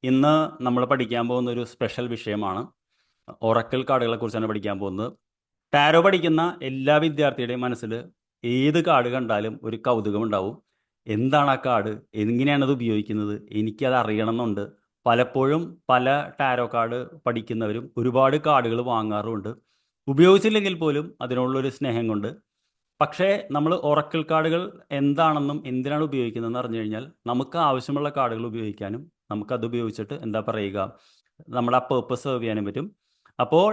ഇന്ന് നമ്മൾ പഠിക്കാൻ പോകുന്ന ഒരു സ്പെഷ്യൽ വിഷയമാണ് ഒറക്കിൾ കാർഡുകളെ കുറിച്ചാണ് പഠിക്കാൻ പോകുന്നത്. ടാരോ പഠിക്കുന്ന എല്ലാ വിദ്യാർത്ഥിയുടെയും മനസ്സിൽ ഏത് കാർഡ് കണ്ടാലും ഒരു കൗതുകം ഉണ്ടാവും. എന്താണ് ആ കാർഡ്, എങ്ങനെയാണ് അത് ഉപയോഗിക്കുന്നത്, എനിക്കത് അറിയണം എന്നുണ്ട്. പലപ്പോഴും പല ടാരോ കാർഡ് പഠിക്കുന്നവരും ഒരുപാട് കാർഡുകൾ വാങ്ങാറുമുണ്ട്. ഉപയോഗിച്ചില്ലെങ്കിൽ പോലും അതിനുള്ളൊരു സ്നേഹം കൊണ്ട്. പക്ഷേ നമ്മൾ ഒറക്കിൾ കാർഡുകൾ എന്താണെന്നും എന്തിനാണ് ഉപയോഗിക്കുന്നതെന്ന് അറിഞ്ഞു കഴിഞ്ഞാൽ നമുക്ക് ആവശ്യമുള്ള കാർഡുകൾ ഉപയോഗിക്കാനും നമുക്കത് ഉപയോഗിച്ചിട്ട് എന്താ പറയുക, നമ്മുടെ ആ പേർപ്പസ് സെർവ് ചെയ്യാനും പറ്റും. അപ്പോൾ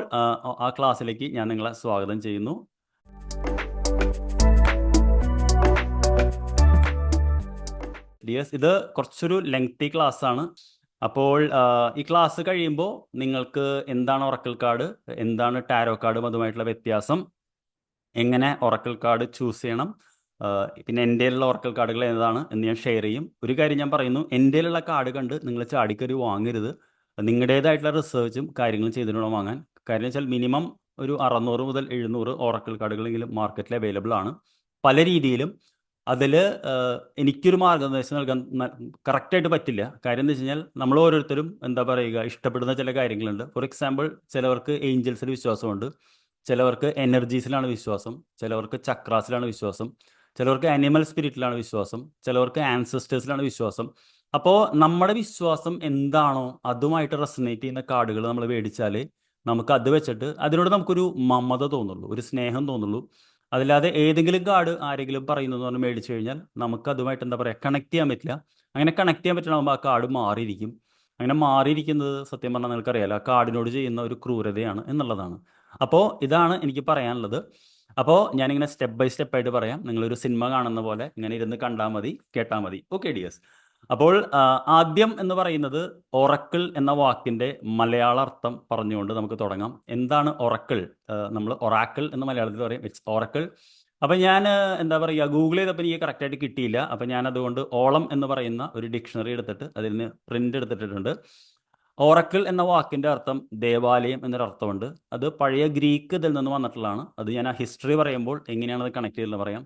ആ ക്ലാസ്സിലേക്ക് ഞാൻ നിങ്ങളെ സ്വാഗതം ചെയ്യുന്നു. ഡിയേഴ്സ്, ഇത് കുറച്ചൊരു ലെങ്തി ക്ലാസ് ആണ്. അപ്പോൾ ഈ ക്ലാസ് കഴിയുമ്പോൾ നിങ്ങൾക്ക് എന്താണ് ഒറക്കിൾ കാർഡ്, എന്താണ് ടാരോ കാർഡും അതുമായിട്ടുള്ള വ്യത്യാസം, എങ്ങനെ ഒറക്കിൾ കാർഡ് ചൂസ് ചെയ്യണം, പിന്നെ എൻ്റെ ഉള്ള ഒറക്കിൾ കാർഡുകൾ ഏതാണ് എന്ന് ഞാൻ ഷെയർ ചെയ്യും. ഒരു കാര്യം ഞാൻ പറയുന്നു, എൻ്റെ ഉള്ള കാർഡ് കണ്ട് നിങ്ങൾ ചാടിക്കറി വാങ്ങരുത്. നിങ്ങളുടേതായിട്ടുള്ള റിസർച്ചും കാര്യങ്ങളും ചെയ്തിട്ട് വാങ്ങാൻ. കാര്യം വെച്ചാൽ മിനിമം ഒരു 600 മുതൽ 700 ഒറക്കിൾ കാർഡുകളെങ്കിലും മാർക്കറ്റിൽ അവൈലബിൾ ആണ്, പല രീതിയിലും. അതിൽ എനിക്കൊരു മാർഗ്ഗനിർദ്ദേശം നൽകാൻ കറക്റ്റായിട്ട് പറ്റില്ല. കാര്യം എന്ന് വെച്ച് കഴിഞ്ഞാൽ നമ്മൾ ഓരോരുത്തരും എന്താ പറയുക, ഇഷ്ടപ്പെടുന്ന ചില കാര്യങ്ങളുണ്ട്. ഫോർ എക്സാമ്പിൾ, ചിലവർക്ക് ഏഞ്ചൽസിൽ വിശ്വാസമുണ്ട്, ചിലവർക്ക് എനർജീസിലാണ് വിശ്വാസം, ചിലവർക്ക് ചക്രാസിലാണ് വിശ്വാസം, ചിലവർക്ക് അനിമൽ സ്പിരിറ്റിലാണ് വിശ്വാസം, ചിലവർക്ക് ആൻസസ്റ്റേഴ്സിലാണ് വിശ്വാസം. അപ്പോൾ നമ്മുടെ വിശ്വാസം എന്താണോ അതുമായിട്ട് റെസനേറ്റ് ചെയ്യുന്ന കാർഡുകൾ നമ്മൾ മേടിച്ചാൽ നമുക്ക് അത് വെച്ചിട്ട് അതിനോട് നമുക്കൊരു മമത തോന്നുള്ളൂ, ഒരു സ്നേഹം തോന്നുള്ളൂ. അതില്ലാതെ ഏതെങ്കിലും കാർഡ് ആരെങ്കിലും പറയുന്നതെന്ന് പറഞ്ഞ് മേടിച്ചു കഴിഞ്ഞാൽ നമുക്ക് അതുമായിട്ട് എന്താ പറയുക, കണക്ട് ചെയ്യാൻ പറ്റില്ല. അങ്ങനെ കണക്ട് ചെയ്യാൻ പറ്റണമാകുമ്പോൾ ആ കാർഡ് മാറിയിരിക്കും. അങ്ങനെ മാറിയിരിക്കുന്നത് സത്യം പറഞ്ഞാൽ നിങ്ങൾക്കറിയാലോ, ആ കാർഡിനോട് ചെയ്യുന്ന ഒരു ക്രൂരതയാണ് എന്നുള്ളതാണ്. അപ്പോൾ ഇതാണ് എനിക്ക് പറയാനുള്ളത്. അപ്പോൾ ഞാനിങ്ങനെ സ്റ്റെപ്പ് ബൈ സ്റ്റെപ്പായിട്ട് പറയാം. നിങ്ങളൊരു സിനിമ കാണുന്ന പോലെ ഇങ്ങനെ ഇരുന്ന് കണ്ടാൽ മതി, കേട്ടാൽ മതി. Okay dears. അപ്പോൾ ആദ്യം എന്ന് പറയുന്നത് ഒറക്കിൾ എന്ന വാക്കിൻ്റെ മലയാള അർത്ഥം പറഞ്ഞുകൊണ്ട് നമുക്ക് തുടങ്ങാം. എന്താണ് ഒറക്കിൾ? നമ്മൾ ഒറാക്കിൾ എന്ന് മലയാളത്തിൽ പറയും, ഇറ്റ്സ് ഒറക്കിൾ. അപ്പം ഞാൻ എന്താ പറയുക, ഗൂഗിൾ ചെയ്തപ്പോൾ എനിക്ക് കറക്റ്റായിട്ട് കിട്ടിയില്ല. അപ്പം ഞാൻ അതുകൊണ്ട് ഓളം എന്ന് പറയുന്ന ഒരു ഡിക്ഷണറി എടുത്തിട്ട് അതിൽ നിന്ന് പ്രിൻ്റ് എടുത്തിട്ടുണ്ട്. ഓറക്കിൾ എന്ന വാക്കിൻ്റെ അർത്ഥം ദേവാലയം എന്നൊരർത്ഥമുണ്ട്. അത് പഴയ ഗ്രീക്ക് ഇതിൽ നിന്ന് വന്നിട്ടുള്ളതാണ്. അത് ഞാൻ ആ ഹിസ്റ്ററി പറയുമ്പോൾ എങ്ങനെയാണത് കണക്ട് ചെയ്തതെന്ന് പറയാം.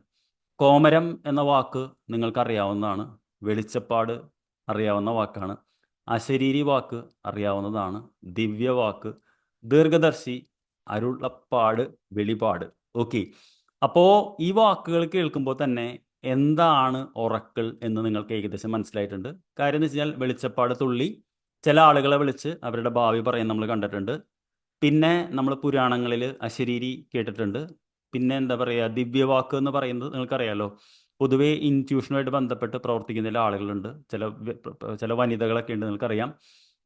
കോമരം എന്ന വാക്ക് നിങ്ങൾക്കറിയാവുന്നതാണ്. വെളിച്ചപ്പാട് അറിയാവുന്ന വാക്കാണ്. അശരീരി വാക്ക് അറിയാവുന്നതാണ്. ദിവ്യവാക്ക്, ദീർഘദർശി, അരുളപ്പാട്, വെളിപാട്. ഓക്കെ. അപ്പോൾ ഈ വാക്കുകൾ കേൾക്കുമ്പോൾ തന്നെ എന്താണ് ഒറക്കിൾ എന്ന് നിങ്ങൾക്ക് ഏകദേശം മനസ്സിലായിട്ടുണ്ട്. കാര്യം എന്ന് വെച്ച് കഴിഞ്ഞാൽ വെളിച്ചപ്പാട് തുള്ളി ചില ആളുകളെ വിളിച്ച് അവരുടെ ഭാവി പറയാൻ നമ്മൾ കണ്ടിട്ടുണ്ട്. പിന്നെ നമ്മൾ പുരാണങ്ങളിൽ അശരീരി കേട്ടിട്ടുണ്ട്. പിന്നെ എന്താ പറയുക, ദിവ്യവാക്ക് എന്ന് പറയുന്നത് നിങ്ങൾക്കറിയാലോ. പൊതുവേ ഇൻറ്റ്യൂഷനുമായിട്ട് ബന്ധപ്പെട്ട് പ്രവർത്തിക്കുന്ന ചില ആളുകളുണ്ട്, ചില വനിതകളൊക്കെ ഉണ്ട്, നിങ്ങൾക്കറിയാം.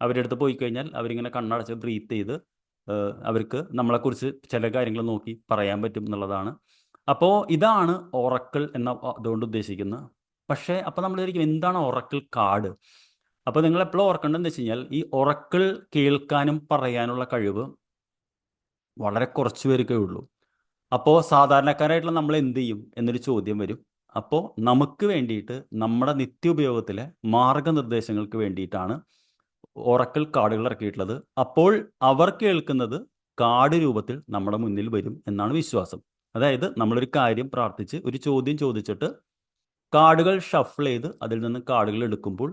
അവരുടെ അടുത്ത് പോയി കഴിഞ്ഞാൽ അവരിങ്ങനെ കണ്ണടച്ച് ബ്രീത്ത് ചെയ്ത് അവർക്ക് നമ്മളെക്കുറിച്ച് ചില കാര്യങ്ങൾ നോക്കി പറയാൻ പറ്റും എന്നുള്ളതാണ്. അപ്പോൾ ഇതാണ് ഒറക്കിൾ എന്ന അതുകൊണ്ട് ഉദ്ദേശിക്കുന്നത്. പക്ഷേ അപ്പോൾ നമ്മൾ വിചാരിക്കും, എന്താണ് ഒറക്കിൾ കാർഡ്? അപ്പോൾ നിങ്ങൾ എപ്പോഴും ഓർക്കേണ്ടതെന്ന് വെച്ച് കഴിഞ്ഞാൽ, ഈ ഒറക്കിൾ കേൾക്കാനും പറയാനുള്ള കഴിവ് വളരെ കുറച്ച് പേർക്കേ ഉള്ളൂ. അപ്പോൾ സാധാരണക്കാരായിട്ടുള്ള നമ്മൾ എന്ത് ചെയ്യും എന്നൊരു ചോദ്യം വരും. അപ്പോൾ നമുക്ക് വേണ്ടിയിട്ട് നമ്മുടെ നിത്യോപയോഗത്തിലെ മാർഗനിർദ്ദേശങ്ങൾക്ക് വേണ്ടിയിട്ടാണ് ഒറക്കിൾ കാർഡുകൾ ഇറക്കിയിട്ടുള്ളത്. അപ്പോൾ അവർ കേൾക്കുന്നത് കാർഡ് രൂപത്തിൽ നമ്മുടെ മുന്നിൽ വരും എന്നാണ് വിശ്വാസം. അതായത് നമ്മളൊരു കാര്യം പ്രാർത്ഥിച്ച് ഒരു ചോദ്യം ചോദിച്ചിട്ട് കാർഡുകൾ ഷഫിൾ ചെയ്ത് അതിൽ നിന്ന് കാർഡുകൾ എടുക്കുമ്പോൾ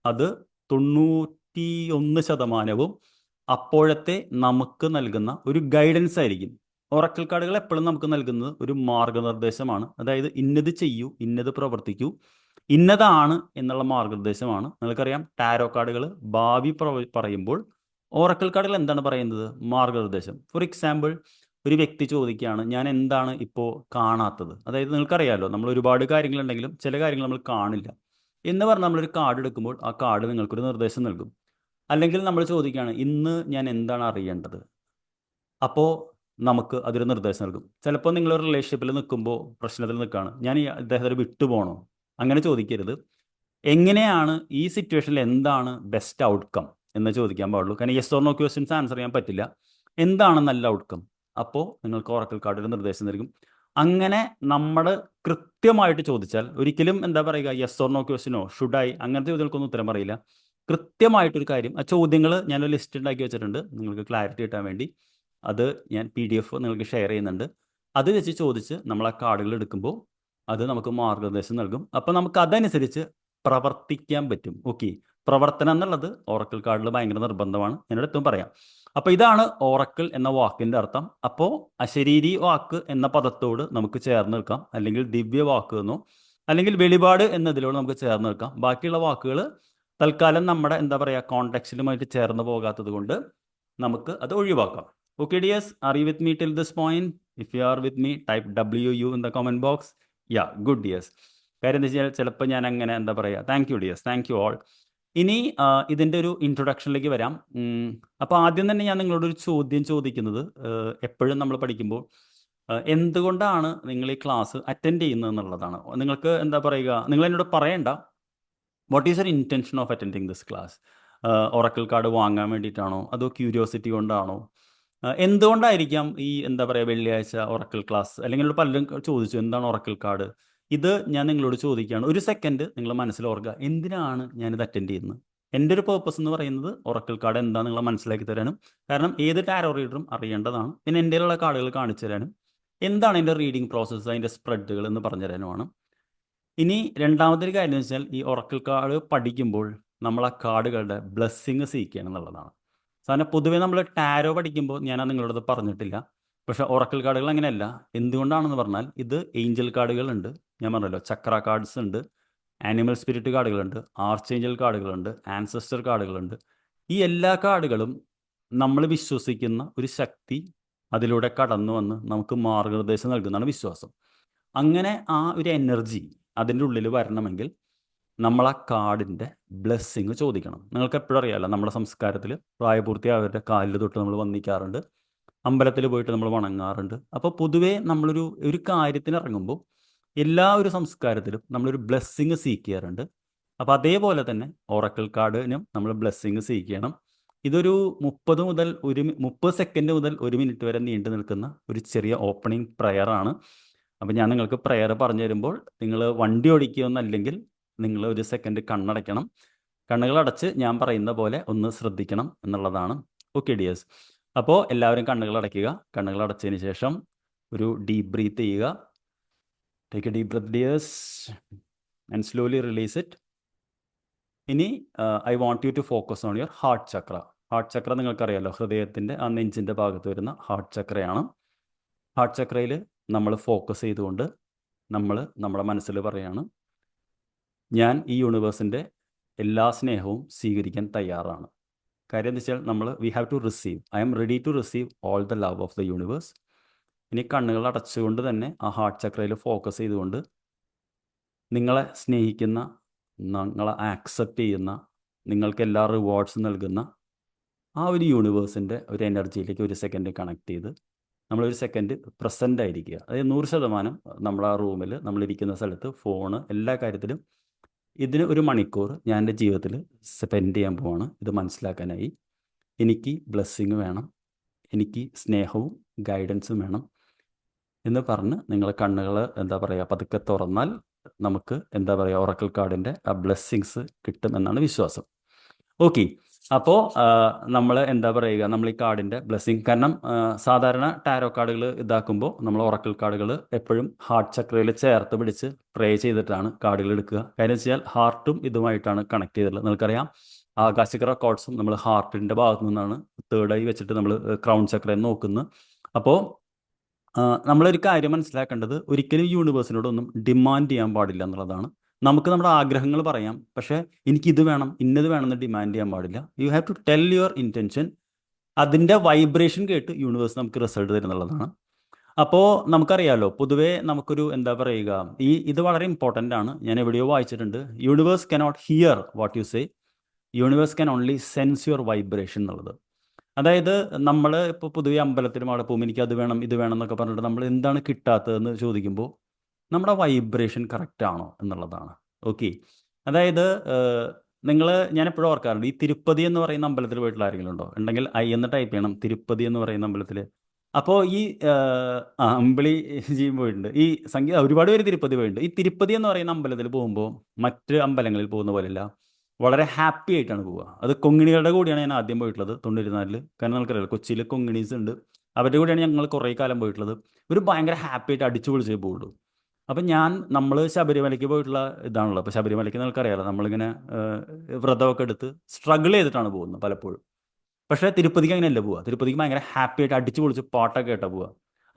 അത് 91% അപ്പോഴത്തെ നമുക്ക് നൽകുന്ന ഒരു ഗൈഡൻസ് ആയിരിക്കും. ഒറക്കിൾ കാർഡുകൾ എപ്പോഴും നമുക്ക് നൽകുന്നത് ഒരു മാർഗനിർദ്ദേശമാണ്. അതായത് ഇന്നത് ചെയ്യൂ, ഇന്നത് പ്രവർത്തിക്കൂ, ഇന്നതാണ് എന്നുള്ള മാർഗനിർദ്ദേശമാണ്. നിങ്ങൾക്കറിയാം, ടാരോ കാർഡുകൾ ഭാവി പറയുമ്പോൾ ഓറക്കിൾ കാർഡുകൾ എന്താണ് പറയുന്നത്? മാർഗനിർദ്ദേശം. ഫോർ എക്സാമ്പിൾ, ഒരു വ്യക്തി ചോദിക്കുകയാണ്, ഞാൻ എന്താണ് ഇപ്പോൾ കാണാത്തത്? അതായത് നിങ്ങൾക്കറിയാമല്ലോ, നമ്മൾ ഒരുപാട് കാര്യങ്ങളുണ്ടെങ്കിലും ചില കാര്യങ്ങൾ നമ്മൾ കാണില്ല എന്ന് പറഞ്ഞാൽ നമ്മളൊരു കാർഡ് എടുക്കുമ്പോൾ ആ കാർഡ് നിങ്ങൾക്കൊരു നിർദ്ദേശം നൽകും. അല്ലെങ്കിൽ നമ്മൾ ചോദിക്കുകയാണ്, ഇന്ന് ഞാൻ എന്താണ് അറിയേണ്ടത്? അപ്പോൾ നമുക്ക് അതൊരു നിർദ്ദേശം നൽകും. ചിലപ്പോൾ നിങ്ങളൊരു റിലേഷൻഷിപ്പിൽ നിൽക്കുമ്പോൾ പ്രശ്നത്തിൽ നിൽക്കുകയാണ്, ഞാൻ ഈ അദ്ദേഹത്തെ വിട്ടു പോകണോ? അങ്ങനെ ചോദിക്കരുത്. എങ്ങനെയാണ് ഈ സിറ്റുവേഷനിൽ എന്താണ് ബെസ്റ്റ് ഔട്ട്കം എന്ന് ചോദിക്കാൻ പാടുള്ളൂ. കാരണം yes or no questions answer ചെയ്യാൻ പറ്റില്ല. എന്താണ് നല്ല ഔട്ട്കം? അപ്പോൾ നിങ്ങൾക്ക് ഒറക്കിൾ കാർഡ് ഒരു നിർദ്ദേശം നൽകും. അങ്ങനെ നമ്മൾ കൃത്യമായിട്ട് ചോദിച്ചാൽ ഒരിക്കലും എന്താ പറയുക, യെസ് ഓർ നോ ക്വസ്റ്റ്യനോ ഷുഡ് ഐ അങ്ങനത്തെ ചോദ്യങ്ങൾക്കൊന്നും ഉത്തരം പറയില്ല. കൃത്യമായിട്ടൊരു കാര്യം, ആ ചോദ്യങ്ങൾ ഞാനൊരു ലിസ്റ്റ് ഉണ്ടാക്കി വെച്ചിട്ടുണ്ട് നിങ്ങൾക്ക് ക്ലാരിറ്റി കിട്ടാൻ വേണ്ടി. അത് ഞാൻ PDF നിങ്ങൾക്ക് ഷെയർ ചെയ്യുന്നുണ്ട്. അത് വെച്ച് ചോദിച്ച് നമ്മൾ ആ കാർഡുകൾ എടുക്കുമ്പോൾ അത് നമുക്ക് മാർഗനിർദ്ദേശം നൽകും. അപ്പോൾ നമുക്ക് അതനുസരിച്ച് പ്രവർത്തിക്കാൻ പറ്റും. ഓക്കെ. പ്രവർത്തനം എന്നുള്ളത് ഓറക്കിൾ കാർഡിൽ ഭയങ്കര നിർബന്ധമാണ്. എന്നോട് എത്തും പറയാം. അപ്പോൾ ഇതാണ് ഓറക്കിൾ എന്ന വാക്കിൻ്റെ അർത്ഥം. അപ്പോൾ അശരീരി വാക്ക് എന്ന പദത്തോട് നമുക്ക് ചേർന്ന് നിൽക്കാം, അല്ലെങ്കിൽ ദിവ്യ വാക്ക് എന്നോ അല്ലെങ്കിൽ വെളിപാട് എന്നതിലോട് നമുക്ക് ചേർന്ന് നിൽക്കാം. ബാക്കിയുള്ള വാക്കുകൾ തൽക്കാലം നമ്മുടെ എന്താ പറയുക കോണ്ടെക്സ്റ്റിലുമായിട്ട് ചേർന്ന് പോകാത്തത് കൊണ്ട് നമുക്ക് അത് ഒഴിവാക്കാം. Okay dears, are you with me till this point? If you are with me, type WU in the comment box. Yeah, good dears. കാര്യം എന്താ വെച്ചാൽ ചിലപ്പോൾ ഞാൻ അങ്ങനെ എന്താ പറയുക, thank you dears, thank you all. ഇനി ഇതിൻ്റെ ഒരു ഇൻട്രൊഡക്ഷനിലേക്ക് വരാം. അപ്പോൾ ആദ്യം തന്നെ ഞാൻ നിങ്ങളോട് ഒരു ചോദ്യം ചോദിക്കുന്നത്, എപ്പോഴും നമ്മൾ പഠിക്കുമ്പോൾ എന്തുകൊണ്ടാണ് നിങ്ങൾ ഈ ക്ലാസ് അറ്റൻഡ് ചെയ്യുന്നത് എന്നുള്ളതാണ്. നിങ്ങൾക്ക് എന്താ പറയുക, നിങ്ങൾ എന്നോട് പറയണ്ട what is your intention of attending this class. Oracle card വാങ്ങാൻ വേണ്ടിയിട്ടാണോ, അതോ ക്യൂരിയോസിറ്റി കൊണ്ടാണോ, എന്തുകൊണ്ടായിരിക്കാം ഈ എന്താ പറയുക വെള്ളിയാഴ്ച ഒറക്കിൾ ക്ലാസ്, അല്ലെങ്കിൽ പലരും ചോദിച്ചു എന്താണ് ഒറക്കിൾ കാർഡ്. ഇത് ഞാൻ നിങ്ങളോട് ചോദിക്കുകയാണ്. ഒരു സെക്കൻഡ് നിങ്ങൾ മനസ്സിൽ ഓർക്കുക, എന്തിനാണ് ഞാനിത് അറ്റൻഡ് ചെയ്യുന്നത്. എൻ്റെ ഒരു പേർപ്പസ് എന്ന് പറയുന്നത് ഒറക്കിൾ കാർഡ് എന്താണെന്ന് നിങ്ങളെ മനസ്സിലാക്കി തരാനും, കാരണം ഏത് ടാരോ റീഡറും അറിയേണ്ടതാണ്. പിന്നെ എൻ്റെ ഉള്ള കാർഡുകൾ കാണിച്ചു തരാനും, എന്താണ് എൻ്റെ റീഡിങ് പ്രോസസ്സ്, അതിൻ്റെ സ്പ്രെഡുകൾ എന്ന് പറഞ്ഞു തരാനുമാണ്. ഇനി രണ്ടാമതൊരു കാര്യം എന്ന് വെച്ചാൽ, ഈ ഒറക്കിൾ കാർഡ് പഠിക്കുമ്പോൾ നമ്മൾ ആ കാർഡുകളുടെ ബ്ലെസ്സിങ് സീക്കുകയാണ് എന്നുള്ളതാണ്. സാധാരണ പൊതുവേ നമ്മൾ ടാരോ പഠിക്കുമ്പോൾ ഞാനത് നിങ്ങളോട് പറഞ്ഞിട്ടില്ല, പക്ഷേ ഒറക്കിൾ കാർഡുകൾ അങ്ങനെയല്ല. എന്തുകൊണ്ടാണെന്ന് പറഞ്ഞാൽ, ഇത് ഏഞ്ചൽ കാർഡുകളുണ്ട്, ഞാൻ പറഞ്ഞല്ലോ ചക്ര കാർഡ്സ് ഉണ്ട്, ആനിമൽ സ്പിരിറ്റ് കാർഡുകളുണ്ട്, ആർച്ചേഞ്ചൽ കാർഡുകളുണ്ട്, ആൻസസ്റ്റർ കാർഡുകളുണ്ട്. ഈ എല്ലാ കാർഡുകളും നമ്മൾ വിശ്വസിക്കുന്ന ഒരു ശക്തി അതിലൂടെ കടന്നു വന്ന് നമുക്ക് മാർഗനിർദ്ദേശം നൽകുന്നതാണ് വിശ്വാസം. അങ്ങനെ ആ ഒരു എനർജി അതിൻ്റെ ഉള്ളിൽ വരണമെങ്കിൽ നമ്മൾ ആ കാർഡിൻ്റെ ബ്ലെസ്സിങ് ചോദിക്കണം. നിങ്ങൾക്ക് എപ്പോഴും അറിയാമല്ലോ, നമ്മുടെ സംസ്കാരത്തിൽ പ്രായപൂർത്തിയായവരുടെ കാലിൽ തൊട്ട് നമ്മൾ വന്ദിക്കാറുണ്ട്, അമ്പലത്തിൽ പോയിട്ട് നമ്മൾ വണങ്ങാറുണ്ട്. അപ്പോൾ പൊതുവേ ഒരു കാര്യത്തിന് ഇറങ്ങുമ്പോൾ എല്ലാ ഒരു സംസ്കാരത്തിലും നമ്മളൊരു ബ്ലെസ്സിങ് സീക്ക് ചെയ്യാറുണ്ട്. അപ്പോൾ അതേപോലെ തന്നെ ഓറക്കിൾ കാർഡിനും നമ്മൾ ബ്ലെസ്സിങ് സീക്ക് ചെയ്യണം. ഇതൊരു 30 സെക്കൻഡ് മുതൽ 1 മിനിറ്റ് വരെ നീണ്ടു നിൽക്കുന്ന ഒരു ചെറിയ ഓപ്പണിംഗ് പ്രയറാണ്. അപ്പോൾ ഞാൻ നിങ്ങൾക്ക് പ്രയർ പറഞ്ഞു തരുമ്പോൾ നിങ്ങൾ വണ്ടി ഓടിക്കുകയെന്നല്ലെങ്കിൽ നിങ്ങൾ ഒരു സെക്കൻഡ് കണ്ണടയ്ക്കണം. കണ്ണുകളടച്ച് ഞാൻ പറയുന്ന പോലെ ഒന്ന് ശ്രദ്ധിക്കണം എന്നുള്ളതാണ്. ഓക്കെ ഡിയേഴ്സ്, അപ്പോൾ എല്ലാവരും കണ്ണുകൾ അടയ്ക്കുക. കണ്ണുകൾ അടച്ചതിന് ശേഷം ഒരു ഡീപ്പ് ബ്രീത്ത് ചെയ്യുക. Take a deep breath dears and slowly release it. ഇനി I want you to focus on your heart chakra. Heart chakra നിങ്ങൾക്കറിയാമല്ലോ, ഹൃദയത്തിൻ്റെ ആ നെഞ്ചിൻ്റെ ഭാഗത്ത് വരുന്ന ഹാർട്ട് ചക്രയാണ്. ഹാർട്ട് ചക്രയിൽ നമ്മൾ ഫോക്കസ് ചെയ്തുകൊണ്ട് നമ്മുടെ മനസ്സിൽ പറയുകയാണ്, ഞാൻ ഈ യൂണിവേഴ്സിൻ്റെ എല്ലാ സ്നേഹവും സ്വീകരിക്കാൻ തയ്യാറാണ്. കാര്യം എന്താ വെച്ചാൽ we have to receive, I am ready to receive all the love of the universe. ഇനി കണ്ണുകൾ അടച്ചുകൊണ്ട് തന്നെ ആ ഹാർട്ട് ചക്രയിൽ ഫോക്കസ് ചെയ്തുകൊണ്ട് നിങ്ങളെ സ്നേഹിക്കുന്ന, നിങ്ങളെ ആക്സെപ്റ്റ് ചെയ്യുന്ന, നിങ്ങൾക്ക് എല്ലാ റിവാർഡ്സും നൽകുന്ന ആ ഒരു യൂണിവേഴ്സിൻ്റെ ഒരു എനർജിയിലേക്ക് ഒരു സെക്കൻഡ് കണക്ട് ചെയ്ത് നമ്മളൊരു സെക്കൻഡ് പ്രസൻ്റ് ആയിരിക്കുക. അതായത് 100% നമ്മൾ ആ റൂമിൽ നമ്മളിരിക്കുന്ന സ്ഥലത്ത് ഫോണ് എല്ലാ കാര്യത്തിലും ഇതിന് 1 മണിക്കൂർ ഞാൻ എൻ്റെ ജീവിതത്തിൽ സ്പെൻഡ് ചെയ്യാൻ പോവാണ്. ഇത് മനസ്സിലാക്കാനായി എനിക്ക് ബ്ലെസ്സിങ് വേണം, എനിക്ക് സ്നേഹവും ഗൈഡൻസും വേണം എന്ന് പറഞ്ഞ് നിങ്ങൾ കണ്ണുകൾ എന്താ പറയുക പതുക്കെ തുറന്നാൽ നമുക്ക് എന്താ പറയുക ഒറക്കിൾ കാർഡിൻ്റെ ആ ബ്ലെസ്സിങ്സ് കിട്ടും എന്നാണ് വിശ്വാസം. ഓക്കെ, അപ്പോൾ നമ്മൾ എന്താ പറയുക, നമ്മൾ ഈ കാർഡിൻ്റെ ബ്ലെസ്സിങ്, കാരണം സാധാരണ ടാരോ കാർഡുകൾ ഇതാക്കുമ്പോൾ നമ്മൾ ഒറക്കിൾ കാർഡുകൾ എപ്പോഴും ഹാർട്ട് ചക്രയിൽ ചേർത്ത് പിടിച്ച് പ്രേ ചെയ്തിട്ടാണ് കാർഡുകൾ എടുക്കുക. കാര്യം വെച്ചാൽ ഹാർട്ടും ഇതുമായിട്ടാണ് കണക്ട് ചെയ്തിട്ടുള്ളത്. നിങ്ങൾക്കറിയാം, ആകാശിക റെക്കോർഡ്സും നമ്മൾ ഹാർട്ടിൻ്റെ ഭാഗത്തു നിന്നാണ് തേർഡായി വെച്ചിട്ട് നമ്മൾ ക്രൗൺ ചക്രയെ നോക്കുന്നത്. അപ്പോൾ നമ്മളൊരു കാര്യം മനസ്സിലാക്കേണ്ടത്, ഒരിക്കലും യൂണിവേഴ്സിനോടൊന്നും ഡിമാൻഡ് ചെയ്യാൻ പാടില്ല എന്നുള്ളതാണ്. നമുക്ക് നമ്മുടെ ആഗ്രഹങ്ങൾ പറയാം, പക്ഷേ എനിക്കിത് വേണം ഇന്നത് വേണമെന്ന് ഡിമാൻഡ് ചെയ്യാൻ പാടില്ല. You have to tell your intention. അതിൻ്റെ വൈബ്രേഷൻ കേട്ട് യൂണിവേഴ്സ് നമുക്ക് റിസൾട്ട് തരുന്നുള്ളതാണ്. അപ്പോൾ നമുക്കറിയാമല്ലോ, പൊതുവേ നമുക്കൊരു എന്താ പറയുക, ഇത് വളരെ ഇമ്പോർട്ടൻ്റ് ആണ്. ഞാൻ എവിടെയോ വായിച്ചിട്ടുണ്ട്, universe cannot here what you say, universe can only sense your vibration എന്നുള്ളത്. അതായത് നമ്മൾ ഇപ്പോൾ പൊതുവെ അമ്പലത്തിലും അവിടെ പോകുമ്പോൾ എനിക്ക് അത് വേണം ഇത് വേണം എന്നൊക്കെ പറഞ്ഞിട്ട് നമ്മൾ എന്താണ് കിട്ടാത്തതെന്ന് ചോദിക്കുമ്പോൾ നമ്മുടെ വൈബ്രേഷൻ കറക്റ്റ് ആണോ എന്നുള്ളതാണ്. ഓക്കെ, അതായത് ഞാൻ എപ്പോഴും ഓർക്കാറുണ്ട്, ഈ തിരുപ്പതി എന്ന് പറയുന്ന അമ്പലത്തിൽ പോയിട്ടുള്ള ആരെങ്കിലും ഉണ്ടോ? ഉണ്ടെങ്കിൽ എന്ന് ടൈപ്പ് ചെയ്യണം, തിരുപ്പതി എന്ന് പറയുന്ന അമ്പലത്തിൽ. അപ്പോൾ ഈ അമ്പിളി ജീവൻ പോയിട്ടുണ്ട്, ഈ സംഗീത ഒരുപാട് പേര് തിരുപ്പതി പോയിട്ടുണ്ട്. ഈ തിരുപ്പതി എന്ന് പറയുന്ന അമ്പലത്തിൽ പോകുമ്പോൾ മറ്റ് അമ്പലങ്ങളിൽ പോകുന്ന പോലെയല്ല, വളരെ ഹാപ്പി ആയിട്ടാണ് പോവുക. അത് കൊങ്ങിണികളുടെ കൂടെയാണ് ഞാൻ ആദ്യം പോയിട്ടുള്ളത് 94-ൽ. കാരണം നമുക്കറിയാം കൊച്ചിയിൽ കൊങ്ങിണീസ് ഉണ്ട്, അവരുടെ കൂടെയാണ് ഞങ്ങൾ കുറേ കാലം പോയിട്ടുള്ളത്. ഒരു ഭയങ്കര ഹാപ്പി ആയിട്ട് അടിച്ചു പൊളിച്ചേ പോവുള്ളൂ. അപ്പം നമ്മൾ ശബരിമലയ്ക്ക് പോയിട്ടുള്ള ഇതാണല്ലോ. അപ്പോൾ ശബരിമലയ്ക്ക് നിങ്ങൾക്കറിയാലോ, നമ്മളിങ്ങനെ വ്രതമൊക്കെ എടുത്ത് സ്ട്രഗിൾ ചെയ്തിട്ടാണ് പോകുന്നത് പലപ്പോഴും. പക്ഷേ തിരുപ്പതിക്ക് അങ്ങനെയല്ല പോവുക. തിരുപ്പതിക്ക് ഭയങ്കര ഹാപ്പി ആയിട്ട് അടിച്ച് പൊളിച്ച് പാട്ടൊക്കെ കേട്ടാ പോവുക.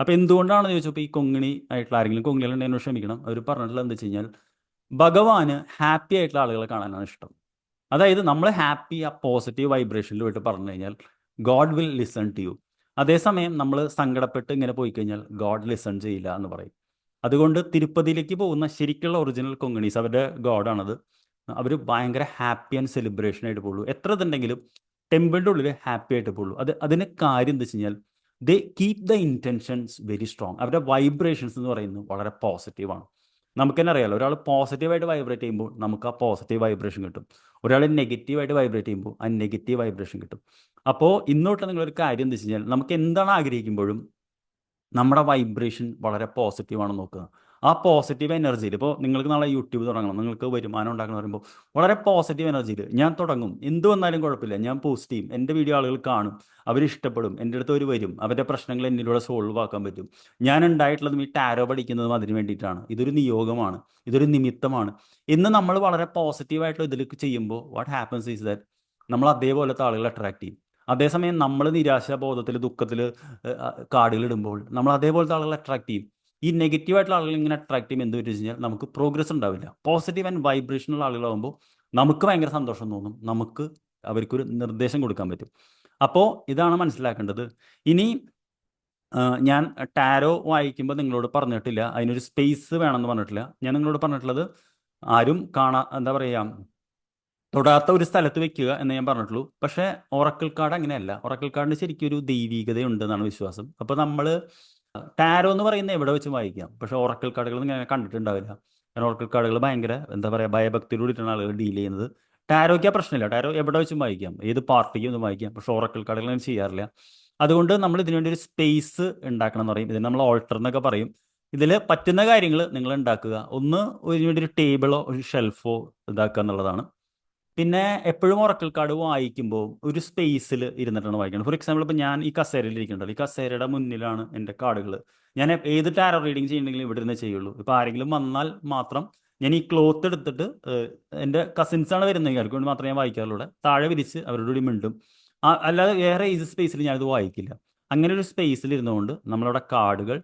അപ്പോൾ എന്തുകൊണ്ടാണെന്ന് ചോദിച്ചപ്പോൾ ഈ കൊങ്ങിണി ആയിട്ടുള്ള ആരെങ്കിലും കൊങ്ങിണികളുണ്ടെന്ന് ക്ഷമിക്കണം. അവർ പറഞ്ഞിട്ടുള്ളത് എന്താ വെച്ച് കഴിഞ്ഞാൽ, ഭഗവാന് ഹാപ്പി ആയിട്ടുള്ള ആളുകളെ കാണാനാണ് ഇഷ്ടം. അതായത് നമ്മൾ ഹാപ്പി, ആ പോസിറ്റീവ് വൈബ്രേഷനിൽ പോയിട്ട് പറഞ്ഞു കഴിഞ്ഞാൽ God will listen to you. അതേസമയം നമ്മൾ സങ്കടപ്പെട്ട് ഇങ്ങനെ പോയി കഴിഞ്ഞാൽ ഗോഡ് ലിസൺ ചെയ്യില്ല എന്ന് പറയും. അതുകൊണ്ട് തിരുപ്പതിയിലേക്ക് പോകുന്ന ശരിക്കുള്ള ഒറിജിനൽ കൊങ്ങണീസ്, അവരുടെ ഗോഡാണത്. അവർ ഭയങ്കര ഹാപ്പി ആൻഡ് സെലിബ്രേഷൻ ആയിട്ട് പോകുള്ളൂ. എത്ര ഇതുണ്ടെങ്കിലും ടെമ്പിളിൻ്റെ ഉള്ളിൽ ഹാപ്പി ആയിട്ട് പോകുള്ളൂ. അതിന് കാര്യം എന്താ വെച്ച് കഴിഞ്ഞാൽ, ദേ keep the intentions very strong. അവരുടെ വൈബ്രേഷൻസ് എന്ന് പറയുന്നത് വളരെ പോസിറ്റീവാണ്. നമുക്ക് തന്നെ അറിയാലോ, ഒരാൾ പോസിറ്റീവായിട്ട് വൈബ്രേറ്റ് ചെയ്യുമ്പോൾ നമുക്ക് ആ പോസിറ്റീവ് വൈബ്രേഷൻ കിട്ടും. ഒരാൾ നെഗറ്റീവായിട്ട് വൈബ്രേറ്റ് ചെയ്യുമ്പോൾ ആ നെഗറ്റീവ് വൈബ്രേഷൻ കിട്ടും. അപ്പോൾ ഇന്നോട്ട് നിങ്ങളൊരു കാര്യം എന്താ വെച്ച് കഴിഞ്ഞാൽ, നമുക്ക് എന്താണ് ആഗ്രഹിക്കുമ്പോഴും നമ്മുടെ വൈബ്രേഷൻ വളരെ പോസിറ്റീവാണെന്ന് നോക്കുക. ആ പോസിറ്റീവ് എനർജിയിൽ, ഇപ്പോൾ നിങ്ങൾക്ക് നാളെ യൂട്യൂബ് തുടങ്ങണം, നിങ്ങൾക്ക് വരുമാനം ഉണ്ടാക്കണം പറയുമ്പോൾ വളരെ പോസിറ്റീവ് എനർജിയിൽ ഞാൻ തുടങ്ങും. എന്ത് വന്നാലും കുഴപ്പമില്ല, ഞാൻ പോസ്റ്റ് ചെയ്യും, എൻ്റെ വീഡിയോ ആളുകൾ കാണും, അവരിഷ്ടപ്പെടും, എൻ്റെ അടുത്ത് അവർ വരും, അവരുടെ പ്രശ്നങ്ങൾ എന്നിലൂടെ സോൾവ് ആക്കാൻ പറ്റും. ഞാൻ ഉണ്ടായിട്ടുള്ളതും ഈ ടാരോ പഠിക്കുന്നതും അതിന് വേണ്ടിയിട്ടാണ്. ഇതൊരു നിയോഗമാണ്, ഇതൊരു നിമിത്തമാണ്. ഇന്ന് നമ്മൾ വളരെ പോസിറ്റീവായിട്ടുള്ള ഇതിലേക്ക് ചെയ്യുമ്പോൾ വാട്ട് ഹാപ്പൻസ് ഈസ് ദാറ്റ് നമ്മൾ അതേപോലത്തെ ആളുകളെ അട്രാക്ട് ചെയ്യും. അതേസമയം നമ്മൾ നിരാശാബോധത്തിൽ, ദുഃഖത്തിൽ കാർഡുകളിടുമ്പോൾ നമ്മൾ അതേപോലത്തെ ആളുകളെ അട്രാക്ട് ചെയ്യും. ഈ നെഗറ്റീവായിട്ടുള്ള ആളുകൾ ഇങ്ങനെ അട്രാക്ട് ചെയ്യുമ്പോൾ എന്ത് പറ്റും വെച്ച് കഴിഞ്ഞാൽ നമുക്ക് പ്രോഗ്രസ് ഉണ്ടാവില്ല. പോസിറ്റീവ് ആൻഡ് വൈബ്രേഷനുള്ള ആളുകളാകുമ്പോൾ നമുക്ക് ഭയങ്കര സന്തോഷം തോന്നും, നമുക്ക് അവർക്കൊരു നിർദ്ദേശം കൊടുക്കാൻ പറ്റും. അപ്പോൾ ഇതാണ് മനസ്സിലാക്കേണ്ടത്. ഇനി ഞാൻ ടാരോ വായിക്കുമ്പോൾ നിങ്ങളോട് പറഞ്ഞിട്ടില്ല, അതിനൊരു സ്പേസ് വേണമെന്ന് പറഞ്ഞിട്ടില്ല. ഞാൻ നിങ്ങളോട് പറഞ്ഞിട്ടുള്ളത് ആരും എന്താ പറയുക, തൊടാത്ത ഒരു സ്ഥലത്ത് വെക്കുക എന്ന് ഞാൻ പറഞ്ഞിട്ടുള്ളൂ. പക്ഷേ ഒറക്കിൾ കാർഡ് അങ്ങനെയല്ല. ഒറക്കിൾ കാർഡിന് ശരിക്കും ഒരു ദൈവീകതയുണ്ട് എന്നാണ് വിശ്വാസം. അപ്പോൾ നമ്മൾ ടാരോ എന്ന് പറയുന്നത് എവിടെ വെച്ചും വായിക്കാം. പക്ഷേ ഒറക്കിൾ കാർഡുകൾ ഇങ്ങനെ കണ്ടിട്ടുണ്ടാവില്ല. കാരണം ഒറക്കിൾ കാർഡുകൾ ഭയങ്കര എന്താ പറയുക, ഭയഭക്തിയോടുകൂടിയിട്ടാണ് ആളുകൾ ഡീൽ ചെയ്യുന്നത്. ടാരോയ്ക്ക് ആ പ്രശ്നമില്ല. ടാരോ എവിടെ വെച്ചും വായിക്കാം, ഏത് പാർട്ടിക്കും ഒന്നും വായിക്കാം. പക്ഷേ ഒറക്കിൾ കാർഡുകൾ അങ്ങനെ ചെയ്യാറില്ല. അതുകൊണ്ട് നമ്മൾ ഇതിനു വേണ്ടി ഒരു സ്പേസ് ഉണ്ടാക്കണം എന്ന് പറയും. ഇതിന് നമ്മൾ ഓൾട്ടർ എന്നൊക്കെ പറയും. ഇതിൽ പറ്റുന്ന കാര്യങ്ങൾ നിങ്ങൾ ഉണ്ടാക്കുക. ഒന്ന്, ഇതിനു വേണ്ടി ഒരു ടേബിളോ ഒരു ഷെൽഫോ ഇതാക്കുക എന്നുള്ളതാണ്. പിന്നെ എപ്പോഴും ഒറക്കിൾ കാർഡ് വായിക്കുമ്പോൾ ഒരു സ്പേസിൽ ഇരുന്നിട്ടാണ് വായിക്കുന്നത്. ഫോർ എക്സാമ്പിൾ, ഇപ്പോൾ ഞാൻ ഈ കസേരയിൽ ഇരിക്കുന്നുണ്ടല്ലോ, ഈ കസേരയുടെ മുന്നിലാണ് എൻ്റെ കാർഡുകൾ. ഞാൻ ഏത് ടാരോ റീഡിങ് ചെയ്യണമെങ്കിലും ഇവിടെ ഇരുന്ന് ചെയ്യുള്ളൂ. ഇപ്പോൾ ആരെങ്കിലും വന്നാൽ മാത്രം ഞാൻ ഈ ക്ലോത്ത് എടുത്തിട്ട്, എൻ്റെ കസിൻസാണ് വരുന്നത്, അവർക്ക് വേണ്ടി മാത്രമേ ഞാൻ വായിക്കാറുള്ളൂ. താഴെ വിരിച്ച് അവരോട് കൂടി മിണ്ടും. അല്ലാതെ വേറെ ഏത് സ്പേസിൽ ഞാനിത് വായിക്കില്ല. അങ്ങനെ ഒരു സ്പേസിൽ ഇരുന്നുകൊണ്ട് നമ്മളവിടെ കാർഡുകൾ,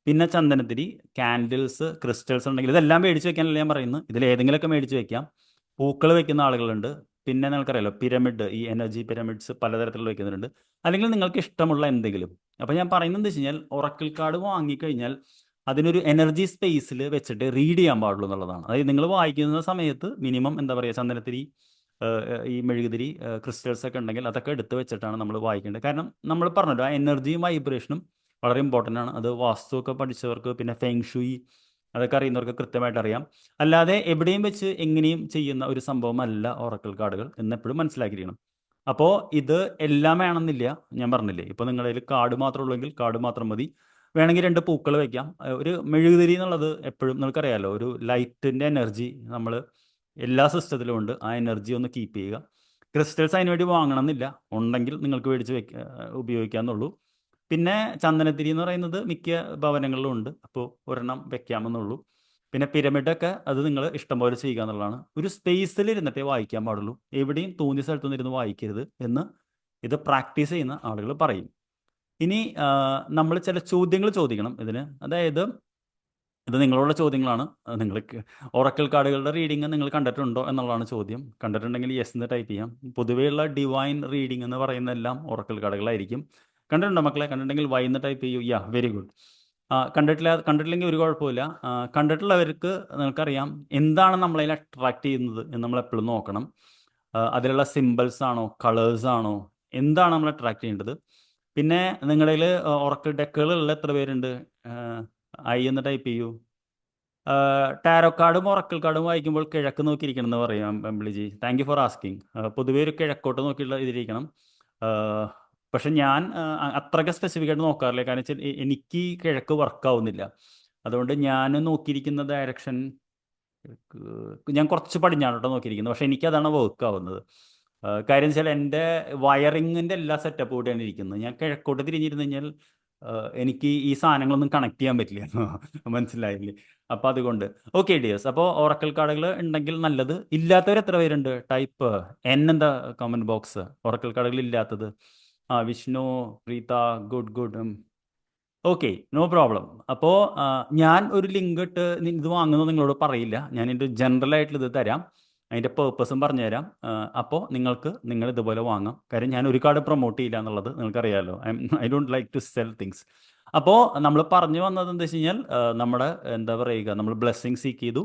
പിന്നെ ചന്ദനത്തിരി, ക്യാൻഡിൽസ്, ക്രിസ്റ്റൽസ് ഉണ്ടെങ്കിൽ ഇതെല്ലാം മേടിച്ച് വെക്കാനല്ല ഞാൻ പറയുന്നത്. ഇതിലേതെങ്കിലുമൊക്കെ മേടിച്ച് വെക്കാം. പൂക്കൾ വെക്കുന്ന ആളുകളുണ്ട്. പിന്നെ നിങ്ങൾക്കറിയാലോ, പിരമിഡ്, ഈ എനർജി പിരമിഡ്സ് പലതരത്തിലുള്ള വെക്കുന്നുണ്ട്. അല്ലെങ്കിൽ നിങ്ങൾക്ക് ഇഷ്ടമുള്ള എന്തെങ്കിലും. അപ്പോൾ ഞാൻ പറയുന്നത് എന്താ വെച്ച് കഴിഞ്ഞാൽ, ഒറക്കിൾ കാർഡ് വാങ്ങിക്കഴിഞ്ഞാൽ അതിനൊരു എനർജി സ്പേസിൽ വെച്ചിട്ട് റീഡ് ചെയ്യാൻ പാടുള്ളൂ എന്നുള്ളതാണ്. അതായത് നിങ്ങൾ വായിക്കുന്ന സമയത്ത് മിനിമം എന്താ പറയുക, ചന്ദനത്തിരി, ഈ മെഴുകുതിരി, ക്രിസ്റ്റൽസ് ഒക്കെ ഉണ്ടെങ്കിൽ അതൊക്കെ എടുത്ത് വെച്ചിട്ടാണ് നമ്മൾ വായിക്കേണ്ടത്. കാരണം നമ്മൾ പറഞ്ഞല്ലോ, ആ എനർജിയും വൈബ്രേഷനും വളരെ ഇമ്പോർട്ടൻ്റ് ആണ്. അത് വാസ്തുവൊക്കെ പഠിച്ചവർക്ക്, പിന്നെ ഫെങ് ഷുയി അതൊക്കെ അറിയുന്നവർക്ക് കൃത്യമായിട്ട് അറിയാം. അല്ലാതെ എവിടെയും വെച്ച് എങ്ങനെയും ചെയ്യുന്ന ഒരു സംഭവമല്ല ഒറക്കിൾ കാർഡുകൾ എന്നെപ്പോഴും മനസ്സിലാക്കിയിരിക്കണം. അപ്പോൾ ഇത് എല്ലാം വേണമെന്നില്ല, ഞാൻ പറഞ്ഞില്ലേ. ഇപ്പോൾ നിങ്ങളുടെ കയ്യിൽ കാർഡ് മാത്രമേ ഉള്ളെങ്കിൽ കാർഡ് മാത്രം മതി. വേണമെങ്കിൽ 2 പൂക്കൾ വയ്ക്കാം. ഒരു മെഴുകുതിരി എന്നുള്ളത് എപ്പോഴും നിങ്ങൾക്കറിയാമല്ലോ, ഒരു ലൈറ്റിൻ്റെ എനർജി നമ്മൾ എല്ലാ സിസ്റ്റത്തിലും ഉണ്ട്. ആ എനർജി ഒന്ന് കീപ്പ് ചെയ്യുക. ക്രിസ്റ്റൽസ് അതിനുവേണ്ടി വാങ്ങണമെന്നില്ല, ഉണ്ടെങ്കിൽ നിങ്ങൾക്ക് മേടിച്ച് ഉപയോഗിക്കാമെന്നുള്ളൂ. പിന്നെ ചന്ദനത്തിരി എന്ന് പറയുന്നത് മിക്ക ഭവനങ്ങളിലും ഉണ്ട്. അപ്പോൾ ഒരെണ്ണം വെക്കാമെന്നുള്ളൂ. പിന്നെ പിരമിഡൊക്കെ അത് നിങ്ങൾ ഇഷ്ടം പോലെ ചെയ്യുക എന്നുള്ളതാണ്. ഒരു സ്പേസിൽ ഇരുന്നിട്ടേ വായിക്കാൻ പാടുള്ളൂ. എവിടെയും തോന്നിയ സ്ഥലത്തൊന്നും ഇരുന്ന് വായിക്കരുത് എന്ന് ഇത് പ്രാക്ടീസ് ചെയ്യുന്ന ആളുകൾ പറയും. ഇനി നമ്മൾ ചില ചോദ്യങ്ങൾ ചോദിക്കണം ഇതിന്. അതായത് ഇത് നിങ്ങളുള്ള ചോദ്യങ്ങളാണ്. നിങ്ങൾക്ക് ഒറക്കിൾ കാർഡുകളുടെ റീഡിങ് നിങ്ങൾ കണ്ടിട്ടുണ്ടോ എന്നുള്ളതാണ് ചോദ്യം. കണ്ടിട്ടുണ്ടെങ്കിൽ യെസ് എന്ന് ടൈപ്പ് ചെയ്യാം. പൊതുവെയുള്ള ഡിവൈൻ റീഡിംഗ് എന്ന് പറയുന്നതെല്ലാം ഒറക്കിൾ കാർഡുകളായിരിക്കും. കണ്ടിട്ടുണ്ടോ മക്കളെ? കണ്ടിട്ടുണ്ടെങ്കിൽ വൈ എന്ന് ടൈപ്പ് ചെയ്യൂ. യാ, വെരി ഗുഡ്. കണ്ടിട്ടില്ലെങ്കിൽ ഒരു കുഴപ്പമില്ല. കണ്ടിട്ടുള്ളവർക്ക് നിങ്ങൾക്കറിയാം എന്താണ് നമ്മളതിൽ അട്രാക്ട് ചെയ്യുന്നത് എന്ന് നമ്മൾ എപ്പോഴും നോക്കണം. അതിലുള്ള സിമ്പിൾസ് ആണോ, കളേഴ്സ് ആണോ, എന്താണ് നമ്മൾ അട്രാക്ട് ചെയ്യേണ്ടത്. പിന്നെ നിങ്ങളിൽ ഒറക്കിൾ ഡെക്കുകളുള്ള എത്ര പേരുണ്ട്? ഐ എന്ന് ടൈപ്പ് ചെയ്യൂ. ടാരോ കാർഡും ഒറക്കിൾ കാർഡും വായിക്കുമ്പോൾ കിഴക്ക് നോക്കിയിരിക്കണം എന്ന് പറയാം ബിളിജി. Thank you for asking. പൊതുവേ ഒരു കിഴക്കോട്ട് നോക്കിയുള്ള ഇതിരിക്കണം. പക്ഷെ ഞാൻ അത്രയ്ക്ക് സ്പെസിഫിക് ആയിട്ട് നോക്കാറില്ല. കാരണം വെച്ചാൽ എനിക്ക് കിഴക്ക് വർക്കാവുന്നില്ല. അതുകൊണ്ട് ഞാൻ നോക്കിയിരിക്കുന്ന ഡയറക്ഷൻ, ഞാൻ കുറച്ച് പടിഞ്ഞാറോട്ട് നോക്കിയിരിക്കുന്നത്. പക്ഷെ എനിക്കതാണ് വർക്ക് ആവുന്നത്. കാര്യം വെച്ചാൽ എൻ്റെ വയറിങ്ങിൻ്റെ എല്ലാ സെറ്റപ്പ് കൂടെയാണ് ഇരിക്കുന്നത്. ഞാൻ കിഴക്കോട്ട് തിരിഞ്ഞിരുന്നു കഴിഞ്ഞാൽ എനിക്ക് ഈ സാധനങ്ങളൊന്നും കണക്ട് ചെയ്യാൻ പറ്റില്ല. മനസ്സിലായില്ലേ? അപ്പോൾ അതുകൊണ്ട് ഓക്കെ ഡിയേഴ്സ്. അപ്പോൾ ഓറക്കിൾ കാർഡുകൾ ഉണ്ടെങ്കിൽ നല്ലത്. ഇല്ലാത്തവർ എത്ര പേരുണ്ട്? ടൈപ്പ് എൻ എന്താ കമൻറ്റ് ബോക്സ്. ഓറക്കിൾ കാർഡുകൾ ഇല്ലാത്തത്. Vishnu, Preetha, good good. Okay, no problem. അപ്പോൾ ഞാൻ ഒരു ലിങ്ക് ഇട്ട് ഇത് വാങ്ങുന്നത് നിങ്ങളോട് പറയില്ല. ഞാൻ ഇതിൻ്റെ ജനറൽ ആയിട്ടുള്ള ഇത് തരാം, അതിൻ്റെ പേർപ്പസും പറഞ്ഞുതരാം. അപ്പോൾ നിങ്ങൾ ഇതുപോലെ വാങ്ങാം. കാര്യം ഞാൻ ഒരു കാർഡ് പ്രൊമോട്ട് ചെയ്യില്ല എന്നുള്ളത് നിങ്ങൾക്കറിയാമല്ലോ. I don't like to sell things. അപ്പോൾ നമ്മൾ പറഞ്ഞു വന്നത് എന്താ വെച്ച് കഴിഞ്ഞാൽ, നമ്മുടെ എന്താ പറയുക, നമ്മൾ ബ്ലെസ്സിങ് സീക്ക് ചെയ്തു.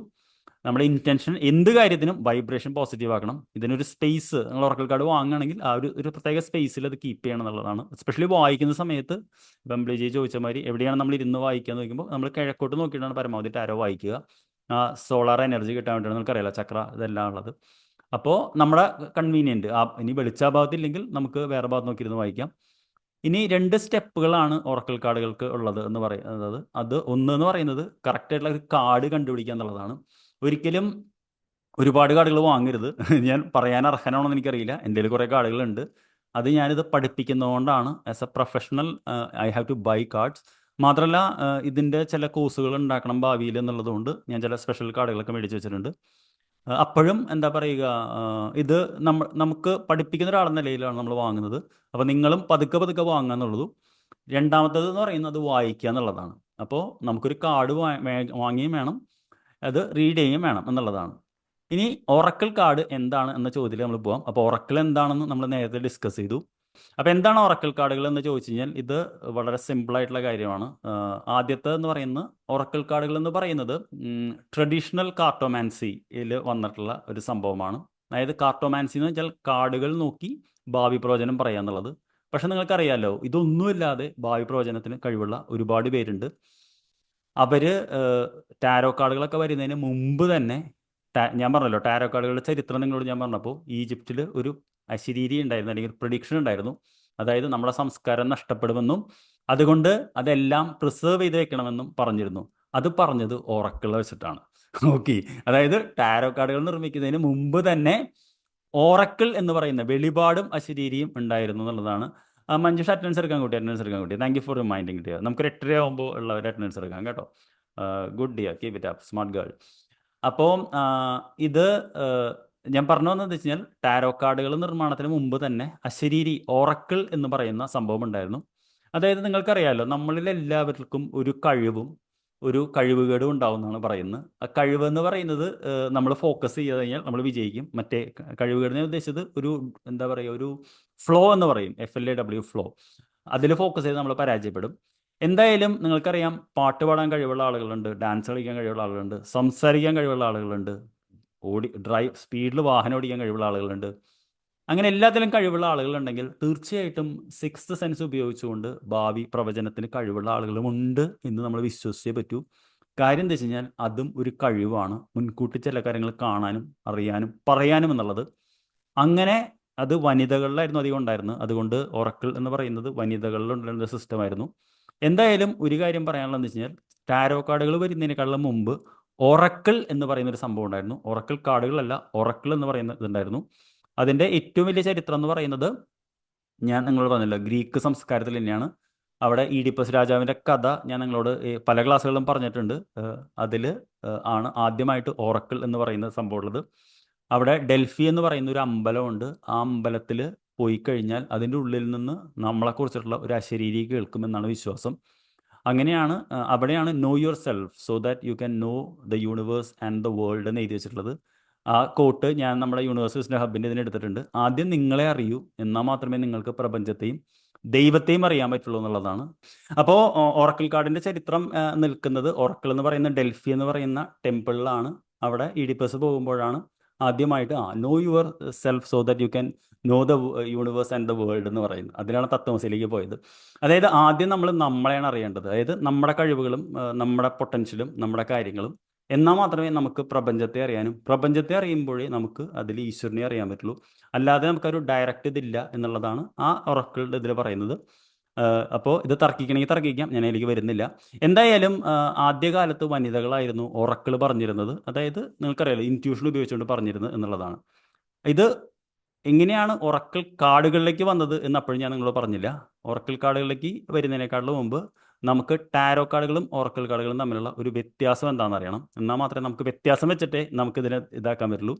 നമ്മുടെ ഇൻറ്റൻഷൻ എന്ത് കാര്യത്തിനും വൈബ്രേഷൻ പോസിറ്റീവ് ആക്കണം. ഇതിനൊരു സ്പേസ്, നിങ്ങൾ ഓറക്കിൾ കാർഡ് വാങ്ങുകയാണെങ്കിൽ ആ ഒരു പ്രത്യേക സ്പേസിൽ അത് കീപ്പ് ചെയ്യണം എന്നുള്ളതാണ്. എസ്പെഷ്യലി വായിക്കുന്ന സമയത്ത് ബംബ്ലിജി ചോദിച്ച മാതിരി എവിടെയാണ് നമ്മൾ ഇരുന്ന് വായിക്കാൻ നോക്കുമ്പോൾ നമ്മൾ കിഴക്കോട്ട് നോക്കിയിട്ടാണ് പരമാവധി ടാരോ വായിക്കുക. സോളാർ എനർജി കിട്ടാൻ വേണ്ടിയാണ്. നിങ്ങൾക്കറിയാലോ ചക്ര ഇതെല്ലാം ഉള്ളത്. അപ്പോൾ നമ്മുടെ കൺവീനിയൻറ്റ്, ഇനി വെളിച്ച ഭാഗത്തില്ലെങ്കിൽ നമുക്ക് വേറെ ഭാഗത്ത് നോക്കിയിരുന്ന് വായിക്കാം. ഇനി 2 സ്റ്റെപ്പുകളാണ് ഓറക്കിൾ കാർഡുകൾക്ക് ഉള്ളത് എന്ന് പറയുന്നത്. അത് ഒന്ന് എന്ന് പറയുന്നത് കറക്റ്റായിട്ടുള്ള ഒരു കാർഡ് കണ്ടുപിടിക്കുക എന്നുള്ളതാണ്. ഒരിക്കലും ഒരുപാട് കാർഡുകൾ വാങ്ങരുത്. ഞാൻ പറയാൻ അർഹനാണോ എന്ന് എനിക്കറിയില്ല. എൻ്റെ കയ്യിൽ കുറേ കാർഡുകളുണ്ട്. അത് ഞാനിത് പഠിപ്പിക്കുന്നതുകൊണ്ടാണ്. As a professional I have to buy cards. മാത്രമല്ല ഇതിൻ്റെ ചില കോഴ്സുകൾ ഉണ്ടാക്കണം ഭാവിയിൽ എന്നുള്ളതുകൊണ്ട് ഞാൻ ചില സ്പെഷ്യൽ കാർഡുകളൊക്കെ മേടിച്ച് വെച്ചിട്ടുണ്ട്. അപ്പോഴും എന്താ പറയുക, ഇത് നമുക്ക് പഠിപ്പിക്കുന്ന ഒരാളെന്ന നിലയിലാണ് നമ്മൾ വാങ്ങുന്നത്. അപ്പോൾ നിങ്ങളും പതുക്കെ പതുക്കെ വാങ്ങുക എന്നുള്ളൂ. രണ്ടാമത്തേത് എന്ന് പറയുന്നത് വായിക്കുക എന്നുള്ളതാണ്. അപ്പോൾ നമുക്കൊരു കാർഡ് വാങ്ങിയും വേണം, അത് റീഡ് ചെയ്യുകയും വേണം എന്നുള്ളതാണ്. ഇനി ഓറക്കിൾ കാർഡ് എന്താണ് എന്ന ചോദ്യത്തിൽ നമ്മൾ പോകാം. അപ്പോൾ ഓറക്കിൾ എന്താണെന്ന് നമ്മൾ നേരത്തെ ഡിസ്കസ് ചെയ്തു. അപ്പോൾ എന്താണ് ഓറക്കിൾ കാർഡുകൾ എന്ന് ചോദിച്ചു കഴിഞ്ഞാൽ, ഇത് വളരെ സിമ്പിളായിട്ടുള്ള കാര്യമാണ്. ആദ്യത്തെ എന്ന് പറയുന്നത് ഓറക്കിൾ കാർഡുകൾ എന്ന് പറയുന്നത് ട്രഡീഷണൽ കാർട്ടോമാൻസിയിൽ വന്നിട്ടുള്ള ഒരു സംഭവമാണ്. അതായത് കാർട്ടോമാൻസി എന്ന് വെച്ചാൽ കാർഡുകൾ നോക്കി ഭാവി പ്രവചനം പറയുക എന്നുള്ളത്. പക്ഷെ നിങ്ങൾക്കറിയാമല്ലോ, ഇതൊന്നുമില്ലാതെ ഭാവി പ്രവചനത്തിന് കഴിവുള്ള ഒരുപാട് പേരുണ്ട്. അവർ ടാരോ കാർഡുകളൊക്കെ വരുന്നതിന് മുമ്പ് തന്നെ, ഞാൻ പറഞ്ഞല്ലോ ടാരോ കാർഡുകളുടെ ചരിത്രം നിങ്ങളോട് ഞാൻ പറഞ്ഞപ്പോൾ, ഈജിപ്തിൽ ഒരു അശരീരി ഉണ്ടായിരുന്നു, അല്ലെങ്കിൽ ഒരു പ്രഡിക്ഷൻ ഉണ്ടായിരുന്നു. അതായത് നമ്മുടെ സംസ്കാരം നഷ്ടപ്പെടുമെന്നും അതുകൊണ്ട് അതെല്ലാം പ്രിസേർവ് ചെയ്ത് വെക്കണമെന്നും പറഞ്ഞിരുന്നു. അത് പറഞ്ഞത് ഓറക്കിൾ വെച്ചിട്ടാണ്. ഓക്കെ, അതായത് ടാരോ കാർഡുകൾ നിർമ്മിക്കുന്നതിന് മുമ്പ് തന്നെ ഓറക്കിൾ എന്ന് പറയുന്ന വെളിപാടും അശരീരിയും ഉണ്ടായിരുന്നു എന്നുള്ളതാണ്. മഞ്ജുഷ അറ്റൻഡൻസ് എടുക്കാൻ കൂട്ടി. Thank you four reminding dear. നമുക്കൊരു 8:30 ആകുമ്പോൾ ഉള്ളവർ അറ്റൻഡൻസ് എടുക്കാം കേട്ടോ. Good dear, keep it up, smart girl. അപ്പോൾ ഇത് ഞാൻ പറഞ്ഞു വന്നത് വെച്ച് കഴിഞ്ഞാൽ, ടാരോ കാർഡുകൾ നിർമ്മാണത്തിന് മുമ്പ് തന്നെ അശരീരി, ഓറക്കിൾ എന്ന് പറയുന്ന സംഭവം ഉണ്ടായിരുന്നു. അതായത് നിങ്ങൾക്കറിയാമല്ലോ, നമ്മളിൽ എല്ലാവർക്കും ഒരു കഴിവും ഒരു കഴിവുകേടും ഉണ്ടാവുമെന്നാണ് പറയുന്നത്. ആ കഴിവ് എന്ന് പറയുന്നത് നമ്മൾ ഫോക്കസ് ചെയ്ത് കഴിഞ്ഞാൽ നമ്മൾ വിജയിക്കും. മറ്റേ കഴിവുകേടിനെ ഉദ്ദേശിച്ചത് ഒരു എന്താ പറയുക, ഒരു ഫ്ലോ എന്ന് പറയും, FLAW ഫ്ലോ. അതിൽ ഫോക്കസ് ചെയ്ത് നമ്മൾ പരാജയപ്പെടും. എന്തായാലും നിങ്ങൾക്കറിയാം, പാട്ട് പാടാൻ കഴിവുള്ള ആളുകളുണ്ട്, ഡാൻസ് കളിക്കാൻ കഴിവുള്ള ആളുകളുണ്ട്, സംസാരിക്കാൻ കഴിവുള്ള ആളുകളുണ്ട്, സ്പീഡിൽ വാഹനം ഓടിക്കാൻ കഴിവുള്ള ആളുകളുണ്ട്. അങ്ങനെ എല്ലാത്തിലും കഴിവുള്ള ആളുകളുണ്ടെങ്കിൽ തീർച്ചയായിട്ടും 6th സെൻസ് ഉപയോഗിച്ചുകൊണ്ട് ഭാവി പ്രവചനത്തിന് കഴിവുള്ള ആളുകളുമുണ്ട് എന്ന് നമ്മൾ വിശ്വസിച്ചേ പറ്റൂ. കാര്യം എന്താ വെച്ച് കഴിഞ്ഞാൽ, അതും ഒരു കഴിവാണ്, മുൻകൂട്ടി ചില കാര്യങ്ങൾ കാണാനും അറിയാനും പറയാനും എന്നുള്ളത്. അങ്ങനെ അത് വനിതകളിലായിരുന്നു അധികം ഉണ്ടായിരുന്നത്. അതുകൊണ്ട് ഓറക്കിൾ എന്ന് പറയുന്നത് വനിതകളിലുണ്ടായിരുന്ന സിസ്റ്റമായിരുന്നു. എന്തായാലും ഒരു കാര്യം പറയാനുള്ളത് വെച്ച് കഴിഞ്ഞാൽ, ടാരോ കാർഡുകൾ വരുന്നതിനേക്കാളും മുമ്പ് ഓറക്കിൾ എന്ന് പറയുന്ന ഒരു സംഭവം ഉണ്ടായിരുന്നു. ഓറക്കിൾ കാർഡുകളല്ല, ഓറക്കിൾ എന്ന് പറയുന്ന ഇതുണ്ടായിരുന്നു. അതിൻ്റെ ഏറ്റവും വലിയ ചരിത്രം എന്ന് പറയുന്നത്, ഞാൻ നിങ്ങളോട് പറഞ്ഞല്ലോ, ഗ്രീക്ക് സംസ്കാരത്തിൽ തന്നെയാണ്. അവിടെ ഈഡിപ്പസ് രാജാവിൻ്റെ കഥ ഞാൻ നിങ്ങളോട് പല ക്ലാസ്സുകളിലും പറഞ്ഞിട്ടുണ്ട്. അതിൽ ആണ് ആദ്യമായിട്ട് ഓറക്കിൾ എന്ന് പറയുന്ന സംഭവം ഉള്ളത്. അവിടെ ഡൽഫി എന്ന് പറയുന്ന ഒരു അമ്പലമുണ്ട്. ആ അമ്പലത്തിൽ പോയി കഴിഞ്ഞാൽ അതിൻ്റെ ഉള്ളിൽ നിന്ന് നമ്മളെക്കുറിച്ചിട്ടുള്ള ഒരു അശരീരി കേൾക്കുമെന്നാണ് വിശ്വാസം. അങ്ങനെയാണ് അവിടെയാണ് no your self so that you can know the universe and the world എന്ന് എഴുതി വെച്ചിട്ടുള്ളത്. ആ കോട്ട് ഞാൻ നമ്മുടെ യൂണിവേഴ്സിൻ്റെ ഹബിൻ്റെ ഇതിന് എടുത്തിട്ടുണ്ട്. ആദ്യം നിങ്ങളെ അറിയൂ, എന്നാൽ മാത്രമേ നിങ്ങൾക്ക് പ്രപഞ്ചത്തെയും ദൈവത്തെയും അറിയാൻ പറ്റുള്ളൂ എന്നുള്ളതാണ്. അപ്പോൾ ഓറക്കിൾ കാർഡിൻ്റെ ചരിത്രം നിൽക്കുന്നത്, ഓറക്കിൾ എന്ന് പറയുന്ന ഡൽഫി എന്ന് പറയുന്ന ടെമ്പിളിലാണ്. അവിടെ ഈഡിപ്പസ് പോകുമ്പോഴാണ് ആദ്യമായിട്ട് no your self so that you can know the universe and the world എന്ന് പറയുന്നത്. അതിലാണ് തത്വമസിയിലേക്ക് പോയത്. അതായത് ആദ്യം നമ്മളെയാണ് അറിയേണ്ടത്. അതായത് നമ്മുടെ കഴിവുകളും നമ്മുടെ പൊട്ടൻഷ്യലും നമ്മുടെ കാര്യങ്ങളും. എന്നാൽ മാത്രമേ നമുക്ക് പ്രപഞ്ചത്തെ അറിയാനും, പ്രപഞ്ചത്തെ അറിയുമ്പോഴേ നമുക്ക് അതിൽ ഈശ്വരനെ അറിയാൻ പറ്റുള്ളൂ. അല്ലാതെ നമുക്കൊരു ഡയറക്റ്റ് ഇതില്ല എന്നുള്ളതാണ് ആ ഒറക്കിളുടെ ഇതിൽ പറയുന്നത്. അപ്പോൾ ഇത് തർക്കിക്കണമെങ്കിൽ തർക്കിക്കാം, ഞാൻ അതിലേക്ക് വരുന്നില്ല. എന്തായാലും ആദ്യകാലത്ത് വനിതകളായിരുന്നു ഒറക്കിൾ പറഞ്ഞിരുന്നത്. അതായത് നിങ്ങൾക്കറിയാലോ, ഇൻറ്റ്യൂഷൻ ഉപയോഗിച്ചുകൊണ്ട് പറഞ്ഞിരുന്നത് എന്നുള്ളതാണ്. ഇത് എങ്ങനെയാണ് ഒറക്കിൾ കാർഡുകളിലേക്ക് വന്നത് എന്ന് അപ്പോഴും ഞാൻ നിങ്ങളോട് പറഞ്ഞില്ല. ഒറക്കിൾ കാർഡുകളിലേക്ക് വരുന്നതിനേക്കാളും മുമ്പ് നമുക്ക് ടാരോ കാർഡുകളും ഒറക്കിൾ കാർഡുകളും തമ്മിലുള്ള ഒരു വ്യത്യാസം എന്താണെന്ന് അറിയണം. എന്നാൽ മാത്രമേ നമുക്ക് വ്യത്യാസം വെച്ചിട്ടേ നമുക്കിതിനെ ഇതാക്കാൻ പറ്റുള്ളൂ.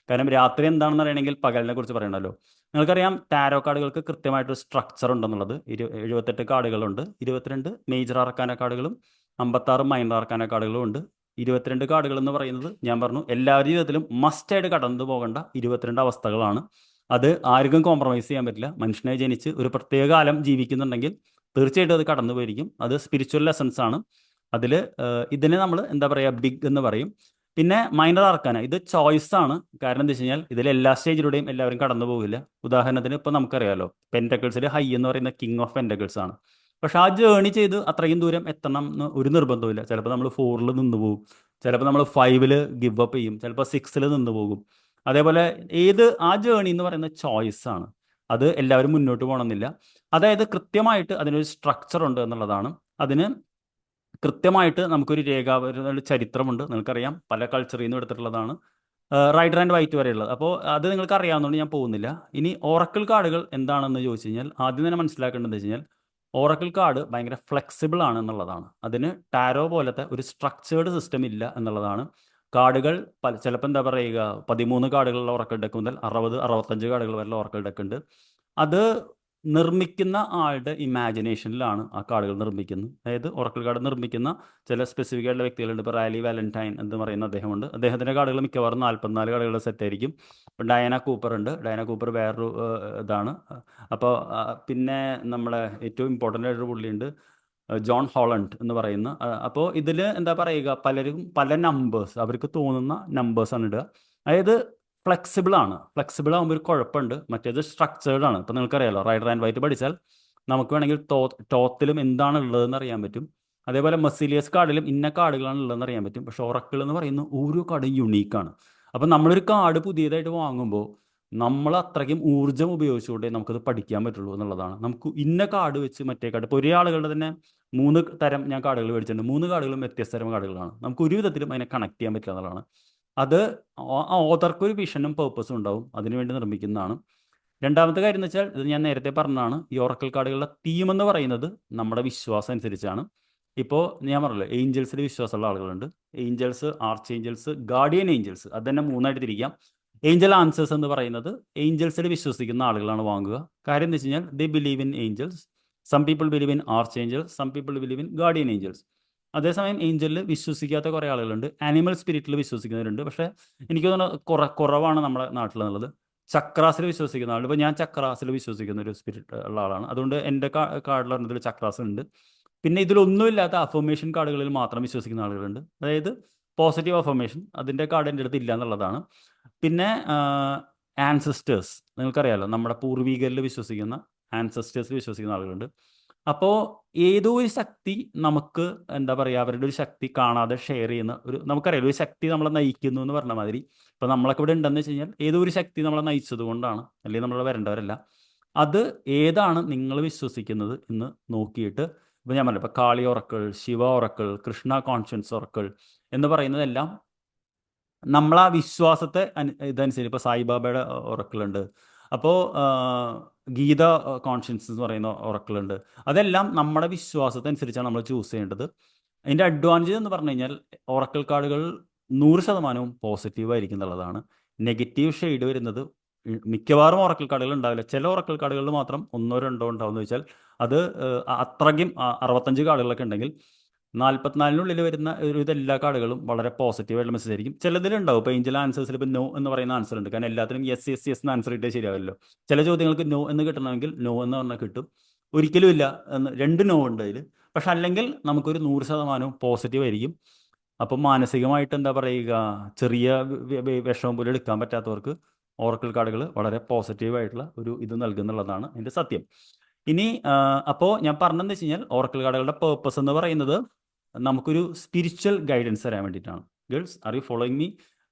കാരണം രാത്രി എന്താണെന്ന് അറിയണമെങ്കിൽ പകലിനെ കുറിച്ച് പറയണമല്ലോ. നിങ്ങൾക്കറിയാം ടാരോ കാർഡുകൾക്ക് കൃത്യമായിട്ടൊരു സ്ട്രക്ചർ ഉണ്ടെന്നുള്ളത്. 78 കാർഡുകളുണ്ട്. 22 മേജർ ആർക്കാന കാർഡുകളും 56 മൈനർ ആർക്കാന കാർഡുകളും ഉണ്ട്. 22 കാർഡുകൾ എന്ന് പറയുന്നത് ഞാൻ പറഞ്ഞു എല്ലാവരുടെ ജീവിതത്തിലും മസ്റ്റായിട്ട് കടന്നു പോകേണ്ട 22 അവസ്ഥകളാണ്. അത് ആർക്കും കോംപ്രമൈസ് ചെയ്യാൻ പറ്റില്ല. മനുഷ്യനെ ജനിച്ച് ഒരു പ്രത്യേക കാലം ജീവിക്കുന്നുണ്ടെങ്കിൽ തീർച്ചയായിട്ടും അത് കടന്നു പോയിരിക്കും. അത് സ്പിരിച്വൽ ലെസൺസ് ആണ്. അതിൽ ഇതിനെ നമ്മൾ എന്താ പറയുക, ബിഗ് എന്ന് പറയും. പിന്നെ മൈനർ ആർക്കാന ഇത് ചോയ്സ് ആണ്. കാരണം എന്താ വെച്ച് കഴിഞ്ഞാൽ ഇതിൽ എല്ലാ സ്റ്റേജിലൂടെയും എല്ലാവരും കടന്നു പോകില്ല. ഉദാഹരണത്തിന് ഇപ്പോൾ നമുക്കറിയാലോ, പെൻറ്റക്കിൾസിൽ ഹൈ എന്ന് പറയുന്ന കിങ് ഓഫ് പെൻറ്റക്കിൾസ് ആണ്. പക്ഷെ ആ ജേണി ചെയ്ത് അത്രയും ദൂരം എത്തണം എന്ന് ഒരു നിർബന്ധമില്ല. ചിലപ്പോൾ നമ്മൾ 4-ൽ നിന്ന് പോകും, ചിലപ്പോൾ നമ്മൾ 5-ൽ ഗിവ് അപ്പ് ചെയ്യും, ചിലപ്പോൾ 6-ൽ നിന്ന് പോകും. അതേപോലെ ആ ജേണി എന്ന് പറയുന്ന ചോയ്സ് ആണ്. അത് എല്ലാവരും മുന്നോട്ട് പോകണമെന്നില്ല. അതായത് കൃത്യമായിട്ട് അതിനൊരു സ്ട്രക്ചർ ഉണ്ട് എന്നുള്ളതാണ്. അതിന് കൃത്യമായിട്ട് നമുക്കൊരു ഒരു ചരിത്രമുണ്ട്. നിങ്ങൾക്കറിയാം, പല കൾച്ചറിൽ നിന്നും എടുത്തിട്ടുള്ളതാണ്. റൈഡർ ആൻഡ് വൈറ്റ് വരെയുള്ളത്. അപ്പോൾ അത് നിങ്ങൾക്ക് അറിയാവുന്നതുകൊണ്ട് ഞാൻ പോകുന്നില്ല. ഇനി ഓറക്കിൾ കാർഡുകൾ എന്താണെന്ന് ചോദിച്ചു കഴിഞ്ഞാൽ ആദ്യം തന്നെ മനസ്സിലാക്കേണ്ടതെന്ന് വെച്ച് കഴിഞ്ഞാൽ ഓറക്കിൾ കാർഡ് ഭയങ്കര ഫ്ലെക്സിബിൾ ആണ് എന്നുള്ളതാണ്. അതിന് ടാരോ പോലത്തെ ഒരു സ്ട്രക്ചേർഡ് സിസ്റ്റം ഇല്ല എന്നുള്ളതാണ്. കാർഡുകൾ ചിലപ്പോൾ എന്താ പറയുക, 13 കാർഡുകളുള്ള ഓറക്കിൾ ഡെക്ക് മുതൽ 60-65 കാർഡുകൾ വരെയുള്ള ഓറക്കിൾ ഡെക്ക് ഉണ്ട്. അത് നിർമ്മിക്കുന്ന ആളുടെ ഇമാജിനേഷനിലാണ് ആ കാർഡുകൾ നിർമ്മിക്കുന്നത്. അതായത് ഓറക്കിൾ കാർഡ് നിർമ്മിക്കുന്ന ചില സ്പെസിഫിക് ആയിട്ടുള്ള വ്യക്തികളുണ്ട്. ഇപ്പോൾ റാലി വാലന്റൈൻ എന്ന് പറയുന്ന അദ്ദേഹമുണ്ട്. അദ്ദേഹത്തിൻ്റെ കാർഡുകൾ മിക്കവാറും 44 കാർഡുകളുടെ സെറ്റ് ആയിരിക്കും. ഇപ്പം ഡയന കൂപ്പർ ഉണ്ട്. ഡയന കൂപ്പർ വേറൊരു ഇതാണ്. അപ്പോൾ പിന്നെ നമ്മുടെ ഏറ്റവും ഇമ്പോർട്ടൻ്റ് ആയിട്ടൊരു പുള്ളിയുണ്ട്, ജോൺ ഹോളണ്ട് എന്ന് പറയുന്ന. അപ്പോൾ ഇതിൽ എന്താ പറയുക, പലരും പല നമ്പേഴ്സ് അവർക്ക് തോന്നുന്ന നമ്പേഴ്സാണ് ഇടുക. അതായത് ഫ്ലെക്സിബിൾ ആകുമ്പോൾ ഒരു കുഴപ്പമുണ്ട്. മറ്റേത് സ്ട്രക്ചേർഡ് ആണ്. ഇപ്പോൾ നിങ്ങൾക്കറിയാലോ, റൈഡർ ആൻഡ് വൈറ്റ് പഠിച്ചാൽ നമുക്ക് വേണമെങ്കിൽ ടോത്തിലും എന്താണ് ഉള്ളതെന്ന് അറിയാൻ പറ്റും. അതേപോലെ മെർസിലിയസ് കാർഡിലും ഇന്ന കാർഡുകളാണ് ഉള്ളതെന്ന് അറിയാൻ പറ്റും. പക്ഷേ ഒറക്കിൾ എന്ന് പറയുന്ന ഓരോ കാർഡും യുണീക്കാണ്. അപ്പം നമ്മളൊരു കാർഡ് പുതിയതായിട്ട് വാങ്ങുമ്പോൾ നമ്മൾ അത്രയ്ക്കും ഊർജ്ജം ഉപയോഗിച്ചുകൊണ്ടേ നമുക്കത് പഠിക്കാൻ പറ്റുള്ളൂ എന്നുള്ളതാണ്. നമുക്ക് ഇന്ന കാർഡ് വെച്ച് മറ്റേ കാർഡ്, ഇപ്പോൾ ഒരേ ആളുകളുടെ തന്നെ 3 തരം ഞാൻ കാർഡുകൾ മേടിച്ചിട്ടുണ്ട്. 3 കാർഡുകളും വ്യത്യസ്ത തരം കാർഡുകളാണ്. നമുക്ക് ഒരു വിധത്തിലും അതിനെ കണക്ട് ചെയ്യാൻ പറ്റില്ല എന്നുള്ളതാണ്. അത് ആ ഓതർക്കൊരു വിഷനും പേർപ്പസും ഉണ്ടാവും, അതിനുവേണ്ടി നിർമ്മിക്കുന്നതാണ്. രണ്ടാമത്തെ കാര്യം എന്ന് വെച്ചാൽ, ഇത് ഞാൻ നേരത്തെ പറഞ്ഞതാണ്, ഈ ഓറക്കിൾ കാർഡുകളുടെ തീം എന്ന് പറയുന്നത് നമ്മുടെ വിശ്വാസം അനുസരിച്ചാണ്. ഇപ്പോൾ ഞാൻ പറഞ്ഞല്ലോ, ഏഞ്ചൽസിൽ വിശ്വാസമുള്ള ആളുകളുണ്ട്. Angels, archangels, guardian angels, അത് തന്നെ 3ആയിട്ട് തിരിക്കാം. ഏഞ്ചൽ ആൻസേഴ്സ് എന്ന് പറയുന്നത് ഏഞ്ചൽസിൽ വിശ്വസിക്കുന്ന ആളുകളാണ് വാങ്ങുക. കാര്യം എന്ന് വെച്ച് കഴിഞ്ഞാൽ they believe in angels. Some people believe in archangels, some people believe in guardian angels. അതേസമയം ഏഞ്ചലിൽ വിശ്വസിക്കാത്ത കുറേ ആളുകളുണ്ട്. ആനിമൽ സ്പിരിറ്റിൽ വിശ്വസിക്കുന്നവരുണ്ട്. പക്ഷേ എനിക്ക് തോന്നുന്നു കുറവാണ് നമ്മുടെ നാട്ടിലെന്നുള്ളത്. ചക്രാസിൽ വിശ്വസിക്കുന്ന ആളുണ്ട്. ഇപ്പോൾ ഞാൻ ചക്രാസിൽ വിശ്വസിക്കുന്ന ഒരു സ്പിരിറ്റ് ഉള്ള ആളാണ്. അതുകൊണ്ട് എൻ്റെ കാർഡിൽ പറഞ്ഞതിൽ ചക്രാസ് ഉണ്ട്. പിന്നെ ഇതിലൊന്നുമില്ലാത്ത അഫർമേഷൻ കാർഡുകളിൽ മാത്രം വിശ്വസിക്കുന്ന ആളുകളുണ്ട്. അതായത് പോസിറ്റീവ് അഫർമേഷൻ, അതിൻ്റെ കാർഡ് എൻ്റെ അടുത്ത് ഇല്ല എന്നുള്ളതാണ്. പിന്നെ ആൻസസ്റ്റേഴ്സ്, നിങ്ങൾക്കറിയാലോ, നമ്മുടെ പൂർവികരിൽ വിശ്വസിക്കുന്ന ആൻസസ്റ്റേഴ്സിൽ വിശ്വസിക്കുന്ന ആളുകളുണ്ട്. അപ്പോൾ ഏതോ ഒരു ശക്തി നമുക്ക് എന്താ പറയുക, അവരുടെ ഒരു ശക്തി കാണാതെ ഷെയർ ചെയ്യുന്ന നമുക്കറിയാലോ, ഒരു ശക്തി നമ്മളെ നയിക്കുന്നു എന്ന് പറഞ്ഞ മാതിരി. ഇപ്പോൾ നമ്മളൊക്കെ ഇവിടെ ഉണ്ടെന്ന് വെച്ച് കഴിഞ്ഞാൽ ഏതോ ഒരു ശക്തി നമ്മളെ നയിച്ചത് കൊണ്ടാണ്, അല്ലെങ്കിൽ നമ്മൾ വരേണ്ടവരല്ല. അത് ഏതാണ് നിങ്ങൾ വിശ്വസിക്കുന്നത് എന്ന് നോക്കിയിട്ട്, ഇപ്പോൾ ഞാൻ പറഞ്ഞു, ഇപ്പോൾ Kali oracle, Shiva oracle, Krishna consciousness oracle എന്ന് പറയുന്നതെല്ലാം നമ്മളാ വിശ്വാസത്തെ ഇതനുസരിച്ച്. ഇപ്പോൾ സായിബാബയുടെ ഒറക്കിളുണ്ട്. അപ്പോൾ ഗീത കോൺഷ്യൻസ് എന്ന് പറയുന്ന ഒറക്കിളുണ്ട്. അതെല്ലാം നമ്മുടെ വിശ്വാസത്തെ അനുസരിച്ചാണ് നമ്മൾ ചൂസ് ചെയ്യേണ്ടത്. അതിൻ്റെ അഡ്വാൻറ്റേജ് എന്ന് പറഞ്ഞു കഴിഞ്ഞാൽ ഒറക്കിൾ കാർഡുകൾ 100% പോസിറ്റീവായിരിക്കും എന്നുള്ളതാണ്. നെഗറ്റീവ് ഷെയ്ഡ് വരുന്നത് മിക്കവാറും ഒറക്കിൾ കാർഡുകൾ ഉണ്ടാവില്ല. ചില ഒറക്കിൾ കാർഡുകളിൽ മാത്രം 1-2 ഉണ്ടാവുമെന്ന് വെച്ചാൽ അത് അത്രയ്ക്കും 65 കാർഡുകളൊക്കെ ഉണ്ടെങ്കിൽ 44-നുള്ളിൽ വരുന്ന എല്ലാ കാർഡുകളും വളരെ പോസിറ്റീവായിട്ടുള്ള മെസ്സേജ് ആയിരിക്കും. ചിലതിലുണ്ടാവും. ഇപ്പോൾ ഏഞ്ചൽ ആൻസേഴ്സിൽ ഇപ്പോൾ നോ എന്ന് പറയുന്ന ആൻസർ ഉണ്ട്. കാരണം എല്ലാത്തിനും യെസ് യെസ് യെസ് എന്ന് ആൻസർ ഇട്ടേ ശരിയാവില്ലല്ലോ. ചില ചോദ്യങ്ങൾക്ക് നോ എന്ന് കിട്ടണമെങ്കിൽ നോ എന്ന് പറഞ്ഞാൽ കിട്ടും. ഒരിക്കലും ഇല്ല എന്ന് 2 നോ ഉണ്ട് അതിൽ. പക്ഷെ അല്ലെങ്കിൽ നമുക്കൊരു 100% പോസിറ്റീവ് ആയിരിക്കും. അപ്പം മാനസികമായിട്ട് എന്താ പറയുക, ചെറിയ വിഷമം പോലും എടുക്കാൻ പറ്റാത്തവർക്ക് ഓറക്കിൾ കാർഡുകൾ വളരെ പോസിറ്റീവായിട്ടുള്ള ഒരു ഇത് നൽകുന്നുള്ളതാണ് അതിൻ്റെ സത്യം. ഇനി അപ്പോൾ ഞാൻ പറഞ്ഞതെന്ന് വെച്ച് കഴിഞ്ഞാൽ ഓറക്കിൾ കാർഡുകളുടെ പേർപ്പസ് എന്ന് പറയുന്നത് നമുക്കൊരു സ്പിരിച്വൽ ഗൈഡൻസ് തരാൻ വേണ്ടിയിട്ടാണ്. Girls, are you following me?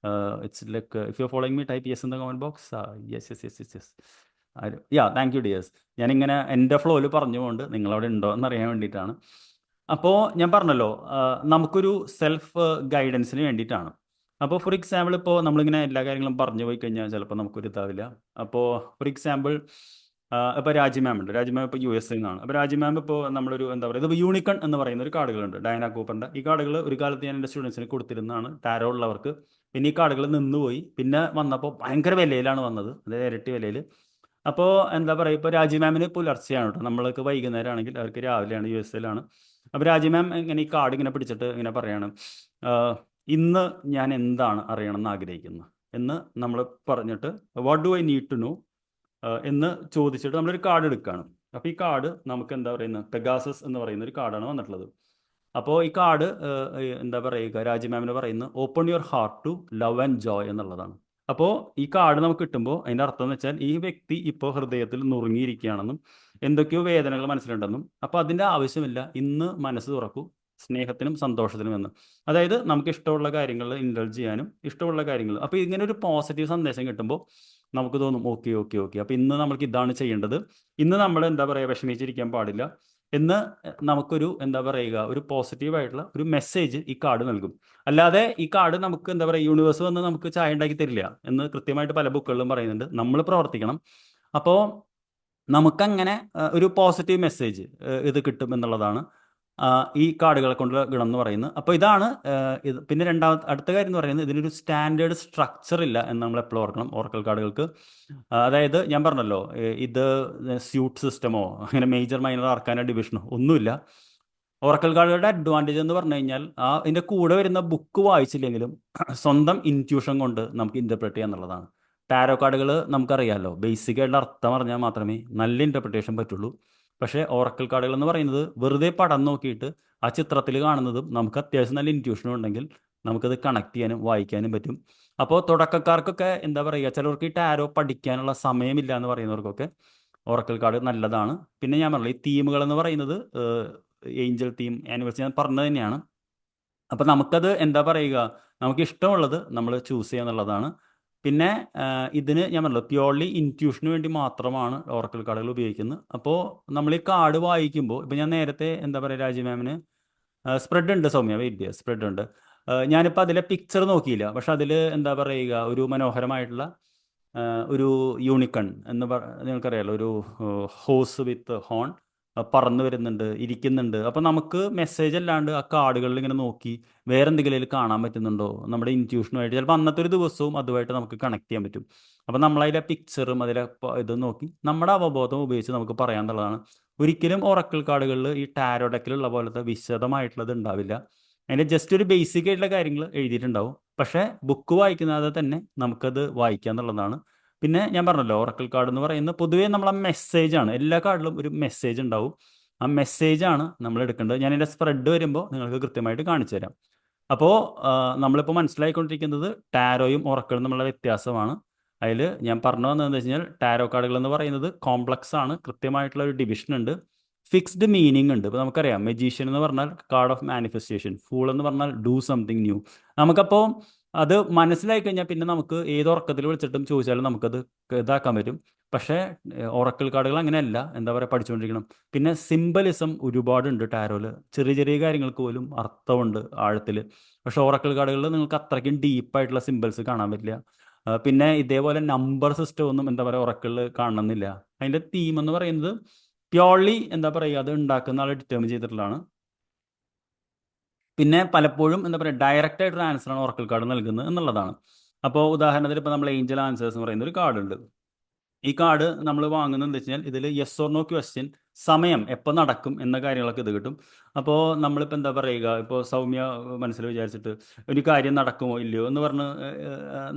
It's like if you are following me, type yes in the comment box. Yes yes yes yes yes. Yeah, thank you dears. ഞാനിങ്ങനെ എൻ്റെ ഫ്ലോയിൽ പറഞ്ഞുകൊണ്ട് നിങ്ങളവിടെ ഉണ്ടോ എന്നറിയാൻ വേണ്ടിയിട്ടാണ്. അപ്പോൾ ഞാൻ പറഞ്ഞല്ലോ, നമുക്കൊരു സെൽഫ് ഗൈഡൻസിന് വേണ്ടിയിട്ടാണ്. അപ്പോൾ ഫോർ എക്സാമ്പിൾ ഇപ്പോൾ നമ്മളിങ്ങനെ എല്ലാ കാര്യങ്ങളും പറഞ്ഞു പോയി കഴിഞ്ഞാൽ ചിലപ്പോൾ നമുക്കൊരു ഇതാവില്ല. അപ്പോൾ ഫോർ എക്സാമ്പിൾ ഇപ്പോൾ രാജി മാം ഉണ്ട്. രാജി മാം ഇപ്പോൾ യു എസ് നിന്നാണ്. അപ്പോൾ രാജി മാം ഇപ്പോൾ നമ്മളൊരു എന്താ പറയുക, ഇതിപ്പോൾ യൂണിക്കൺ എന്ന് പറയുന്ന ഒരു കാർഡുകളുണ്ട്, ഡയന കൂപ്പറിൻ്റെ. ഈ കാർഡുകൾ ഒരു കാലത്ത് ഞാൻ എൻ്റെ സ്റ്റുഡൻസിന് കൊടുത്തിരുന്നതാണ്, ടാരോ ഉള്ളവർക്ക്. പിന്നെ ഈ കാർഡുകൾ നിന്നുപോയി. പിന്നെ വന്നപ്പോൾ ഭയങ്കര വിലയിലാണ് വന്നത്, അതായത് ഇരട്ടി വിലയിൽ. അപ്പോൾ എന്താ പറയുക, ഇപ്പോൾ രാജി മാമിന് പുലർച്ചെയാണ് കേട്ടോ, നമ്മൾക്ക് വൈകുന്നേരം ആണെങ്കിൽ അവർക്ക് രാവിലെയാണ്, യു എസ് എയിലാണ്. അപ്പോൾ രാജി മാം ഇങ്ങനെ ഈ കാർഡ് ഇങ്ങനെ പിടിച്ചിട്ട് ഇങ്ങനെ പറയാണ്, ഇന്ന് ഞാൻ എന്താണ് അറിയണം എന്ന് ആഗ്രഹിക്കുന്നത് എന്ന് നമ്മൾ പറഞ്ഞിട്ട് what do I need to know എന്ന് ചോദിച്ചിട്ട് നമ്മളൊരു കാർഡ് എടുക്കുകയാണ്. അപ്പോൾ ഈ കാർഡ് നമുക്ക് എന്താ പറയുന്നത്, പെഗാസസ് എന്ന് പറയുന്ന ഒരു കാർഡാണ് വന്നിട്ടുള്ളത്. അപ്പോൾ ഈ കാർഡ് എന്താ പറയുക, രാജി മാമിന് പറയുന്നത് open your heart to love and joy എന്നുള്ളതാണ്. അപ്പോൾ ഈ കാർഡ് നമുക്ക് കിട്ടുമ്പോൾ അതിൻ്റെ അർത്ഥം എന്ന് വെച്ചാൽ ഈ വ്യക്തി ഇപ്പോൾ ഹൃദയത്തിൽ നുറുങ്ങിയിരിക്കുകയാണെന്നും എന്തൊക്കെയോ വേദനകൾ മനസ്സിലുണ്ടെന്നും, അപ്പോൾ അതിൻ്റെ ആവശ്യമില്ല, ഇന്ന് മനസ്സ് തുറക്കൂ സ്നേഹത്തിനും സന്തോഷത്തിനും എന്ന്. അതായത് നമുക്ക് ഇഷ്ടമുള്ള കാര്യങ്ങൾ ഇൻഡൾജ് ചെയ്യാനും ഇഷ്ടമുള്ള കാര്യങ്ങൾ. അപ്പോൾ ഇങ്ങനെ ഒരു പോസിറ്റീവ് സന്ദേശം കിട്ടുമ്പോൾ നമുക്ക് തോന്നും ഓക്കെ ഓക്കെ ഓക്കെ, അപ്പോൾ ഇന്ന് നമ്മൾക്ക് ഇതാണ് ചെയ്യേണ്ടത്, ഇന്ന് നമ്മൾ എന്താ പറയുക വിഷമിച്ചിരിക്കാൻ പാടില്ല എന്ന് നമുക്കൊരു എന്താ പറയുക, ഒരു പോസിറ്റീവായിട്ടുള്ള ഒരു മെസ്സേജ് ഈ കാർഡ് നൽകും. അല്ലാതെ ഈ കാർഡ് നമുക്ക് എന്താ പറയുക, യൂണിവേഴ്സ് വന്ന് നമുക്ക് ചായ ഉണ്ടാക്കി തരില്ല എന്ന് കൃത്യമായിട്ട് പല ബുക്കുകളിലും പറയുന്നുണ്ട്. നമ്മൾ പ്രവർത്തിക്കണം. അപ്പോൾ നമുക്കങ്ങനെ ഒരു പോസിറ്റീവ് മെസ്സേജ് ഇത് കിട്ടും എന്നുള്ളതാണ് ഈ കാർഡുകളെ കൊണ്ടുള്ള ഗുണം എന്ന് പറയുന്നത്. അപ്പോൾ ഇതാണ് ഇത്. പിന്നെ അടുത്ത കാര്യം എന്ന് പറയുന്നത്, ഇതിനൊരു സ്റ്റാൻഡേർഡ് സ്ട്രക്ചർ ഇല്ല എന്ന് നമ്മൾ എപ്പോഴും ഓർക്കണം ഓറക്കിൾ കാർഡുകൾക്ക്. അതായത് ഞാൻ പറഞ്ഞല്ലോ, ഇത് സ്യൂട്ട് സിസ്റ്റമോ അങ്ങനെ മേജർ മൈനർ ആർക്കാന ഡിവിഷനോ ഒന്നുമില്ല. ഓറക്കിൾ കാർഡുകളുടെ അഡ്വാൻറ്റേജ് എന്ന് പറഞ്ഞു കഴിഞ്ഞാൽ ഇതിൻ്റെ കൂടെ വരുന്ന ബുക്ക് വായിച്ചില്ലെങ്കിലും സ്വന്തം ഇൻറ്റ്യൂഷൻ കൊണ്ട് നമുക്ക് ഇൻ്റർപ്രറ്റ് ചെയ്യുക എന്നുള്ളതാണ്. ടാരോ കാർഡുകൾ നമുക്കറിയാമല്ലോ, ബേസിക്കായിട്ടുള്ള അർത്ഥം അറിഞ്ഞാൽ മാത്രമേ നല്ല ഇൻ്റർപ്രിട്ടേഷൻ പറ്റുള്ളൂ. പക്ഷേ ഓറക്കിൾ കാർഡുകൾ എന്ന് പറയുന്നത് വെറുതെ പടം നോക്കിയിട്ട് ആ ചിത്രത്തിൽ കാണുന്നതും നമുക്ക് അത്യാവശ്യം നല്ല ഇൻറ്റ്യൂഷനും ഉണ്ടെങ്കിൽ നമുക്കത് കണക്ട് ചെയ്യാനും വായിക്കാനും പറ്റും. അപ്പോൾ തുടക്കക്കാർക്കൊക്കെ എന്താ പറയുക, ചിലർക്ക് ഈ ടാരോ പഠിക്കാനുള്ള സമയമില്ല എന്ന് പറയുന്നവർക്കൊക്കെ ഓറക്കിൾ കാർഡ് നല്ലതാണ്. പിന്നെ ഞാൻ പറഞ്ഞില്ല, ഈ തീമുകൾ എന്ന് പറയുന്നത് ഏഞ്ചൽ തീം, ആനിവേഴ്സറി ഞാൻ പറഞ്ഞത് തന്നെയാണ്. അപ്പോൾ നമുക്കത് എന്താ പറയുക, നമുക്ക് ഇഷ്ടമുള്ളത് നമ്മൾ ചൂസ് ചെയ്യുക എന്നുള്ളതാണ്. പിന്നെ ഇതിന് ഞാൻ പറഞ്ഞല്ലോ പ്യോർലി ഇൻറ്റ്യൂഷന് വേണ്ടി മാത്രമാണ് ഓറക്കിൾ കാർഡുകൾ ഉപയോഗിക്കുന്നത്. അപ്പോൾ നമ്മൾ ഈ കാർഡ് വായിക്കുമ്പോൾ, ഇപ്പോൾ ഞാൻ നേരത്തെ എന്താ പറയുക, രാജി മാമിന് സ്പ്രെഡ് ഉണ്ട്, സൗമ്യ വെയിറ്റ് സ്പ്രെഡ് ഉണ്ട്. ഞാനിപ്പോൾ അതിലെ പിക്ചർ നോക്കിയില്ല, പക്ഷെ അതിൽ എന്താ പറയുക, ഒരു മനോഹരമായിട്ടുള്ള ഒരു യൂണിക്കൺ എന്ന് നിങ്ങൾക്കറിയാലോ, ഒരു ഹോസ് വിത്ത് ഹോൺ പറന്നു വരുന്നുണ്ട്, ഇരിക്കുന്നുണ്ട്. അപ്പോൾ നമുക്ക് മെസ്സേജ് അല്ലാണ്ട് ആ കാർഡുകളിൽ ഇങ്ങനെ നോക്കി വേറെ എന്തെങ്കിലും കാണാൻ പറ്റുന്നുണ്ടോ, നമ്മുടെ ഇൻറ്റ്യൂഷനുമായിട്ട് ചിലപ്പോൾ അന്നത്തെ ഒരു ദിവസവും അതുമായിട്ട് നമുക്ക് കണക്ട് ചെയ്യാൻ പറ്റും. അപ്പോൾ നമ്മളതിലെ പിക്ചറും അതിലെ ഇത് നോക്കി നമ്മുടെ അവബോധം ഉപയോഗിച്ച് നമുക്ക് പറയാന്നുള്ളതാണ്. ഒരിക്കലും ഓറക്കിൾ കാർഡുകളിൽ ഈ ടാരോ ഡെക്കിലുള്ള പോലത്തെ വിശദമായിട്ടുള്ളത് ഉണ്ടാവില്ല. അതിൻ്റെ ജസ്റ്റ് ഒരു ബേസിക് ആയിട്ടുള്ള കാര്യങ്ങൾ എഴുതിയിട്ടുണ്ടാവും. പക്ഷേ ബുക്ക് വായിക്കുന്നത് തന്നെ നമുക്കത് വായിക്കുക എന്നുള്ളതാണ്. പിന്നെ ഞാൻ പറഞ്ഞല്ലോ, ഓറക്കിൾ കാർഡ് എന്ന് പറയുന്നത് പൊതുവേ നമ്മളെ മെസ്സേജാണ്. എല്ലാ കാർഡിലും ഒരു മെസ്സേജ് ഉണ്ടാവും. ആ മെസ്സേജാണ് നമ്മൾ എടുക്കേണ്ടത്. ഞാൻ എൻ്റെ സ്പ്രെഡ് വരുമ്പോൾ നിങ്ങൾക്ക് കൃത്യമായിട്ട് കാണിച്ചു തരാം. അപ്പോൾ നമ്മളിപ്പോൾ മനസ്സിലായിക്കൊണ്ടിരിക്കുന്നത് ടാരോയും ഓറക്കിളും തമ്മിലുള്ള വ്യത്യാസമാണ്. അതിൽ ഞാൻ പറഞ്ഞു വന്നതെന്ന് വെച്ച് കഴിഞ്ഞാൽ, ടാരോ കാർഡുകൾ എന്ന് പറയുന്നത് കോംപ്ലക്സ് ആണ്, കൃത്യമായിട്ടുള്ള ഒരു ഡിവിഷൻ ഉണ്ട്, ഫിക്സ്ഡ് മീനിങ് ഉണ്ട്. ഇപ്പോൾ നമുക്കറിയാം, മെജീഷ്യൻ എന്ന് പറഞ്ഞാൽ കാർഡ് ഓഫ് മാനിഫെസ്റ്റേഷൻ, ഫൂൾ എന്ന് പറഞ്ഞാൽ ഡൂ സംതിങ് ന്യൂ. നമുക്കപ്പോൾ അത് മനസ്സിലായി കഴിഞ്ഞാൽ പിന്നെ നമുക്ക് ഏത് ഉറക്കത്തിൽ വിളിച്ചിട്ടും ചോദിച്ചാലും നമുക്കത് ഇതാക്കാൻ പറ്റും. പക്ഷേ ഓറക്കിൾ കാർഡുകൾ അങ്ങനെയല്ല, എന്താ പറയുക, പഠിച്ചുകൊണ്ടിരിക്കണം. പിന്നെ സിംബലിസം ഒരുപാടുണ്ട് ടാരോയിൽ, ചെറിയ ചെറിയ കാര്യങ്ങൾക്ക് പോലും അർത്ഥമുണ്ട് ആഴത്തിൽ. പക്ഷേ ഓറക്കിൾ കാർഡുകളിൽ നിങ്ങൾക്ക് അത്രയ്ക്കും ഡീപ്പായിട്ടുള്ള സിംബൽസ് കാണാൻ പറ്റില്ല. പിന്നെ ഇതേപോലെ നമ്പർ സിസ്റ്റം ഒന്നും എന്താ പറയുക ഓറക്കിളിൽ കാണണമെന്നില്ല. അതിൻ്റെ തീം എന്ന് പറയുന്നത് പ്യോർലി എന്താ പറയുക, അത് ഉണ്ടാക്കുന്ന ആൾ ഡിറ്റർമിൻ ചെയ്തിട്ടുള്ളതാണ്. പിന്നെ പലപ്പോഴും എന്താ പറയുക, ഡയറക്റ്റ് ആയിട്ടൊരു ആൻസറാണ് ഓറക്കിൾ കാർഡ് നൽകുന്നത് എന്നുള്ളതാണ്. അപ്പോൾ ഉദാഹരണത്തിന് ഇപ്പോൾ നമ്മൾ ഏഞ്ചൽ ആൻസേഴ്സ് എന്ന് പറയുന്ന ഒരു കാർഡുണ്ട്. ഈ കാർഡ് നമ്മൾ വാങ്ങുന്നത് എന്താ വെച്ച് കഴിഞ്ഞാൽ, ഇതിൽ യെസ് ഓർ നോ ക്വസ്റ്റ്യൻ, സമയം എപ്പോൾ നടക്കും എന്ന കാര്യങ്ങളൊക്കെ ഇത് കിട്ടും. അപ്പോൾ നമ്മളിപ്പോൾ എന്താ പറയുക, ഇപ്പോൾ സൗമ്യ മനസ്സിൽ വിചാരിച്ചിട്ട് ഒരു കാര്യം നടക്കുമോ ഇല്ലയോ എന്ന് പറഞ്ഞ്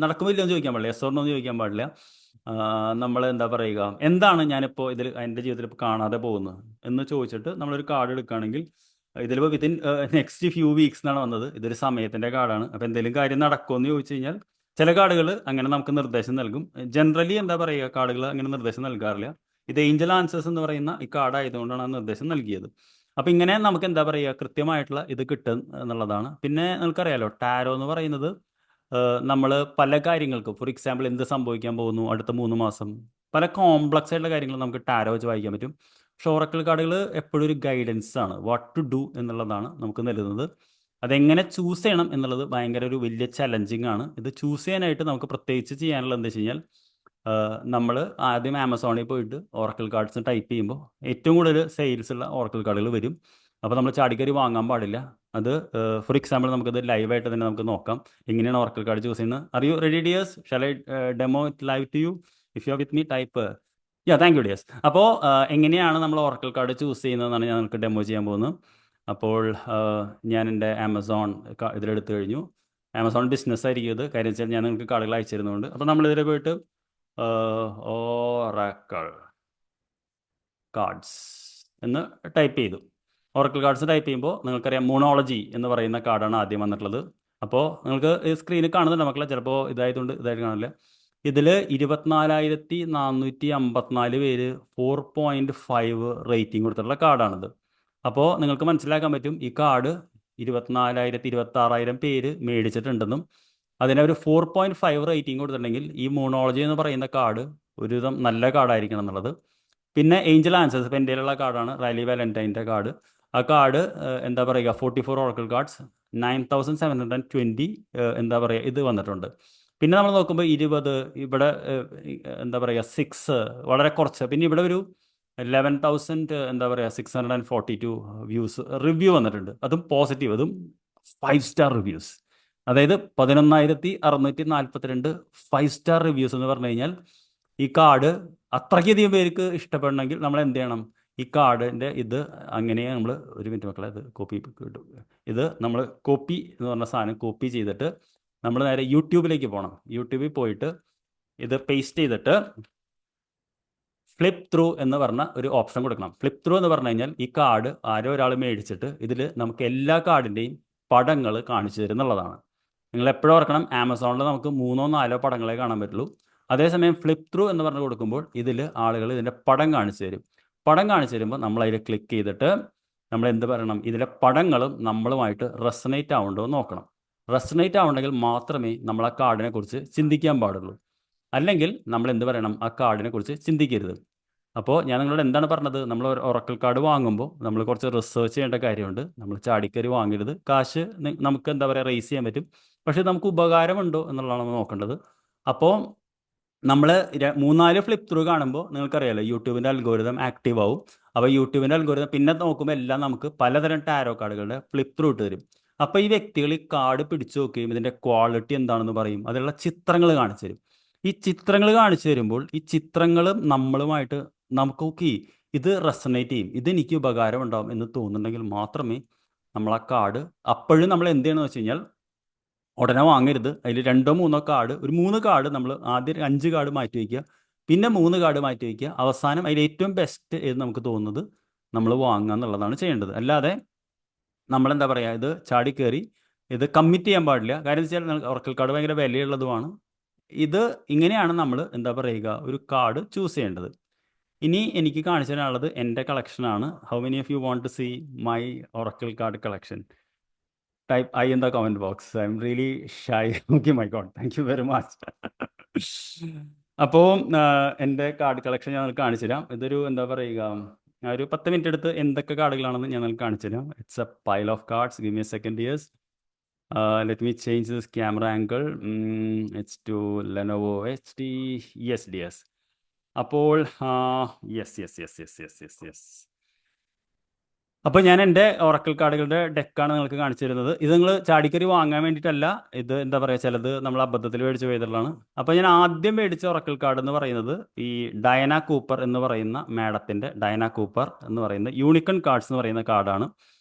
നടക്കുമോ ഇല്ലയോ എന്ന് ചോദിക്കാൻ പാടില്ല, യെസ് ഓർ നോ എന്ന് ചോദിക്കാൻ പാടില്ല. നമ്മൾ എന്താ പറയുക, എന്താണ് ഞാനിപ്പോൾ ഇതിൽ എൻ്റെ ജീവിതത്തിൽ ഇപ്പോൾ കാണാതെ പോകുന്നത് എന്ന് ചോദിച്ചിട്ട് നമ്മളൊരു കാർഡ് എടുക്കുകയാണെങ്കിൽ, ഇതിലിപ്പോൾ വിത്തിൻ നെക്സ്റ്റ് ഫ്യൂ വീക്സ് എന്നാണ് വന്നത്, ഇതൊരു സമയത്തിൻ്റെ കാർഡാണ്. അപ്പോൾ എന്തെങ്കിലും കാര്യം നടക്കുമോ എന്ന് ചോദിച്ചു കഴിഞ്ഞാൽ ചില കാർഡുകൾ അങ്ങനെ നമുക്ക് നിർദ്ദേശം നൽകും. ജനറലി എന്താ പറയുക, കാർഡുകൾ അങ്ങനെ നിർദ്ദേശം നൽകാറില്ല. ഇത് ഏഞ്ചൽ ആൻസേഴ്സ് എന്ന് പറയുന്ന ഈ കാർഡ് ആയതുകൊണ്ടാണ് ആ നിർദ്ദേശം നൽകിയത്. അപ്പോൾ ഇങ്ങനെ നമുക്ക് എന്താ പറയുക, കൃത്യമായിട്ടുള്ള ഇത് കിട്ടും എന്നുള്ളതാണ്. പിന്നെ നിങ്ങൾക്കറിയാലോ, ടാരോ എന്ന് പറയുന്നത് നമ്മൾ പല കാര്യങ്ങൾക്കും, ഫോർ എക്സാമ്പിൾ എന്ത് സംഭവിക്കാൻ പോകുന്നു അടുത്ത 3 മാസം, പല കോംപ്ലക്സ് ആയിട്ടുള്ള കാര്യങ്ങൾ നമുക്ക് ടാരോ വെച്ച് വായിക്കാൻ പറ്റും. പക്ഷേ ഓറക്കിൾ കാർഡുകൾ എപ്പോഴും ഒരു ഗൈഡൻസ് ആണ്, വാട്ട് ടു ഡു എന്നുള്ളതാണ് നമുക്ക് നൽകുന്നത്. അതെങ്ങനെ ചൂസ് ചെയ്യണം എന്നുള്ളത് ഭയങ്കര ഒരു വലിയ ചലഞ്ചിങ് ആണ്. ഇത് ചൂസ് ചെയ്യാനായിട്ട് നമുക്ക് പ്രത്യേകിച്ച് ചെയ്യാനുള്ളത് എന്താ വെച്ച് കഴിഞ്ഞാൽ നമ്മൾ ആദ്യം ആമസോണിൽ പോയിട്ട് ഓറക്കിൾ കാർഡ്സ് ടൈപ്പ് ചെയ്യുമ്പോൾ ഏറ്റവും കൂടുതൽ സെയിൽസ് ഉള്ള ഓറക്കിൾ കാർഡുകൾ വരും. അപ്പോൾ നമ്മൾ ചാടിക്കറി വാങ്ങാൻ പാടില്ല. അത് ഫോർ എക്സാമ്പിൾ നമുക്കത് ലൈവായിട്ട് തന്നെ നമുക്ക് നോക്കാം എങ്ങനെയാണ് ഓറക്കിൾ കാർഡ് ചൂസ് ചെയ്യുന്നത്. Are you ready dears? Shall I demo it live to you? If you are with me type thank you dears. അപ്പോൾ എങ്ങനെയാണ് നമ്മൾ ഓറക്കിൾ കാർഡ് ചൂസ് ചെയ്യുന്നതെന്നാണ് ഞാൻ നിങ്ങൾക്ക് ഡെമോ ചെയ്യാൻ പോകുന്നത്. അപ്പോൾ ഞാൻ എൻ്റെ ആമസോൺ ഇതിലെടുത്ത് കഴിഞ്ഞു. ആമസോൺ ബിസിനസ് ആയിരിക്കും ഇത്, കാര്യം വെച്ചാൽ ഞാൻ നിങ്ങൾക്ക് കാർഡുകൾ അയച്ചു തരുന്നുണ്ട്. അപ്പോൾ നമ്മളിതിൽ പോയിട്ട് ഓറക്കിൾ കാർഡ്സ് എന്ന് ടൈപ്പ് ചെയ്തു. ഓറക്കിൾ കാർഡ്സ് ടൈപ്പ് ചെയ്യുമ്പോൾ നിങ്ങൾക്കറിയാം മോണോളജി എന്ന് പറയുന്ന കാർഡാണ് ആദ്യം വന്നിട്ടുള്ളത്. അപ്പോൾ നിങ്ങൾക്ക് ഈ സ്ക്രീനിൽ കാണുന്നുണ്ട് മക്കളെ, ചിലപ്പോൾ ഇതായതുകൊണ്ട് ഇതായിട്ട് കാണില്ല. ഇതിൽ 24,454 പേര് 4.5 റേറ്റിംഗ് കൊടുത്തിട്ടുള്ള കാർഡാണിത്. അപ്പോൾ നിങ്ങൾക്ക് മനസ്സിലാക്കാൻ പറ്റും ഈ കാർഡ് 24,000-26,000 പേര് മേടിച്ചിട്ടുണ്ടെന്നും അതിനൊരു 4.5 റേറ്റിംഗ് കൊടുത്തിട്ടുണ്ടെങ്കിൽ ഈ മോണോളജി എന്ന് പറയുന്ന കാർഡ് ഒരുവിധം നല്ല കാർഡായിരിക്കണം എന്നുള്ളത്. പിന്നെ ഏഞ്ചൽ ആൻസേഴ്സ് ഇപ്പം എൻ്റെ കാർഡാണ്, റാലി വാലന്റൈൻ്റെ കാർഡ്. ആ കാർഡ് എന്താ പറയുക 44 ഓറക്കിൾ കാർഡ്സ് 9,720 എന്താ പറയുക ഇത് വന്നിട്ടുണ്ട്. പിന്നെ നമ്മൾ നോക്കുമ്പോൾ 20 ഇവിടെ എന്താ പറയുക 6 വളരെ കുറച്ച്. പിന്നെ ഇവിടെ ഒരു 11,000 എന്താ പറയുക 642 വ്യൂസ് റിവ്യൂ വന്നിട്ടുണ്ട്. അതും പോസിറ്റീവ്, അതും 5 സ്റ്റാർ റിവ്യൂസ്. അതായത് 11,642 5 സ്റ്റാർ റിവ്യൂസ് എന്ന് പറഞ്ഞു കഴിഞ്ഞാൽ ഈ കാർഡ് അത്രയ്ക്കധികം പേർക്ക് ഇഷ്ടപ്പെടണമെങ്കിൽ നമ്മൾ എന്ത് ചെയ്യണം? ഈ കാർഡിൻ്റെ ഇത് അങ്ങനെ നമ്മൾ ഒരു മിനിറ്റ് മക്കളെ ഇത് കോപ്പി കിട്ടും. ഇത് നമ്മൾ കോപ്പി എന്ന് പറഞ്ഞ സാധനം കോപ്പി ചെയ്തിട്ട് നമ്മൾ നേരെ യൂട്യൂബിലേക്ക് പോകണം. യൂട്യൂബിൽ പോയിട്ട് ഇത് പേസ്റ്റ് ചെയ്തിട്ട് ഫ്ലിപ്പ് ത്രൂ എന്ന് പറഞ്ഞ ഒരു ഓപ്ഷൻ കൊടുക്കണം. ഫ്ലിപ്പ് ത്രൂ എന്ന് പറഞ്ഞു കഴിഞ്ഞാൽ ഈ കാർഡ് ആരോ ഒരാൾ മേടിച്ചിട്ട് ഇതിൽ നമുക്ക് എല്ലാ കാർഡിൻ്റെയും പടങ്ങൾ കാണിച്ചു തരുന്നുള്ളതാണ്. നിങ്ങൾ എപ്പോഴും ഓർക്കണം, ആമസോണിൽ നമുക്ക് 3-4 പടങ്ങളെ കാണാൻ പറ്റുള്ളൂ. അതേസമയം ഫ്ലിപ്പ് ത്രൂ എന്ന് പറഞ്ഞ് കൊടുക്കുമ്പോൾ ഇതിൽ ആളുകൾ ഇതിൻ്റെ പടം കാണിച്ചു തരും. പടം കാണിച്ചു തരുമ്പോൾ നമ്മൾ അതിൽ ക്ലിക്ക് ചെയ്തിട്ട് നമ്മൾ എന്ത് പറയണം? ഇതിലെ പടങ്ങളും നമ്മളുമായിട്ട് റെസനേറ്റ് ആവുന്നുണ്ടോ എന്ന് നോക്കണം. റെസനേറ്റ് ആവുണ്ടെങ്കിൽ മാത്രമേ നമ്മൾ ആ കാർഡിനെ കുറിച്ച് ചിന്തിക്കാൻ പാടുള്ളൂ. അല്ലെങ്കിൽ നമ്മൾ എന്ത് പറയണം? ആ കാർഡിനെ കുറിച്ച് ചിന്തിക്കരുത്. അപ്പോൾ ഞാൻ നിങ്ങളോട് എന്താണ് പറഞ്ഞത്? നമ്മൾ ഒരു ഒറക്കിൾ കാർഡ് വാങ്ങുമ്പോൾ നമ്മൾ കുറച്ച് റിസർച്ച് ചെയ്യേണ്ട കാര്യമുണ്ട്. നമ്മൾ ചാടിക്കറി വാങ്ങരുത്. കാശ് നമുക്ക് എന്താ പറയുക റേസ് ചെയ്യാൻ പറ്റും, പക്ഷേ നമുക്ക് ഉപകാരമുണ്ടോ എന്നുള്ളതാണ് നമ്മൾ നോക്കേണ്ടത്. അപ്പോൾ നമ്മൾ 3-4 ഫ്ലിപ്പ് ത്രൂ കാണുമ്പോൾ നിങ്ങൾക്കറിയാലോ യൂട്യൂബിൻ്റെ അൽഗോരിതം ആക്റ്റീവ് ആവും. അപ്പോൾ യൂട്യൂബിൻ്റെ അൽഗോരിതം പിന്നെ നോക്കുമ്പോൾ എല്ലാം നമുക്ക് പലതരം ടാരോ കാർഡുകളുടെ ഫ്ലിപ്പ് ത്രൂ ഇട്ട് തരും. അപ്പോൾ ഈ വ്യക്തികൾ ഈ കാർഡ് പിടിച്ചു നോക്കുകയും ഇതിൻ്റെ ക്വാളിറ്റി എന്താണെന്ന് പറയും, അതിലുള്ള ചിത്രങ്ങൾ കാണിച്ചു തരും. ഈ ചിത്രങ്ങൾ കാണിച്ചു തരുമ്പോൾ ഈ ചിത്രങ്ങൾ നമ്മളുമായിട്ട് നമുക്ക് ഓക്കെ ഇത് റെസനേറ്റ് ചെയ്യും, ഇതെനിക്ക് ഉപകാരം ഉണ്ടാവും എന്ന് തോന്നുന്നുണ്ടെങ്കിൽ മാത്രമേ നമ്മൾ ആ കാർഡ് അപ്പോഴും നമ്മൾ എന്ത് ചെയ്യണമെന്ന് വെച്ച് കഴിഞ്ഞാൽ ഉടനെ വാങ്ങരുത്. അതിൽ 2-3 കാർഡ്, ഒരു 3 കാർഡ് നമ്മൾ ആദ്യം 5 കാർഡ് മാറ്റി വയ്ക്കുക, പിന്നെ 3 കാർഡ് മാറ്റി വയ്ക്കുക, അവസാനം അതിൽ ഏറ്റവും ബെസ്റ്റ് എന്ന് നമുക്ക് തോന്നുന്നത് നമ്മൾ വാങ്ങുക എന്നുള്ളതാണ് ചെയ്യേണ്ടത്. അല്ലാതെ നമ്മളെന്താ പറയുക ഇത് ചാടിക്കയറി ഇത് കമ്മിറ്റ് ചെയ്യാൻ പാടില്ല. കാര്യം വെച്ചാൽ ഓറക്കിൾ കാർഡ് ഭയങ്കര വിലയുള്ളതുമാണ്. ഇത് ഇങ്ങനെയാണ് നമ്മൾ എന്താ പറയുക ഒരു കാർഡ് ചൂസ് ചെയ്യേണ്ടത്. ഇനി എനിക്ക് കാണിച്ചു തരാനുള്ളത് എൻ്റെ കളക്ഷനാണ്. How many of you want to see my oracle card collection? Type I in the comment box. I'm really shy. Okay, my God. Thank you very much. അപ്പോൾ എൻ്റെ കാർഡ് കളക്ഷൻ ഞാൻ നിങ്ങൾക്ക് കാണിച്ചു തരാം. ഇതൊരു എന്താ പറയുക ഒരു 10 മിനിറ്റ് എടുത്ത് എന്തൊക്കെ കാർഡുകളാണെന്ന് ഞാൻ നിങ്ങൾക്ക് കാണിച്ചു തരാം. It's a pile of cards. Give me a second dears. Let me change this camera angle. It's to Lenovo HD. Yes dears. അപ്പോൾ യെസ്. അപ്പോൾ ഞാൻ എൻ്റെ ഓറക്കിൾ കാർഡുകളുടെ ഡെക്കാണ് നിങ്ങൾക്ക് കാണിച്ചു തരുന്നത്. ഇത് നിങ്ങൾ ചാടിക്കറി വാങ്ങാൻ വേണ്ടിയിട്ടല്ല, ഇത് എന്താ പറയുക ചിലത് നമ്മൾ അബദ്ധത്തിൽ മേടിച്ച് പോയതുള്ളതാണ്. അപ്പോൾ ഞാൻ ആദ്യം മേടിച്ച ഓറക്കിൾ കാർഡ് എന്ന് പറയുന്നത് ഈ ഡയന കൂപ്പർ എന്ന് പറയുന്ന മാഡത്തിൻ്റെ ഡയന കൂപ്പർ എന്ന് പറയുന്ന യൂണിക്കൺ കാർഡ്സ് എന്ന് പറയുന്ന കാർഡാണ്.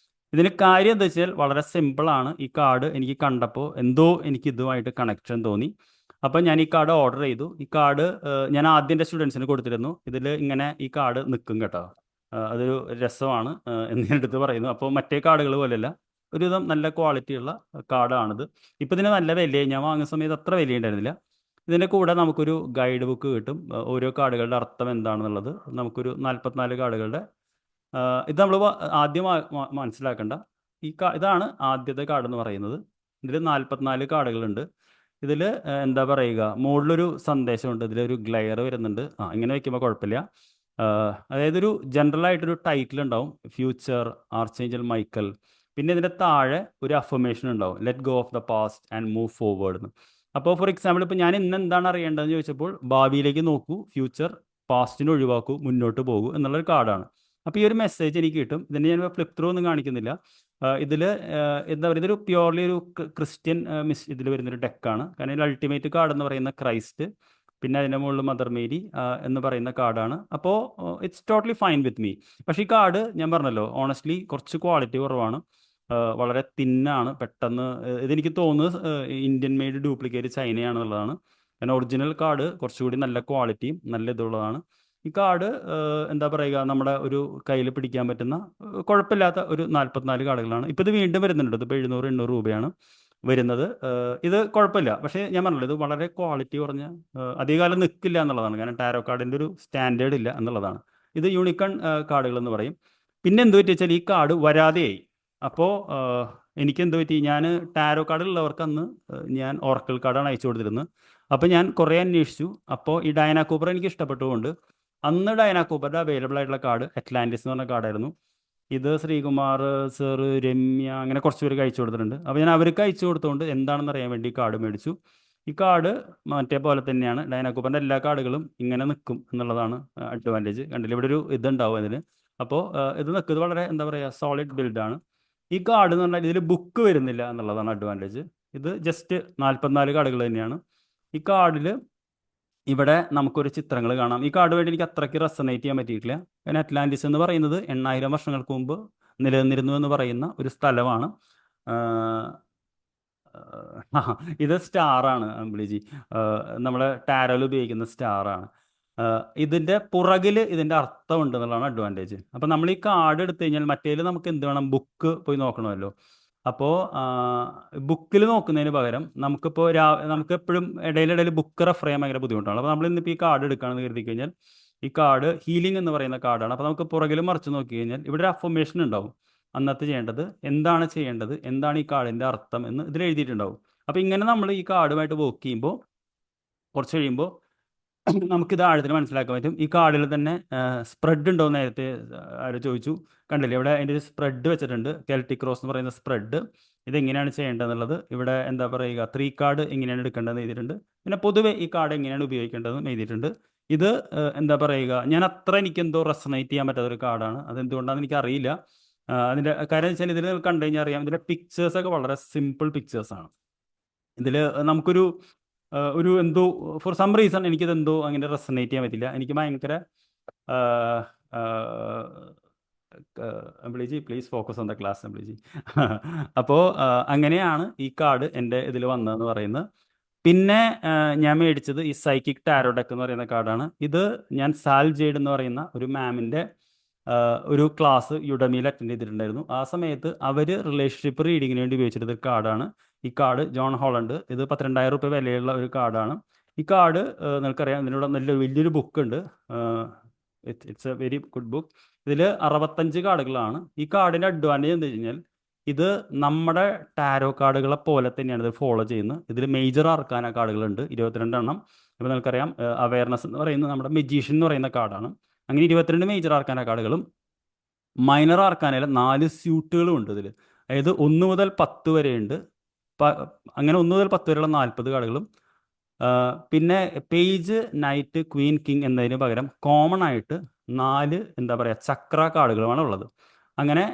ഇതിന് കാര്യം എന്താ വെച്ചാൽ വളരെ സിമ്പിളാണ്. ഈ കാർഡ് എനിക്ക് കണ്ടപ്പോൾ എന്തോ എനിക്ക് ഇതുമായിട്ട് കണക്ഷൻ തോന്നി. അപ്പോൾ ഞാൻ ഈ കാർഡ് ഓർഡർ ചെയ്തു. ഈ കാർഡ് ഞാൻ ആദ്യം എൻ്റെ സ്റ്റുഡൻസിന് കൊടുത്തിരുന്നു. ഇതിൽ ഇങ്ങനെ ഈ കാർഡ് നിൽക്കും കേട്ടോ, അതൊരു രസമാണ് എന്ന് ഞാൻ എടുത്ത് പറയുന്നു. അപ്പോൾ മറ്റേ കാർഡുകൾ പോലെയല്ല, ഒരുവിധം നല്ല ക്വാളിറ്റിയുള്ള കാർഡാണിത്. ഇപ്പോൾ ഇതിന് നല്ല വിലയായി. ഞാൻ വാങ്ങുന്ന സമയത്ത് അത്ര വിലയുണ്ടായിരുന്നില്ല. ഇതിൻ്റെ കൂടെ നമുക്കൊരു ഗൈഡ് ബുക്ക് കിട്ടും, ഓരോ കാർഡുകളുടെ അർത്ഥം എന്താണെന്നുള്ളത്. നമുക്കൊരു 44 കാർഡുകളുടെ ഇത് നമ്മൾ ആദ്യം മനസ്സിലാക്കേണ്ട ഇതാണ് ആദ്യത്തെ കാർഡ് എന്ന് പറയുന്നത്. ഇതിൽ 44 കാർഡുകളുണ്ട്. ഇതിൽ എന്താ പറയുക മുകളിലൊരു സന്ദേശമുണ്ട്, ഇതിലൊരു ഗ്ലെയർ വരുന്നുണ്ട്. ഇങ്ങനെ വയ്ക്കുമ്പോൾ കുഴപ്പമില്ല. അതായത് ഒരു ജനറൽ ആയിട്ടൊരു ടൈറ്റിൽ ഉണ്ടാവും, ഫ്യൂച്ചർ ആർച്ചേഞ്ചൽ മൈക്കൽ പിന്നെ ഇതിൻ്റെ താഴെ ഒരു അഫർമേഷൻ ഉണ്ടാവും, let go of the past and move forward എന്ന്. അപ്പോൾ ഫോർ എക്സാമ്പിൾ ഇപ്പോൾ ഞാൻ ഇന്ന് എന്താണ് അറിയേണ്ടതെന്ന് ചോദിച്ചപ്പോൾ ഭാവിയിലേക്ക് നോക്കൂ, ഫ്യൂച്ചർ, പാസ്റ്റിനെ ഒഴിവാക്കൂ, മുന്നോട്ട് പോകൂ എന്നുള്ളൊരു കാർഡാണ്. അപ്പോൾ ഈ ഒരു മെസ്സേജ് എനിക്ക് കിട്ടും. ഇതിന് ഞാൻ ഫ്ലിപ്പ് ത്രൂ ഒന്നും കാണിക്കുന്നില്ല. ഇതിൽ എന്താ പറയുക, ഇതൊരു പ്യുവർലി ഒരു ക്രിസ്ത്യൻ ഇതിൽ വരുന്നൊരു ഡെക്കാണ്. കാരണം ഇതിൽ അൾട്ടിമേറ്റ് കാർഡ് എന്ന് പറയുന്ന ക്രൈസ്റ്റ്, പിന്നെ അതിൻ്റെ മുകളിൽ മദർ മേരി എന്ന് പറയുന്ന കാർഡാണ്. അപ്പോൾ it's totally fine with me. പക്ഷേ ഈ കാർഡ് ഞാൻ പറഞ്ഞല്ലോ, ഓണസ്റ്റ്ലി കുറച്ച് ക്വാളിറ്റി കുറവാണ്, വളരെ തിന്നാണ്. പെട്ടെന്ന് ഇതെനിക്ക് തോന്നുന്നത് ഇന്ത്യൻ മെയ്ഡ് ഡ്യൂപ്ലിക്കേറ്റ് ചൈനയാണെന്നുള്ളതാണ്. കാരണം ഒറിജിനൽ കാർഡ് കുറച്ചുകൂടി നല്ല ക്വാളിറ്റിയും നല്ല ഇതുള്ളതാണ്. ഈ കാർഡ് എന്താ പറയുക, നമ്മുടെ ഒരു കയ്യിൽ പിടിക്കാൻ പറ്റുന്ന കുഴപ്പമില്ലാത്ത ഒരു 44 കാർഡുകളാണ്. ഇപ്പോൾ ഇത് വീണ്ടും വരുന്നുണ്ട്. ഇതിപ്പോൾ 700-800 രൂപയാണ് വരുന്നത്. ഇത് കുഴപ്പമില്ല. പക്ഷേ ഞാൻ പറഞ്ഞല്ലോ, ഇത് വളരെ ക്വാളിറ്റി കുറഞ്ഞ, അധികകാലം നിൽക്കില്ല എന്നുള്ളതാണ്. കാരണം ടാരോ കാർഡിൻ്റെ ഒരു സ്റ്റാൻഡേർഡ് ഇല്ല എന്നുള്ളതാണ്. ഇത് യൂണിക്കൺ കാർഡുകൾ എന്ന് പറയും. പിന്നെ എന്ത് പറ്റി വെച്ചാൽ ഈ കാർഡ് വരാതെയായി. അപ്പോൾ എനിക്ക് എന്ത് പറ്റി, ഞാൻ ടാരോ കാർഡ് ഉള്ളവർക്ക് അന്ന് ഞാൻ ഓറക്കിൾ കാർഡാണ് അയച്ചു കൊടുത്തിരുന്നത്. അപ്പോൾ ഞാൻ കുറേ അന്വേഷിച്ചു. അപ്പോൾ ഈ ഡയന കൂപ്പർ എനിക്ക് ഇഷ്ടപ്പെട്ടുകൊണ്ട് അന്ന് ഡയന കൂപ്പറുടെ അവൈലബിൾ ആയിട്ടുള്ള കാർഡ് അറ്റ്ലാന്റിസ് എന്ന് പറഞ്ഞ കാർഡായിരുന്നു. ഇത് ശ്രീകുമാർ സർ, രമ്യ, അങ്ങനെ കുറച്ച് പേർക്ക് അയച്ചു കൊടുത്തിട്ടുണ്ട്. അപ്പോൾ ഞാൻ അവർക്ക് അയച്ചു കൊടുത്തുകൊണ്ട് എന്താണെന്ന് അറിയാൻ വേണ്ടി ഈ കാർഡ് മേടിച്ചു. ഈ കാർഡ് മറ്റേ പോലെ തന്നെയാണ്, ഡയന കൂപ്പറിൻ്റെ എല്ലാ കാർഡുകളും ഇങ്ങനെ നിൽക്കും എന്നുള്ളതാണ് അഡ്വാൻറ്റേജ്. കണ്ടില്ല, ഇവിടെ ഒരു ഇതുണ്ടാവും അതിന്. അപ്പോൾ ഇത് നിൽക്കുന്നത് വളരെ എന്താ പറയുക, സോളിഡ് ബിൽഡാണ്. ഈ കാർഡ് എന്ന് പറഞ്ഞാൽ ഇതിൽ ബുക്ക് വരുന്നില്ല എന്നുള്ളതാണ് അഡ്വാൻറ്റേജ്. ഇത് ജസ്റ്റ് 44 കാർഡുകൾ തന്നെയാണ്. ഈ കാർഡിൽ ഇവിടെ നമുക്കൊരു ചിത്രങ്ങൾ കാണാം. ഈ കാർഡ് വേണ്ടി എനിക്ക് അത്രയ്ക്ക് റെസനേറ്റ് ചെയ്യാൻ പറ്റിയിട്ടില്ല. കാരണം അറ്റ്ലാന്റിസ് എന്ന് പറയുന്നത് 8000 വർഷങ്ങൾക്ക് മുമ്പ് നിലനിന്നിരുന്നു എന്ന് പറയുന്ന ഒരു സ്ഥലമാണ്. ഇത് സ്റ്റാറാണ് അമ്പിളിജി, നമ്മുടെ ടാരോയിൽ ഉപയോഗിക്കുന്ന സ്റ്റാറാണ്. ഇതിൻ്റെ പുറകിൽ ഇതിൻ്റെ അർത്ഥം ഉണ്ട് എന്നുള്ളതാണ് അഡ്വാൻറ്റേജ്. അപ്പോൾ നമ്മൾ ഈ കാർഡ് എടുത്തു കഴിഞ്ഞാൽ മറ്റേതിൽ നമുക്ക് എന്ത് വേണം, ബുക്ക് പോയി നോക്കണമല്ലോ. അപ്പോൾ ബുക്കിൽ നോക്കുന്നതിന് പകരം നമുക്കിപ്പോൾ നമുക്ക് എപ്പോഴും ഇടയിലിടയിൽ ബുക്ക് റെഫർ ചെയ്യാൻ ഭയങ്കര ബുദ്ധിമുട്ടാണ്. അപ്പോൾ നമ്മൾ ഇന്നിപ്പോൾ ഈ കാർഡ് എടുക്കുകയാണെന്ന് കരുതി കഴിഞ്ഞാൽ ഈ കാർഡ് ഹീലിംഗ് എന്ന് പറയുന്ന കാർഡാണ്. അപ്പോൾ നമുക്ക് പുറകിൽ മറിച്ച് നോക്കി കഴിഞ്ഞാൽ ഇവിടെ ഒരു അഫർമേഷൻ ഉണ്ടാവും. അന്നത്തെ ചെയ്യേണ്ടത് എന്താണ് ചെയ്യേണ്ടത്, എന്താണ് ഈ കാർഡിൻ്റെ അർത്ഥം എന്ന് ഇതിൽ എഴുതിയിട്ടുണ്ടാവും. അപ്പോൾ ഇങ്ങനെ നമ്മൾ ഈ കാർഡുമായിട്ട് വർക്ക് ചെയ്യുമ്പോൾ കുറച്ച് കഴിയുമ്പോൾ നമുക്കിത് ആഴത്തിൽ മനസ്സിലാക്കാൻ പറ്റും. ഈ കാർഡിൽ തന്നെ സ്പ്രെഡ് ഉണ്ടോ എന്ന് നേരത്തെ ആര് ചോദിച്ചു. കണ്ടില്ലേ, ഇവിടെ അതിൻ്റെ ഒരു സ്പ്രെഡ് വെച്ചിട്ടുണ്ട്, കെൽറ്റിക് ക്രോസ് എന്ന് പറയുന്ന സ്പ്രെഡ്. ഇതെങ്ങനെയാണ് ചെയ്യേണ്ടതെന്നുള്ളത് ഇവിടെ എന്താ പറയുക, 3 കാർഡ് എങ്ങനെയാണ് എടുക്കേണ്ടതെന്ന് എഴുതിയിട്ടുണ്ട്. പിന്നെ പൊതുവെ ഈ കാർഡ് എങ്ങനെയാണ് ഉപയോഗിക്കേണ്ടതെന്ന് എഴുതിയിട്ടുണ്ട്. ഇത് എന്താ പറയുക, ഞാൻ അത്ര എനിക്കെന്തോ റെസനേറ്റ് ചെയ്യാൻ പറ്റാത്തൊരു കാർഡാണ്. അതെന്തുകൊണ്ടാണെന്ന് എനിക്കറിയില്ല. അതിൻ്റെ കാര്യം വെച്ചാൽ ഇതിൽ കണ്ടു കഴിഞ്ഞാൽ അറിയാം, ഇതിൻ്റെ പിക്ചേഴ്സൊക്കെ വളരെ സിമ്പിൾ പിക്ചേഴ്സാണ്. ഇതിൽ നമുക്കൊരു ഒരു എന്തോ ഫോർ സം റീസൺ എനിക്കിതെന്തോ അങ്ങനെ റെസനേറ്റ് ചെയ്യാൻ പറ്റില്ല. എനിക്ക് ഭയങ്കര Ambiliji please focus on the class Ambiliji. അപ്പോൾ അങ്ങനെയാണ് ഈ കാർഡ് എൻ്റെ ഇതിൽ വന്നതെന്ന് പറയുന്നത്. പിന്നെ ഞാൻ മേടിച്ചത് ഈ സൈക്കിക് ടാരോ ഡെക്ക് എന്ന് പറയുന്ന കാർഡാണ്. ഇത് ഞാൻ സാൽ ജെയ്ഡ് എന്ന് പറയുന്ന ഒരു മാമിൻ്റെ ഒരു ക്ലാസ് യുഡമിയിൽ അറ്റൻഡ് ചെയ്തിട്ടുണ്ടായിരുന്നു. ആ സമയത്ത് അവർ റിലേഷൻഷിപ്പ് റീഡിങ്ങിന് വേണ്ടി ഉപയോഗിച്ചിരുന്ന കാർഡാണ് ഈ കാർഡ്, ജോൺ ഹോളണ്ട്. ഇത് 12,000 രൂപ വിലയുള്ള ഒരു കാർഡാണ്. ഈ കാർഡ് നിങ്ങൾക്കറിയാം, ഇതിനുള്ള വലിയൊരു ബുക്ക് ഉണ്ട്. It's A very good book. ഇതിൽ 65 കാർഡുകളാണ്. ഈ കാർഡിൻ്റെ അഡ്വാൻറ്റേജ് എന്താ വെച്ച് കഴിഞ്ഞാൽ ഇത് നമ്മുടെ ടാരോ കാർഡുകളെ പോലെ തന്നെയാണ് ഇത് ഫോളോ ചെയ്യുന്നത്. ഇതിൽ മേജർ ആർക്കാന കാർഡുകളുണ്ട് 22 എണ്ണം. ഇപ്പോൾ നിങ്ങൾക്കറിയാം അവയർനെസ് എന്ന് പറയുന്നത് നമ്മുടെ മെജീഷ്യൻ എന്ന് പറയുന്ന കാർഡാണ്. അങ്ങനെ 22 മേജർ ആർക്കാന കാർഡുകളും മൈനർ ആർക്കാനയിലെ 4 സ്യൂട്ടുകളും ഉണ്ട് ഇതിൽ. അതായത് 1 മുതൽ 10 വരെയുണ്ട്. അങ്ങനെ 1 മുതൽ 10 വരെയുള്ള 40 കാർഡുകളും. പിന്നെ പേജ്, നൈറ്റ്, ക്വീൻ, കിങ് എന്നതിന് പകരം കോമൺ ആയിട്ട് 4 എന്താ പറയുക ചക്ര കാർഡുകളുമാണ് ഉള്ളത്. അങ്ങനെ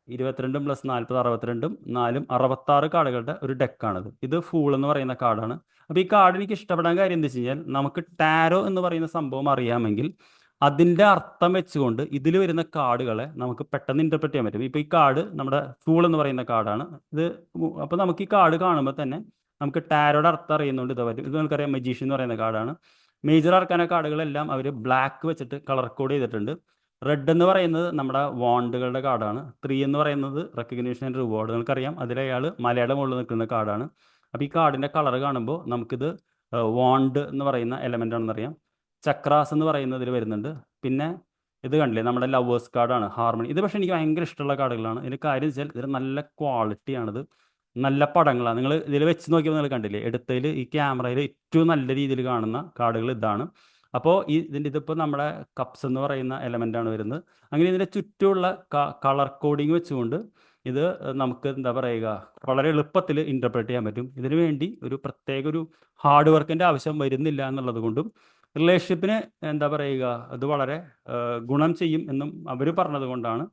22 + 40 62 4 66 കാർഡുകളുടെ ഒരു ഡെക്കാണിത്. ഇത് ഫൂൾ എന്ന് പറയുന്ന കാർഡാണ്. അപ്പോൾ ഈ കാർഡ് എനിക്ക് ഇഷ്ടപ്പെടാൻ കാര്യം എന്താ വെച്ച് കഴിഞ്ഞാൽ നമുക്ക് ടാരോ എന്ന് പറയുന്ന സംഭവം അറിയാമെങ്കിൽ അതിൻ്റെ അർത്ഥം വെച്ചുകൊണ്ട് ഇതിൽ വരുന്ന കാർഡുകളെ നമുക്ക് പെട്ടെന്ന് ഇൻ്റർപ്രറ്റ് ചെയ്യാൻ പറ്റും. ഇപ്പോൾ ഈ കാർഡ് നമ്മുടെ ഫൂൾ എന്ന് പറയുന്ന കാർഡാണ് ഇത്. അപ്പോൾ നമുക്ക് ഈ കാർഡ് കാണുമ്പോൾ തന്നെ നമുക്ക് ടാരോയുടെ അർത്ഥം അറിയുന്നുണ്ട് ഇത് പറ്റും. ഇത് നമുക്കറിയാം മജീഷ്യൻ എന്ന് പറയുന്ന കാർഡാണ്. മേജർ ആർക്കാന കാർഡുകളെല്ലാം അവർ ബ്ലാക്ക് വെച്ചിട്ട് കളർ കോഡ് ചെയ്തിട്ടുണ്ട്. റെഡ് എന്ന് പറയുന്നത് നമ്മുടെ വാണ്ടുകളുടെ കാർഡാണ്. 3 എന്ന് പറയുന്നത് റെക്കഗ്നീഷൻ ആൻഡ് റിവാർഡ്. നിങ്ങൾക്കറിയാം അതിലയാൾ മലയുടെ മുകളിൽ നിൽക്കുന്ന കാർഡാണ്. അപ്പോൾ ഈ കാർഡിൻ്റെ കളർ കാണുമ്പോൾ നമുക്കിത് വാണ്ട് എന്ന് പറയുന്ന എലമെൻ്റ് ആണെന്നറിയാം. ചക്രാസ് എന്ന് പറയുന്നതിൽ വരുന്നുണ്ട്. പിന്നെ ഇത് കണ്ടില്ലേ, നമ്മുടെ ലവേഴ്സ് കാർഡാണ്, ഹാർമണി. ഇത് പക്ഷേ എനിക്ക് ഭയങ്കര ഇഷ്ടമുള്ള കാർഡുകളാണ്. ഇതിൻ്റെ കാര്യം വെച്ചാൽ ഇതിൽ നല്ല ക്വാളിറ്റിയാണിത്, നല്ല പടങ്ങളാണ്. നിങ്ങൾ ഇതിൽ വെച്ച് നോക്കിയപ്പോൾ നിങ്ങൾ കണ്ടില്ലേ, എടുത്തതിൽ ഈ ക്യാമറയിൽ ഏറ്റവും നല്ല രീതിയിൽ കാണുന്ന കാർഡുകൾ ഇതാണ്. അപ്പോൾ ഇതിപ്പോൾ നമ്മുടെ കപ്സ് എന്ന് പറയുന്ന എലമെൻ്റാണ് വരുന്നത്. അങ്ങനെ ഇതിൻ്റെ ചുറ്റുമുള്ള കളർ കോഡിങ് വെച്ചുകൊണ്ട് ഇത് നമുക്ക് എന്താ പറയുക വളരെ എളുപ്പത്തിൽ ഇൻ്റർപ്രറ്റ് ചെയ്യാൻ പറ്റും. ഇതിനു വേണ്ടി ഒരു പ്രത്യേക ഒരു ഹാർഡ് വർക്കിൻ്റെ ആവശ്യം വരുന്നില്ല എന്നുള്ളത് കൊണ്ടും റിലേഷൻഷിപ്പിന് എന്താ പറയുക അത് വളരെ ഗുണം ചെയ്യും എന്നും അവർ പറഞ്ഞത് കൊണ്ടാണ്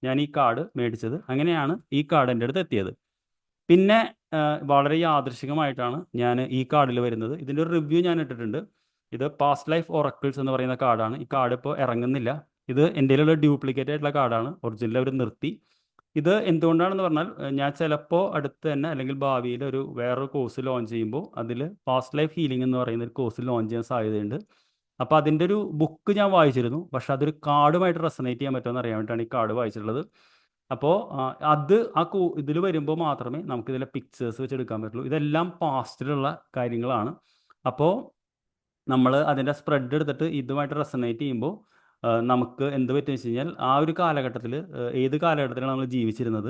ഞാൻ ഈ കാർഡ് മേടിച്ചത്. അങ്ങനെയാണ് ഈ കാർഡ് എൻ്റെ അടുത്ത് എത്തിയത്. പിന്നെ വളരെ യാദൃശികമായിട്ടാണ് ഞാൻ ഈ കാർഡിൽ വരുന്നത്. ഇതിൻ്റെ ഒരു റിവ്യൂ ഞാൻ ഇട്ടിട്ടുണ്ട്. ഇത് പാസ്റ്റ് ലൈഫ് ഒറക്കിൾസ് എന്ന് പറയുന്ന കാർഡാണ്. ഈ കാർഡ് ഇപ്പോൾ ഇറങ്ങുന്നില്ല. ഇത് എൻ്റെ കയ്യിലുള്ള ഡ്യൂപ്ലിക്കേറ്റ് ആയിട്ടുള്ള കാർഡാണ്. ഒറിജിനൽ അവർ നിർത്തി. ഇത് എന്തുകൊണ്ടാണെന്ന് പറഞ്ഞാൽ ഞാൻ ചിലപ്പോൾ അടുത്ത് തന്നെ അല്ലെങ്കിൽ ഭാവിയിൽ ഒരു വേറൊരു കോഴ്സ് ലോഞ്ച് ചെയ്യുമ്പോൾ അതിൽ പാസ്റ്റ് ലൈഫ് ഹീലിംഗ് എന്ന് പറയുന്ന ഒരു കോഴ്സ് ലോഞ്ച് ചെയ്യാൻ സാധ്യതയുണ്ട്. അപ്പോൾ അതിൻ്റെ ഒരു ബുക്ക് ഞാൻ വായിച്ചിരുന്നു. പക്ഷെ അതൊരു കാർഡുമായിട്ട് റെസനേറ്റ് ചെയ്യാൻ പറ്റുമെന്ന് അറിയാൻ വേണ്ടിയിട്ടാണ് ഈ കാർഡ് വായിച്ചിട്ടുള്ളത്. അപ്പോൾ അത് ഇതിൽ വരുമ്പോൾ മാത്രമേ നമുക്കിതിലെ പിക്ചേഴ്സ് വെച്ചെടുക്കാൻ പറ്റുള്ളൂ. ഇതെല്ലാം പാസ്റ്റിലുള്ള കാര്യങ്ങളാണ്. അപ്പോൾ നമ്മൾ അതിൻ്റെ സ്പ്രെഡ് എടുത്തിട്ട് ഇതുമായിട്ട് റെസനേറ്റ് ചെയ്യുമ്പോൾ നമുക്ക് എന്ത് പറ്റുമെന്ന് വെച്ച് കഴിഞ്ഞാൽ ആ ഒരു കാലഘട്ടത്തിൽ ഏത് കാലഘട്ടത്തിലാണ് നമ്മൾ ജീവിച്ചിരുന്നത്,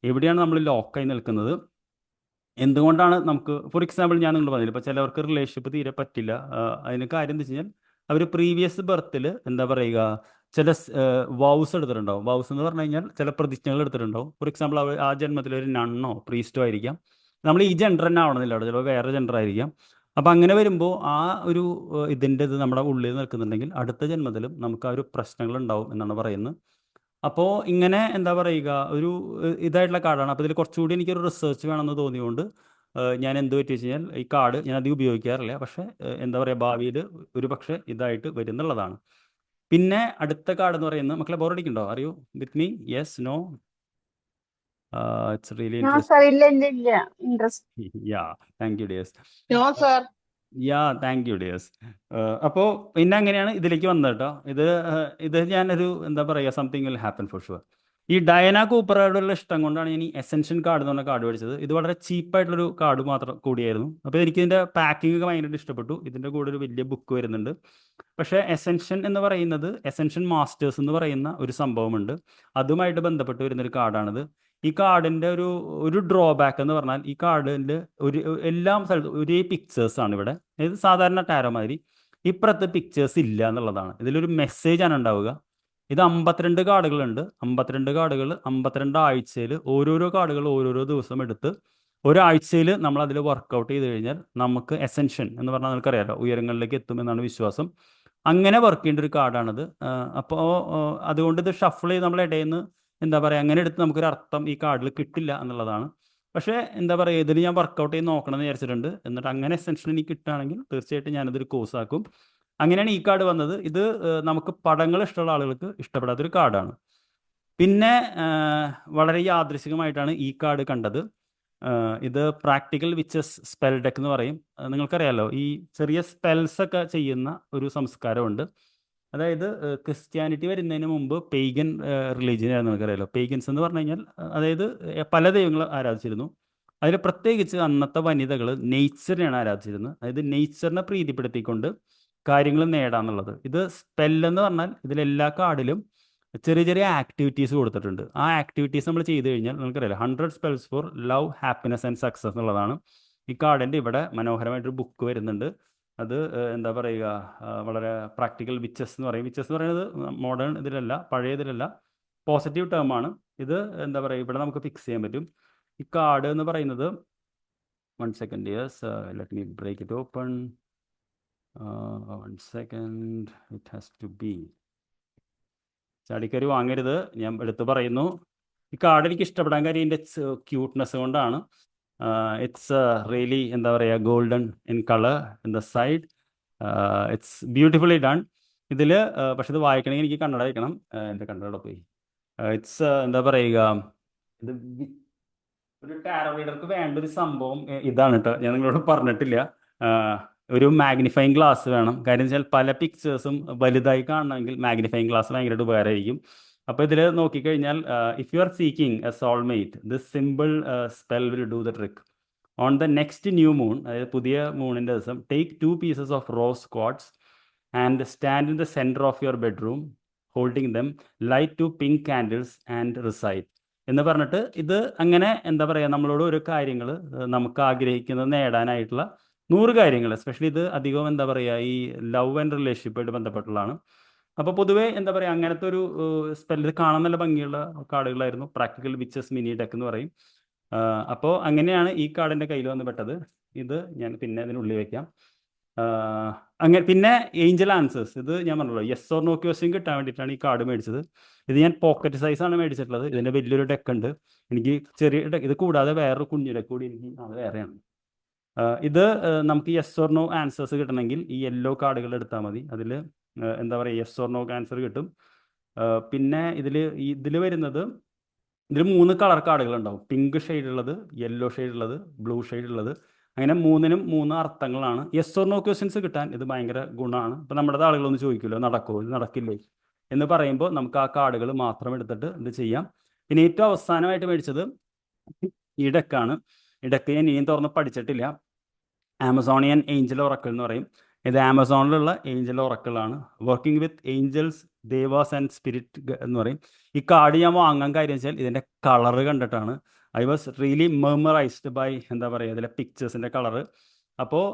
എവിടെയാണ് നമ്മൾ ലോക്കായി നിൽക്കുന്നത്, എന്തുകൊണ്ടാണ് നമുക്ക് ഫോർ എക്സാമ്പിൾ ഞാൻ നിങ്ങൾ പറഞ്ഞില്ല, ഇപ്പോൾ ചിലവർക്ക് റിലേഷൻഷിപ്പ് തീരെ പറ്റില്ല. അതിന് കാര്യം എന്താ വെച്ച് കഴിഞ്ഞാൽ അവർ പ്രീവിയസ് ബർത്തിൽ എന്താ പറയുക ചില വൗസ് എടുത്തിട്ടുണ്ടാവും. വൗസ് എന്ന് പറഞ്ഞു കഴിഞ്ഞാൽ ചില പ്രതിജ്ഞകൾ എടുത്തിട്ടുണ്ടാവും. ഫോർ എക്സാമ്പിൾ ആ ജന്മത്തിൽ ഒരു നണ്ണോ പ്രീസ്റ്റോ ആയിരിക്കാം. നമ്മൾ ഈ ജെൻഡർ തന്നെ ആവണമെന്നില്ല, അവിടെ ചിലപ്പോൾ വേറെ ജെൻഡർ ആയിരിക്കാം. അപ്പം അങ്ങനെ വരുമ്പോൾ ആ ഒരു ഇതിൻ്റെ ഇത് നമ്മുടെ ഉള്ളിൽ നിൽക്കുന്നുണ്ടെങ്കിൽ അടുത്ത ജന്മത്തിലും നമുക്ക് ആ ഒരു പ്രശ്നങ്ങൾ ഉണ്ടാവും എന്നാണ് പറയുന്നത്. അപ്പോൾ ഇങ്ങനെ എന്താ പറയുക ഒരു ഇതായിട്ടുള്ള കാർഡാണ്. അപ്പോൾ ഇതിൽ കുറച്ചുകൂടി എനിക്കൊരു റിസർച്ച് വേണമെന്ന് തോന്നിയുകൊണ്ട് ഞാൻ എന്ത് പറ്റി വെച്ച് കഴിഞ്ഞാൽ ഈ കാർഡ് ഞാൻ അധികം ഉപയോഗിക്കാറില്ല. പക്ഷേ എന്താ പറയുക ഭാവിയിൽ ഒരു പക്ഷേ ഇതായിട്ട് വരുന്നുള്ളതാണ്. പിന്നെ അടുത്ത കാർഡ് എന്ന് പറയുന്നത് മക്കളെ ബോറടിക്കുണ്ടോ? Are you with me? Yes, no? It's really interesting. Yeah, thank you dears. Yeah, thank you dears. അപ്പോൾ പിന്നെ അങ്ങനെയാണ് ഇതിലേക്ക് വന്നത് കേട്ടോ. ഇത് ഞാനൊരു എന്താ പറയുക something will happen for sure. ഈ ഡയന കൂപ്പറോടുള്ള ഇഷ്ടം കൊണ്ടാണ് ഞാൻ ഈ എസെൻഷ്യൻ കാർഡ് എന്ന് പറഞ്ഞ കാർഡ് മേടിച്ചത്. ഇത് വളരെ ചീപ്പായിട്ടുള്ളൊരു കാർഡ് മാത്രം കൂടിയായിരുന്നു. അപ്പോൾ എനിക്ക് ഇതിൻ്റെ പാക്കിംഗ് ഒക്കെ ഭയങ്കരമായിട്ട് ഇഷ്ടപ്പെട്ടു. ഇതിൻ്റെ കൂടെ ഒരു വലിയ ബുക്ക് വരുന്നുണ്ട്. പക്ഷേ എസെൻഷ്യൻ എന്ന് പറയുന്നത് എസെൻഷ്യൻ മാസ്റ്റേഴ്സ് എന്ന് പറയുന്ന ഒരു സംഭവമുണ്ട്. അതുമായിട്ട് ബന്ധപ്പെട്ട് വരുന്നൊരു കാർഡാണിത്. ഈ കാർഡിൻ്റെ ഒരു ഡ്രോബാക്ക് എന്ന് പറഞ്ഞാൽ ഈ കാർഡിൻ്റെ എല്ലാ സ്ഥലത്തും ഒരേ പിക്ചേഴ്സാണ് ഇവിടെ. ഇത് സാധാരണ ടാരോ മാതിരി ഇപ്പുറത്ത് പിക്ചേഴ്സ് ഇല്ല എന്നുള്ളതാണ്. ഇതിലൊരു മെസ്സേജാണ് ഉണ്ടാവുക. ഇത് 52 കാർഡുകളുണ്ട്. 52 കാർഡുകൾ 52 ആഴ്ചയിൽ ഓരോരോ കാർഡുകൾ ഓരോരോ ദിവസം എടുത്ത് ഒരാഴ്ചയിൽ നമ്മൾ അതിൽ വർക്കൗട്ട് ചെയ്ത് കഴിഞ്ഞാൽ നമുക്ക് എസെൻഷ്യൻ എന്ന് പറഞ്ഞാൽ നിങ്ങൾക്കറിയാലോ ഉയരങ്ങളിലേക്ക് എത്തുമെന്നാണ് വിശ്വാസം. അങ്ങനെ വർക്ക് ചെയ്യേണ്ട ഒരു കാർഡാണിത്. അപ്പോൾ അതുകൊണ്ട് ഇത് ഷഫിൾ ചെയ്ത് നമ്മൾ ഇടയിൽ നിന്ന് എന്താ പറയുക അങ്ങനെ എടുത്ത് നമുക്കൊരു അർത്ഥം ഈ കാർഡിൽ കിട്ടില്ല എന്നുള്ളതാണ്. പക്ഷേ എന്താ പറയുക ഇതിൽ ഞാൻ വർക്കൗട്ട് ചെയ്ത് നോക്കണമെന്ന് വിചാരിച്ചിട്ടുണ്ട്. എന്നിട്ട് അങ്ങനെ എസെൻഷ്യൻ എനിക്ക് കിട്ടുകയാണെങ്കിൽ തീർച്ചയായിട്ടും ഞാനതൊരു കോഴ്സ് ആക്കും. അങ്ങനെയാണ് ഈ കാർഡ് വന്നത്. ഇത് നമുക്ക് പടങ്ങൾ ഇഷ്ടമുള്ള ആളുകൾക്ക് ഇഷ്ടപ്പെടാത്തൊരു കാർഡാണ്. പിന്നെ വളരെ യാദൃശികമായിട്ടാണ് ഈ കാർഡ് കണ്ടത്. ഇത് പ്രാക്ടിക്കൽ വിച്ചസ് സ്പെൽ ഡെക്ക് എന്ന് പറയും. നിങ്ങൾക്കറിയാലോ ഈ ചെറിയ സ്പെൽസൊക്കെ ചെയ്യുന്ന ഒരു സംസ്കാരമുണ്ട്. അതായത് ക്രിസ്ത്യാനിറ്റി വരുന്നതിന് മുമ്പ് പെയ്ഗൻ റിലീജിയനായിരുന്നു. നിങ്ങൾക്കറിയാലോ പെയ്ഗൻസ് എന്ന് പറഞ്ഞു കഴിഞ്ഞാൽ അതായത് പല ദൈവങ്ങൾ ആരാധിച്ചിരുന്നു. അതിൽ പ്രത്യേകിച്ച് അന്നത്തെ വനിതകൾ നേച്ചറിനെയാണ് ആരാധിച്ചിരുന്നത്. അതായത് നേച്ചറിനെ പ്രീതിപ്പെടുത്തിക്കൊണ്ട് കാര്യങ്ങൾ നേടാന്നുള്ളത്. ഇത് സ്പെല്ലെന്ന് പറഞ്ഞാൽ ഇതിലെല്ലാ കാർഡിലും ചെറിയ ചെറിയ ആക്ടിവിറ്റീസ് കൊടുത്തിട്ടുണ്ട്. ആ ആക്ടിവിറ്റീസ് നമ്മൾ ചെയ്ത് കഴിഞ്ഞാൽ നിങ്ങൾക്കറിയാലോ 100 spells for love, happiness and success എന്നുള്ളതാണ്. ഈ കാർഡിൻ്റെ ഇവിടെ മനോഹരമായിട്ടൊരു ബുക്ക് വരുന്നുണ്ട്. അത് എന്താ പറയുക വളരെ പ്രാക്ടിക്കൽ വിച്ചസ് എന്ന് പറയും. വിച്ചസ് എന്ന് പറയുന്നത് മോഡേൺ ഇതിലല്ല, പഴയ ഇതിലല്ല, പോസിറ്റീവ് ടേമാണ്. ഇത് എന്താ പറയുക ഇവിടെ നമുക്ക് ഫിക്സ് ചെയ്യാൻ പറ്റും. ഈ കാർഡ് എന്ന് പറയുന്നത് 1 second yes let me break it open. 1 second it has to be. ചാടിക്കറി വാങ്ങരുത്, ഞാൻ എടുത്ത് പറയുന്നു. ഈ കാർഡ് എനിക്ക് ഇഷ്ടപ്പെടാൻ കാര്യം ഇതിൻ്റെ ക്യൂട്ട്നെസ് കൊണ്ടാണ്. ഇറ്റ്സ് റിയലി എന്താ പറയുക golden in colour in the side. It's beautifully done. ഇതിൽ പക്ഷെ ഇത് വായിക്കണമെങ്കിൽ എനിക്ക് കന്നഡ വയ്ക്കണം. എൻ്റെ കന്നഡ പോയി. ഇറ്റ്സ് എന്താ പറയുക ഇത് ഒരു ടാരോ റീഡർക്ക് വേണ്ട ഒരു സംഭവം ഇതാണ് കേട്ടോ. ഞാൻ നിങ്ങളോട് പറഞ്ഞിട്ടില്ല. ഒരു മാഗ്നിഫൈങ് ഗ്ലാസ് വേണം. കാര്യം വെച്ചാൽ പല പിക്ചേഴ്സും വലുതായി കാണണമെങ്കിൽ മാഗ്നിഫൈങ് ഗ്ലാസ് ഭയങ്കരമായിട്ട് ഉപകാരമായിരിക്കും. അപ്പോൾ ഇതിൽ നോക്കിക്കഴിഞ്ഞാൽ if you R seeking A soulmate this simple spell will do the trick. On the next new moon, അതായത് പുതിയ മൂണിൻ്റെ ദിവസം, take 2 pieces of rows quartz and stand in the centre of your bedroom holding dum, light 2 pink candles and recite എന്ന് പറഞ്ഞിട്ട് ഇത് അങ്ങനെ എന്താ പറയുക നമ്മളോട് ഓരോ കാര്യങ്ങൾ നമുക്ക് ആഗ്രഹിക്കുന്നത് നേടാനായിട്ടുള്ള 100 കാര്യങ്ങൾ. എസ്പെഷ്യലി ഇത് അധികം എന്താ പറയുക ഈ ലവ് ആൻഡ് റിലേഷൻഷിപ്പായിട്ട് ബന്ധപ്പെട്ടുള്ളതാണ്. അപ്പോൾ പൊതുവേ എന്താ പറയുക, അങ്ങനത്തെ ഒരു സ്പെല്ല് കാണാൻ നല്ല ഭംഗിയുള്ള കാർഡുകളായിരുന്നു. പ്രാക്ടിക്കൽ വിച്ചസ് മിനി ഡെക്ക് എന്ന് പറയും. അപ്പോൾ അങ്ങനെയാണ് ഈ കാർഡിൻ്റെ കയ്യിൽ വന്ന് പെട്ടത്. ഇത് ഞാൻ പിന്നെ അതിനുള്ളിൽ വെക്കാം. അങ്ങനെ പിന്നെ ഏഞ്ചൽ ആൻസേഴ്സ്, ഇത് ഞാൻ പറഞ്ഞല്ലോ യെസ് ഓർ നോ ക്വസ്റ്റ്യൻ കിട്ടാൻ വേണ്ടിയിട്ടാണ് ഈ കാർഡ് മേടിച്ചത്. ഇത് ഞാൻ പോക്കറ്റ് സൈസാണ് മേടിച്ചിട്ടുള്ളത്. ഇതിൻ്റെ വലിയൊരു ഡെക്ക് ഉണ്ട്. എനിക്ക് ചെറിയ ഡെക്ക്, ഇത് കൂടാതെ വേറൊരു കുഞ്ഞു ഡെക്ക് കൂടി എനിക്ക് അത് വേറെയാണ്. ഇത് നമുക്ക് യെസ് ഓർ നോ ആൻസേഴ്സ് കിട്ടണമെങ്കിൽ ഈ യെല്ലോ കാർഡുകൾ എടുത്താൽ മതി. അതിൽ എന്താ പറയുക, യെസ് ഓർ നോ ആൻസർ കിട്ടും. പിന്നെ ഇതിൽ വരുന്നത്, ഇതിൽ 3 കളർ കാർഡുകൾ ഉണ്ടാവും. പിങ്ക് ഷെയ്ഡ് ഉള്ളത്, യെല്ലോ ഷെയ്ഡ് ഉള്ളത്, ബ്ലൂ ഷെയ്ഡ് ഉള്ളത്. അങ്ങനെ 3നും 3 അർത്ഥങ്ങളാണ്. യെസ് ഓർ നോ ക്വസ്റ്റ്യൻസ് കിട്ടാൻ ഇത് ഭയങ്കര ഗുണമാണ്. ഇപ്പം നമ്മുടെ ആളുകളൊന്നും ചോദിക്കുമല്ലോ, നടക്കുമോ ഇത് നടക്കില്ലേ എന്ന് പറയുമ്പോൾ നമുക്ക് ആ കാർഡുകൾ മാത്രം എടുത്തിട്ട് ഇത് ചെയ്യാം. പിന്നെ ഏറ്റവും അവസാനമായിട്ട് മേടിച്ചത് ഈ ഡെക്കാണ്. ഈ ഡെക്ക് ഞാൻ ഇനിയും തുറന്ന് പഠിച്ചിട്ടില്ല. ആമസോണിയൻ ഏഞ്ചൽ ഒറക്കിൾ എന്ന് പറയും. ഇത് ആമസോണിലുള്ള ഏഞ്ചൽ ഒറക്കിളാണ്. Working with angels, devas and spirit എന്ന് പറയും. ഈ കാർഡ് ഞാൻ വാങ്ങാൻ കാര്യം വെച്ചാൽ ഇതിൻ്റെ കളറ് കണ്ടിട്ടാണ്. I was really memorized by എന്താ പറയുക ഇതിലെ പിക്ചേഴ്സിൻ്റെ കളറ്. അപ്പോൾ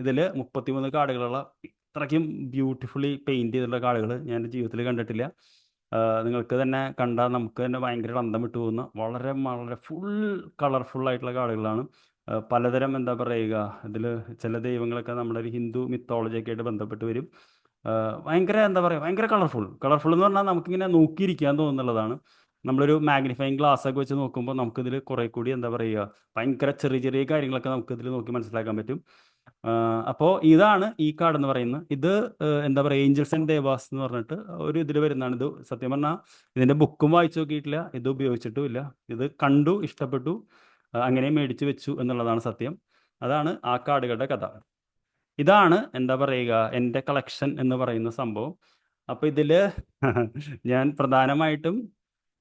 ഇതിൽ 33 കാർഡുകളുള്ള ഇത്രയ്ക്കും ബ്യൂട്ടിഫുള്ളി പെയിൻറ്റ് ചെയ്തിട്ടുള്ള കാർഡുകൾ ഞാൻ എൻ്റെ ജീവിതത്തിൽ കണ്ടിട്ടില്ല. നിങ്ങൾക്ക് തന്നെ കണ്ടാൽ നമുക്ക് തന്നെ ഭയങ്കര അന്തം വിട്ടു പോകുന്ന വളരെ വളരെ ഫുൾ കളർഫുള്ളായിട്ടുള്ള കാർഡുകളാണ്. പലതരം എന്താ പറയുക, ഇതിൽ ചില ദൈവങ്ങളൊക്കെ നമ്മുടെ ഒരു ഹിന്ദു മിത്തോളജിയൊക്കെ ആയിട്ട് ബന്ധപ്പെട്ട് വരും. ഭയങ്കര എന്താ പറയുക, ഭയങ്കര കളർഫുൾ എന്ന് പറഞ്ഞാൽ നമുക്കിങ്ങനെ നോക്കിയിരിക്കാൻ തോന്നുന്നുള്ളതാണ്. നമ്മളൊരു മാഗ്നിഫൈങ് ഗ്ലാസ് ഒക്കെ വെച്ച് നോക്കുമ്പോൾ നമുക്കിതിൽ കുറേ കൂടി എന്താ പറയുക, ഭയങ്കര ചെറിയ ചെറിയ കാര്യങ്ങളൊക്കെ നമുക്കിതിൽ നോക്കി മനസ്സിലാക്കാൻ പറ്റും. അപ്പോൾ ഇതാണ് ഈ കാർഡ് എന്ന് പറയുന്നത്. ഇത് എന്താ പറയുക, ഏഞ്ചൽസ് ആൻഡ് ദേവാസ് എന്ന് പറഞ്ഞിട്ട് ഒരു ഇതിൽ വരുന്നതാണ്. ഇത് സത്യം പറഞ്ഞാൽ ഇതിൻ്റെ ബുക്കും വായിച്ചു നോക്കിയിട്ടില്ല, ഇത് ഉപയോഗിച്ചിട്ടും ഇല്ല. ഇത് കണ്ടു, ഇഷ്ടപ്പെട്ടു, അങ്ങനെ മേടിച്ച് വെച്ചു എന്നുള്ളതാണ് സത്യം. അതാണ് ആ കാർഡുകളുടെ കഥ. ഇതാണ് എന്താ പറയുക എൻ്റെ കളക്ഷൻ എന്ന് പറയുന്ന സംഭവം. അപ്പോൾ ഇതിൽ ഞാൻ പ്രധാനമായിട്ടും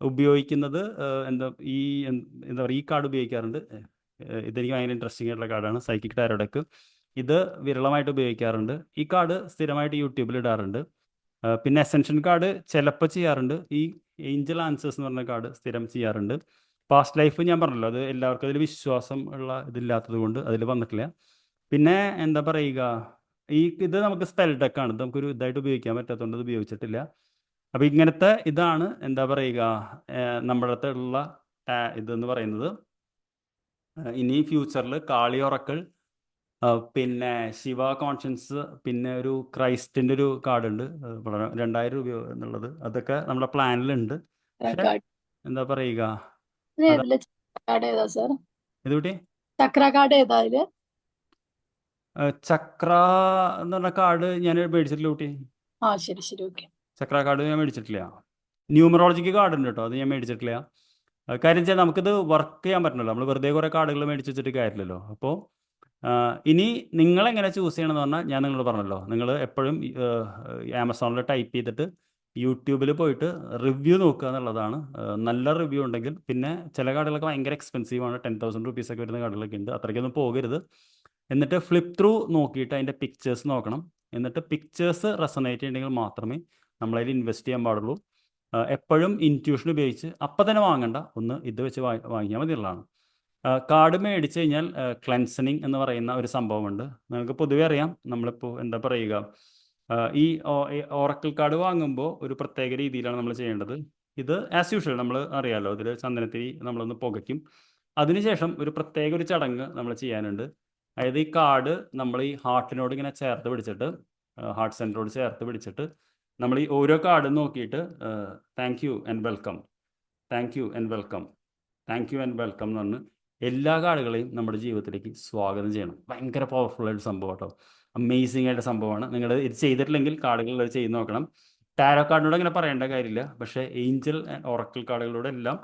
ഉപയോഗിക്കുന്നത് എന്താ പറയുക, ഈ കാർഡ് ഉപയോഗിക്കാറുണ്ട്. ഇതെനിക്ക് ഭയങ്കര ഇൻട്രസ്റ്റിംഗ് ആയിട്ടുള്ള കാർഡാണ്, സൈക്കിക് ടാരോ ഡെക്ക്. ഇത് വിരളമായിട്ട് ഉപയോഗിക്കാറുണ്ട്. ഈ കാർഡ് സ്ഥിരമായിട്ട് യൂട്യൂബിൽ ഇടാറുണ്ട്. പിന്നെ അസെൻഷൻ കാർഡ് ചിലപ്പോൾ ചെയ്യാറുണ്ട്. ഈ ഏഞ്ചൽ ആൻസേഴ്സ് എന്ന് പറഞ്ഞ കാർഡ് സ്ഥിരം ചെയ്യാറുണ്ട്. പാസ്റ്റ് ലൈഫ് ഞാൻ പറഞ്ഞല്ലോ, അത് എല്ലാവർക്കും അതിൽ വിശ്വാസം ഉള്ള ഇതില്ലാത്തത് കൊണ്ട് അതിൽ വന്നിട്ടില്ല. പിന്നെ എന്താ പറയുക, ഇത് നമുക്ക് സ്പെൽ ഡെക്കാണ്. ഇത് നമുക്കൊരു ഇതായിട്ട് ഉപയോഗിക്കാൻ പറ്റാത്തതുകൊണ്ട് ഇത് ഉപയോഗിച്ചിട്ടില്ല. അപ്പോൾ ഇങ്ങനത്തെ ഇതാണ് എന്താ പറയുക നമ്മുടെ അടുത്തുള്ള ഇതെന്ന് പറയുന്നത്. ഇനി ഫ്യൂച്ചറിൽ കാളി ഒറക്കിൾ, പിന്നെ ശിവ കോൺഷ്യൻസ്, പിന്നെ ഒരു ക്രൈസ്റ്റിൻ്റെ ഒരു കാർഡ് ഉണ്ട്, വളരെ 2000 രൂപ എന്നുള്ളത്. അതൊക്കെ നമ്മുടെ പ്ലാനിലുണ്ട്. പക്ഷേ എന്താ പറയുക, ഇതുകൂട്ടി ചക്ര കാർഡ് ഏതാ ഇതില്? ചക്ര എന്ന് പറഞ്ഞ കാർഡ് ഞാൻ മേടിച്ചിട്ടില്ല കുട്ടി. ശരി ശരി, ഓക്കെ. ചക്ര കാർഡ് ഞാൻ മേടിച്ചിട്ടില്ല. ന്യൂമറോളജിക്ക് കാർഡ് ഉണ്ട് കേട്ടോ, അത് ഞാൻ മേടിച്ചിട്ടില്ല. കാര്യം വെച്ചാൽ നമുക്കിത് വർക്ക് ചെയ്യാൻ പറ്റണല്ലോ, നമ്മൾ വെറുതെ കുറേ കാർഡുകൾ മേടിച്ച് വെച്ചിട്ട് കാര്യമില്ലല്ലോ. അപ്പോൾ ഇനി നിങ്ങളെങ്ങനെ ചൂസ് ചെയ്യണമെന്ന് പറഞ്ഞാൽ ഞാൻ നിങ്ങളോട് പറഞ്ഞല്ലോ, നിങ്ങൾ എപ്പോഴും ആമസോണിൽ ടൈപ്പ് ചെയ്തിട്ട് യൂട്യൂബിൽ പോയിട്ട് റിവ്യൂ നോക്കുക എന്നുള്ളതാണ്. നല്ല റിവ്യൂ ഉണ്ടെങ്കിൽ, പിന്നെ ചില കാർഡുകളൊക്കെ ഭയങ്കര എക്സ്പെൻസീവാണ്, 10,000 റുപ്പീസൊക്കെ വരുന്ന കാർഡുകളൊക്കെ ഉണ്ട്. അത്രയ്ക്കൊന്നും പോകരുത്. എന്നിട്ട് ഫ്ലിപ്പ് ത്രൂ നോക്കിയിട്ട് അതിൻ്റെ പിക്ചേഴ്സ് നോക്കണം. എന്നിട്ട് പിക്ചേഴ്സ് റെസണേറ്റ് ചെയ്യുന്നെങ്കിൽ മാത്രമേ നമ്മളതിൽ ഇൻവെസ്റ്റ് ചെയ്യാൻ പാടുള്ളൂ. എപ്പോഴും ഇൻറ്റ്യൂഷൻ ഉപയോഗിച്ച് അപ്പം തന്നെ വാങ്ങണ്ട, ഒന്ന് ഇത് വെച്ച് വാങ്ങിയാൽ മതിയുള്ളതാണ്. കാർഡ് മേടിച്ച് കഴിഞ്ഞാൽ ക്ലെൻസനിങ് എന്ന് പറയുന്ന ഒരു സംഭവമുണ്ട്. നിങ്ങൾക്ക് പൊതുവെ അറിയാം, നമ്മളിപ്പോൾ എന്താ പറയുക, ഈ ഓറക്കിൾ കാർഡ് വാങ്ങുമ്പോൾ ഒരു പ്രത്യേക രീതിയിലാണ് നമ്മൾ ചെയ്യേണ്ടത്. ഇത് ആസ് യൂഷ്വൽ നമ്മൾ അറിയാമല്ലോ, ഇതിൽ ചന്ദനത്തിരി നമ്മളൊന്ന് പുകയ്ക്കും. അതിനുശേഷം ഒരു പ്രത്യേക ഒരു ചടങ്ങ് നമ്മൾ ചെയ്യാനുണ്ട്. അതായത് ഈ കാർഡ് നമ്മൾ ഈ ഹാർട്ടിനോട് ഇങ്ങനെ ചേർത്ത് പിടിച്ചിട്ട്, ഹാർട്ട് സെൻറ്ററോട് ചേർത്ത് പിടിച്ചിട്ട്, നമ്മൾ ഈ ഓരോ കാർഡും നോക്കിയിട്ട് thank you and welcome, thank you and welcome, thank you and welcome എന്ന് പറഞ്ഞ് എല്ലാ കാർഡുകളെയും നമ്മുടെ ജീവിതത്തിലേക്ക് സ്വാഗതം ചെയ്യണം. ഭയങ്കര പവർഫുള്ളായിട്ട് സംഭവം കേട്ടോ, അമേസിംഗ് ആയിട്ട് സംഭവമാണ്. നിങ്ങൾ ഇത് ചെയ്തിട്ടില്ലെങ്കിൽ കാർഡുകൾ ചെയ്ത് നോക്കണം. ടാരോ കാർഡിനോട് അങ്ങനെ പറയേണ്ട കാര്യമില്ല, പക്ഷേ ഏഞ്ചൽ ആൻഡ് ഒറക്കിൾ കാർഡുകളോട് എല്ലാം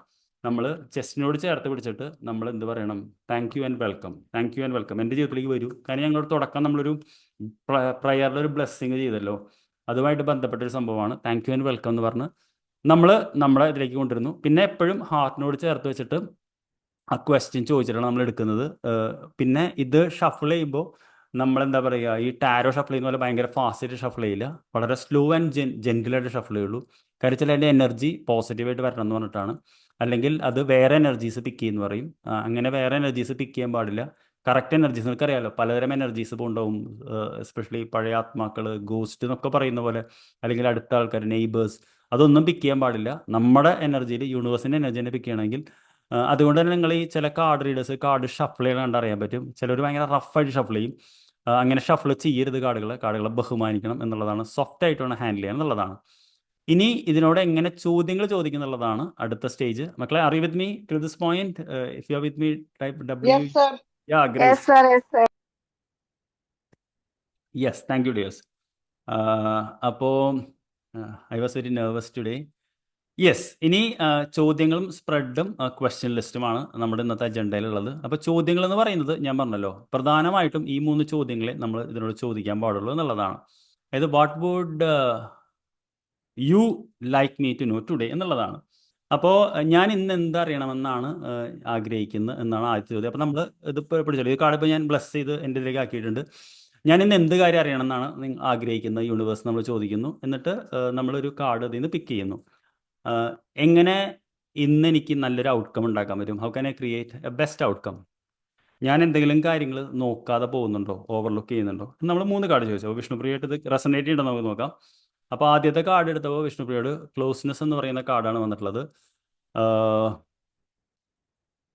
നമ്മൾ ചെസ്റ്റിനോട് ചേർത്ത് പിടിച്ചിട്ട് നമ്മൾ എന്ത് പറയണം, thank you and welcome, thank you and welcome, എൻ്റെ ജീവിതത്തിലേക്ക് വരൂ. കാരണം ഞങ്ങളോട് തുടക്കം നമ്മളൊരു പ്രയറിലൊരു ബ്ലെസ്സിങ് ചെയ്തല്ലോ, അതുമായിട്ട് ബന്ധപ്പെട്ടൊരു സംഭവമാണ് താങ്ക് യു ആൻഡ് വെൽക്കം എന്ന് പറഞ്ഞ് നമ്മൾ നമ്മുടെ ഇതിലേക്ക് കൊണ്ടുവരുന്നു. പിന്നെ എപ്പോഴും ഹാർട്ടിനോട് ചേർത്ത് വെച്ചിട്ട് ആ ക്വസ്റ്റ്യൻ ചോദിച്ചിട്ടാണ് നമ്മൾ എടുക്കുന്നത്. പിന്നെ ഇത് ഷഫിൾ ചെയ്യുമ്പോൾ നമ്മളെന്താ പറയുക, ഈ ടാരോ ഷഫിൾ ചെയ്യുന്ന പോലെ ഭയങ്കര ഫാസ്റ്റായിട്ട് ഷഫിൾ ചെയ്യില്ല, വളരെ സ്ലോ ആൻഡ് ജെൻറ്റിലായിട്ട് ഷഫിൾ ചെയ്യുള്ളൂ. കാര്യം വെച്ചാൽ അതിൻ്റെ എനർജി പോസിറ്റീവായിട്ട് വരണം എന്ന് പറഞ്ഞിട്ടാണ്. അല്ലെങ്കിൽ അത് വേറെ എനർജീസ് പിക്ക് ചെയ്യുമെന്ന് പറയും. അങ്ങനെ വേറെ എനർജീസ് പിക്ക് ചെയ്യാൻ പാടില്ല. കറക്റ്റ് എനർജീസ് നിങ്ങൾക്കറിയാമല്ലോ, പലതരം എനർജീസ് ഇപ്പോൾ ഉണ്ടാവും. എസ്പെഷ്യലി പഴയ ആത്മാക്കൾ, ഗോസ്റ്റ് എന്നൊക്കെ പറയുന്ന പോലെ, അല്ലെങ്കിൽ അടുത്ത ആൾക്കാർ, നെയ്ബേഴ്സ്, അതൊന്നും പിക്ക് ചെയ്യാൻ പാടില്ല. നമ്മുടെ എനർജിയിൽ യൂണിവേഴ്സിൻ്റെ എനർജീനെ പിക്ക് ചെയ്യണമെങ്കിൽ അതുകൊണ്ട് തന്നെ നിങ്ങൾ ഈ ചില കാർഡ് റീഡേഴ്സ് കാർഡ് ഷഫിൾ ചെയ്യണം കണ്ടറിയാൻ പറ്റും. ചിലർ ഭയങ്കര റഫായിട്ട് ഷഫിൾ ചെയ്യും. അങ്ങനെ ഷഫിൾ ചെയ്യരുത്. കാർഡുകളെ ബഹുമാനിക്കണം എന്നുള്ളതാണ്. സോഫ്റ്റ് ആയിട്ട് വേണം ഹാൻഡിൽ ചെയ്യാൻ എന്നുള്ളതാണ്. ഇനി ഇതിനോട് എങ്ങനെ ചോദ്യങ്ങൾ ചോദിക്കുന്നുള്ളതാണ് അടുത്ത സ്റ്റേജ്. മക്കളെ, അറിയ വിത്ത് me till this point? If you are with me, type Yes, W. sir. Yeah, great. Yes, sir. Yes, sir. Yes, thank you, dears. അപ്പോൾ I was very nervous today. Yes, ഇനി ചോദ്യങ്ങളും സ്പ്രെഡും ക്വസ്റ്റ്യൻ ലിസ്റ്റുമാണ് നമ്മുടെ ഇന്നത്തെ അജണ്ടയിലുള്ളത്. അപ്പോൾ ചോദ്യങ്ങൾ എന്ന് പറയുന്നത് ഞാൻ പറഞ്ഞല്ലോ, പ്രധാനമായിട്ടും ഈ 3 ചോദ്യങ്ങളെ നമ്മൾ ഇതിനോട് ചോദിക്കാൻ പാടുള്ളൂ എന്നുള്ളതാണ്. അതായത് what would you like me to know today എന്നുള്ളതാണ്. അപ്പോൾ ഞാൻ ഇന്ന് എന്തറിയണമെന്നാണ് ആഗ്രഹിക്കുന്നത് എന്നാണ് ആദ്യത്തെ ചോദ്യം. അപ്പോൾ നമ്മൾ ഇതിപ്പോൾ പിടിച്ചല്ലോ, ഈ കാർഡ് ഇപ്പോൾ ഞാൻ ബ്ലസ് ചെയ്ത് എൻ്റെ ഇതിലേക്ക് ആക്കിയിട്ടുണ്ട്. ഞാൻ ഇന്ന് എന്ത് കാര്യം അറിയണമെന്നാണ് നിങ്ങൾ ആഗ്രഹിക്കുന്ന യൂണിവേഴ്സ് നമ്മൾ ചോദിക്കുന്നു. എന്നിട്ട് നമ്മളൊരു കാർഡ് ഇതിൽ നിന്ന് പിക്ക് ചെയ്യുന്നു. എങ്ങനെ ഇന്ന് എനിക്ക് നല്ലൊരു ഔട്ട്കം ഉണ്ടാക്കാൻ പറ്റും? How can I create A best outcome? ഞാൻ എന്തെങ്കിലും കാര്യങ്ങൾ നോക്കാതെ പോകുന്നുണ്ടോ, ഓവർലുക്ക് ചെയ്യുന്നുണ്ടോ? നമ്മൾ 3 കാർഡ് ചോദിച്ചു. അപ്പോൾ വിഷ്ണുപ്രിയായിട്ട് ഇത് റെസനേറ്റ് ചെയ്യണമെന്ന് നമുക്ക് നോക്കാം. അപ്പോൾ ആദ്യത്തെ കാർഡ് എടുത്തപ്പോൾ വിഷ്ണുപ്രിയോട് ക്ലോസ്നെസ് എന്ന് പറയുന്ന കാർഡാണ് വന്നിട്ടുള്ളത്.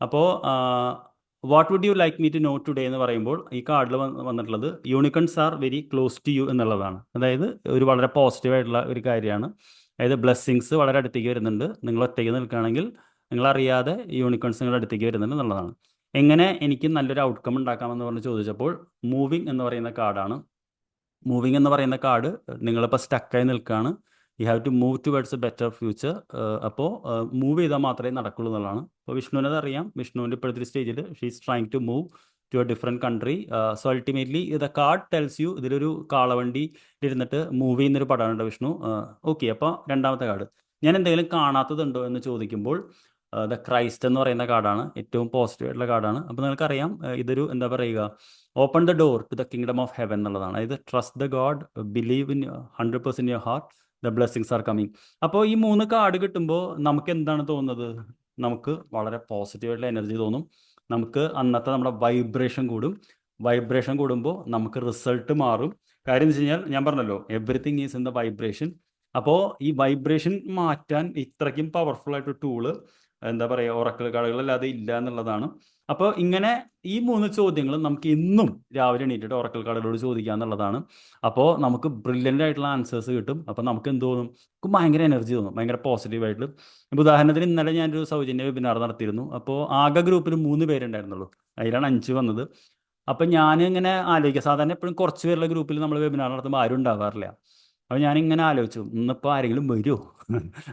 അപ്പോൾ what would you like me to know today എന്ന് പറയുമ്പോൾ ഈ കാർഡിൽ വന്നിട്ടുള്ളത് unicorns are very close to you എന്നുള്ളതാണ്. അതായത് ഒരു വളരെ പോസിറ്റീവായിട്ടുള്ള ഒരു കാര്യമാണ്. അതായത് ബ്ലെസ്സിങ്സ് വളരെ അടുത്തേക്ക് വരുന്നുണ്ട്. നിങ്ങൾ ഒറ്റയ്ക്ക് നിൽക്കുകയാണെങ്കിൽ നിങ്ങളറിയാതെ യൂണിക്കൺസ് നിങ്ങളുടെ അടുത്തേക്ക് വരുന്നുണ്ട് എന്നുള്ളതാണ്. എങ്ങനെ എനിക്ക് നല്ലൊരു ഔട്ട്കം ഉണ്ടാക്കാമെന്ന് പറഞ്ഞ് ചോദിച്ചപ്പോൾ മൂവിങ് എന്ന് പറയുന്ന കാർഡാണ്. മൂവിങ് എന്ന് പറയുന്ന കാർഡ്, നിങ്ങളിപ്പോൾ സ്റ്റക്കായി നിൽക്കുകയാണ്. You have to move towards a better future. അപ്പോൾ മൂവ് ചെയ്താൽ മാത്രമേ നടക്കുള്ളൂ എന്നുള്ളതാണ്. അപ്പോൾ വിഷ്ണുവിനത് അറിയാം. വിഷ്ണുവിൻ്റെ ഇപ്പോഴത്തെ സ്റ്റേജിൽ she's trying to move to a different country. So ultimately the card tells you, ഇതിലൊരു കാളവണ്ടി ഇരുന്നിട്ട് മൂവ് ചെയ്യുന്നൊരു പടമാണ് വിഷ്ണു. ഓക്കെ, അപ്പോൾ രണ്ടാമത്തെ കാർഡ്, ഞാൻ എന്തെങ്കിലും കാണാത്തതുണ്ടോ എന്ന് ചോദിക്കുമ്പോൾ ദ ക്രൈസ്റ്റ് എന്ന് പറയുന്ന കാർഡാണ്. ഏറ്റവും പോസിറ്റീവ് ആയിട്ടുള്ള കാർഡാണ്. അപ്പോൾ നിങ്ങൾക്കറിയാം, ഇതൊരു എന്താ പറയുക, open the door to the kingdom of heaven എന്നുള്ളതാണ്. അതായത് trust the God, believe in 100% your heart, the blessings are coming. അപ്പോൾ ഈ 3 കാർഡ് കിട്ടുമ്പോൾ നമുക്ക് എന്താണ് തോന്നുന്നത്? നമുക്ക് വളരെ പോസിറ്റീവായിട്ടുള്ള എനർജി തോന്നും. നമുക്ക് അന്നത്തെ നമ്മുടെ വൈബ്രേഷൻ കൂടും. വൈബ്രേഷൻ കൂടുമ്പോൾ നമുക്ക് റിസൾട്ട് മാറും. കാര്യം എന്ന് വെച്ച് കഴിഞ്ഞാൽ, ഞാൻ പറഞ്ഞല്ലോ, everything is in the vibration. അപ്പോൾ ഈ വൈബ്രേഷൻ മാറ്റാൻ ഇത്രയ്ക്കും പവർഫുൾ ആയിട്ട് ടൂള് എന്താ പറയുക, ഒറക്കിൾ കാർഡുകളല്ലാതെ ഇല്ല എന്നുള്ളതാണ്. അപ്പോൾ ഇങ്ങനെ ഈ 3 ചോദ്യങ്ങളും നമുക്ക് ഇന്നും രാവിലെ എണീറ്റിട്ട് ഒറക്കിൾ കാർഡുകളോട് ചോദിക്കുക എന്നുള്ളതാണ്. അപ്പോൾ നമുക്ക് ബ്രില്യൻ്റ് ആയിട്ടുള്ള ആൻസേഴ്സ് കിട്ടും. അപ്പോൾ നമുക്ക് എന്ത് തോന്നും? നമുക്ക് ഭയങ്കര എനർജി തോന്നും, ഭയങ്കര പോസിറ്റീവായിട്ട്. ഇപ്പോൾ ഉദാഹരണത്തിന് ഇന്നലെ ഞാനൊരു സൗജന്യ വെബിനാർ നടത്തിയിരുന്നു. അപ്പോൾ ആകെ ഗ്രൂപ്പിൽ 3 പേരുണ്ടായിരുന്നുള്ളൂ. അതിലാണ് 5 വന്നത്. അപ്പം ഞാൻ ഇങ്ങനെ ആലോചിക്കുക, സാധാരണ എപ്പോഴും കുറച്ച് പേരുള്ള ഗ്രൂപ്പിൽ നമ്മൾ വെബിനാർ നടത്തുമ്പോൾ ആരും ഉണ്ടാവാറില്ല. അപ്പോൾ ഞാനിങ്ങനെ ആലോചിച്ചു, ഇന്നിപ്പോൾ ആരെങ്കിലും വരുമോ?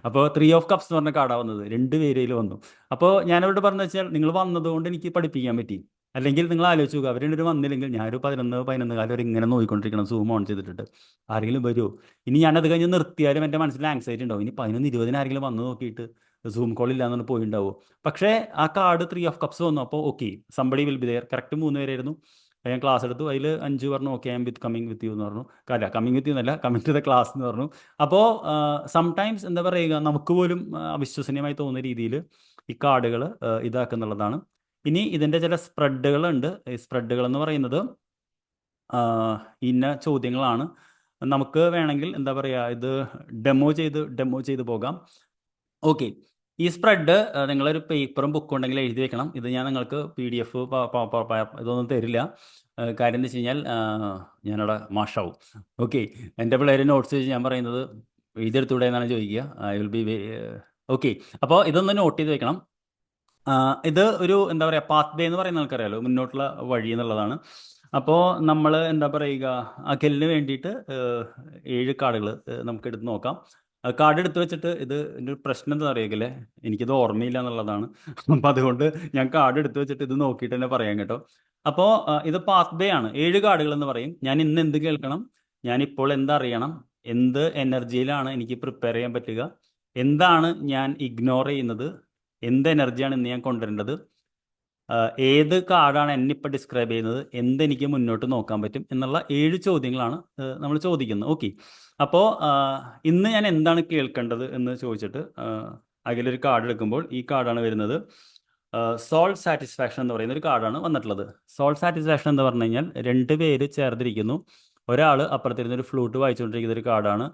അപ്പോൾ 3 ഓഫ് കപ്സ് എന്ന് പറഞ്ഞ കാർഡാണ് വന്നത്. 2 പേരിൽ വന്നു. അപ്പോൾ ഞാനവരോട് പറഞ്ഞു വെച്ചാൽ, നിങ്ങൾ വന്നതുകൊണ്ട് എനിക്ക് പഠിപ്പിക്കാൻ പറ്റി. അല്ലെങ്കിൽ നിങ്ങൾ ആലോചിച്ച് നോക്കുക, അവർ 2 പേരും വന്നില്ലെങ്കിൽ ഞാനൊരു 11 കാലം വരെ ഇങ്ങനെ നോക്കിക്കൊണ്ടിരിക്കണം, സൂം ഓൺ ചെയ്തിട്ട്. ആരെങ്കിലും വരുമോ? ഇനി ഞാനത് കഴിഞ്ഞ് നിർത്തിയാലും എൻ്റെ മനസ്സിൽ ആങ്സൈറ്റി ഉണ്ടാവും. ഇനി 11-20 ആരെങ്കിലും വന്ന് നോക്കിയിട്ട് സൂം കോൾ ഇല്ലാന്ന് പോയിണ്ടാവും. പക്ഷേ ആ കാർഡ് 3 ഓഫ് കപ്സ് വന്നു. അപ്പോൾ okay, somebody will be there. Correct 3 പേരായിരുന്നു. ഞാൻ ക്ലാസ് എടുത്തു. അതിൽ 5 പറഞ്ഞു okay, I am coming with you എന്ന് പറഞ്ഞു. അല്ല, കമ്മിങ് വിത്ത് യു എന്നല്ല, കമ്മിങ് ടു ദ ക്ലാസ് എന്ന് പറഞ്ഞു. അപ്പോൾ സംടൈംസ് എന്താ പറയുക, നമുക്ക് പോലും അവിശ്വസനീയമായി തോന്നുന്ന രീതിയിൽ ഈ കാർഡുകൾ ഇതാക്കുന്നുള്ളതാണ്. ഇനി ഇതിൻ്റെ ചില സ്പ്രെഡുകളുണ്ട്. ഈ സ്പ്രെഡുകൾ എന്ന് പറയുന്നത് ഇന്ന ചോദ്യങ്ങളാണ്. നമുക്ക് വേണമെങ്കിൽ എന്താ പറയുക, ഇത് ഡെമോ ചെയ്ത് പോകാം. ഓക്കെ, ഈ സ്പ്രെഡ് നിങ്ങളൊരു പേപ്പറും ബുക്കും ഉണ്ടെങ്കിൽ എഴുതി വെക്കണം. ഇത് ഞാൻ നിങ്ങൾക്ക് PDF ഇതൊന്നും തരില്ല. കാര്യം എന്ന് വെച്ച് കഴിഞ്ഞാൽ ഞാനവിടെ മാഷാവും. ഓക്കെ, എൻ്റെ പിള്ളേർ നോട്ട്സ് ഞാൻ പറയുന്നത് എഴുതിയെടുത്തൂടെ എന്നാണ് ചോദിക്കുക. I will be okay. അപ്പോൾ ഇതൊന്ന് നോട്ട് ചെയ്ത് വെക്കണം. ഇത് ഒരു എന്താ പറയുക, പാത്ത് വേ എന്ന് പറയുന്ന ആൾക്കറിയാലോ, മുന്നോട്ടുള്ള വഴി എന്നുള്ളതാണ്. അപ്പോൾ നമ്മൾ എന്താ പറയുക, അഖിലിന് വേണ്ടിയിട്ട് 7 കാർഡുകൾ നമുക്ക് എടുത്ത് നോക്കാം. കാർഡ് എടുത്ത് വെച്ചിട്ട്, ഇതിൻ്റെ ഒരു പ്രശ്നം എന്താ അറിയില്ലേ, എനിക്കിത് ഓർമ്മയില്ല എന്നുള്ളതാണ്. അപ്പോൾ അതുകൊണ്ട് ഞാൻ കാർഡ് എടുത്ത് വെച്ചിട്ട് ഇത് നോക്കിയിട്ട് തന്നെ പറയാം കേട്ടോ. അപ്പോൾ ഇത് പാത്ത് വേ ആണ്. 7 കാർഡുകൾ എന്ന് പറയും. ഞാൻ ഇന്ന് എന്ത് കേൾക്കണം, ഞാനിപ്പോൾ എന്തറിയണം, എന്ത് എനർജിയിലാണ് എനിക്ക് പ്രിപ്പയർ ചെയ്യാൻ പറ്റുക, എന്താണ് ഞാൻ ഇഗ്നോർ ചെയ്യുന്നത്, എന്ത് എനർജിയാണ് ഇന്ന് ഞാൻ കൊണ്ടുവരേണ്ടത്, ഏത് കാർഡാണ് എന്നെ ഇപ്പോൾ ഡിസ്ക്രൈബ് ചെയ്യുന്നത്, എന്തെനിക്ക് മുന്നോട്ട് നോക്കാൻ പറ്റും എന്നുള്ള 7 ചോദ്യങ്ങളാണ് നമ്മൾ ചോദിക്കുന്നത്. ഓക്കെ, അപ്പോൾ ഇന്ന് ഞാൻ എന്താണ് കേൾക്കേണ്ടത് എന്ന് ചോദിച്ചിട്ട് അതിലൊരു കാർഡ് എടുക്കുമ്പോൾ ഈ കാർഡാണ് വരുന്നത്. സോൾ സാറ്റിസ്ഫാക്ഷൻ എന്ന് പറയുന്ന ഒരു കാർഡാണ് വന്നിട്ടുള്ളത്. സോൾ സാറ്റിസ്ഫാക്ഷൻ എന്ന് പറഞ്ഞു കഴിഞ്ഞാൽ 2 പേര് ചേർന്നിരിക്കുന്നു. ഒരാൾ അപ്പുറത്തിരുന്ന് ഒരു ഫ്ലൂട്ട് വായിച്ചുകൊണ്ടിരിക്കുന്ന ഒരു കാർഡാണ്.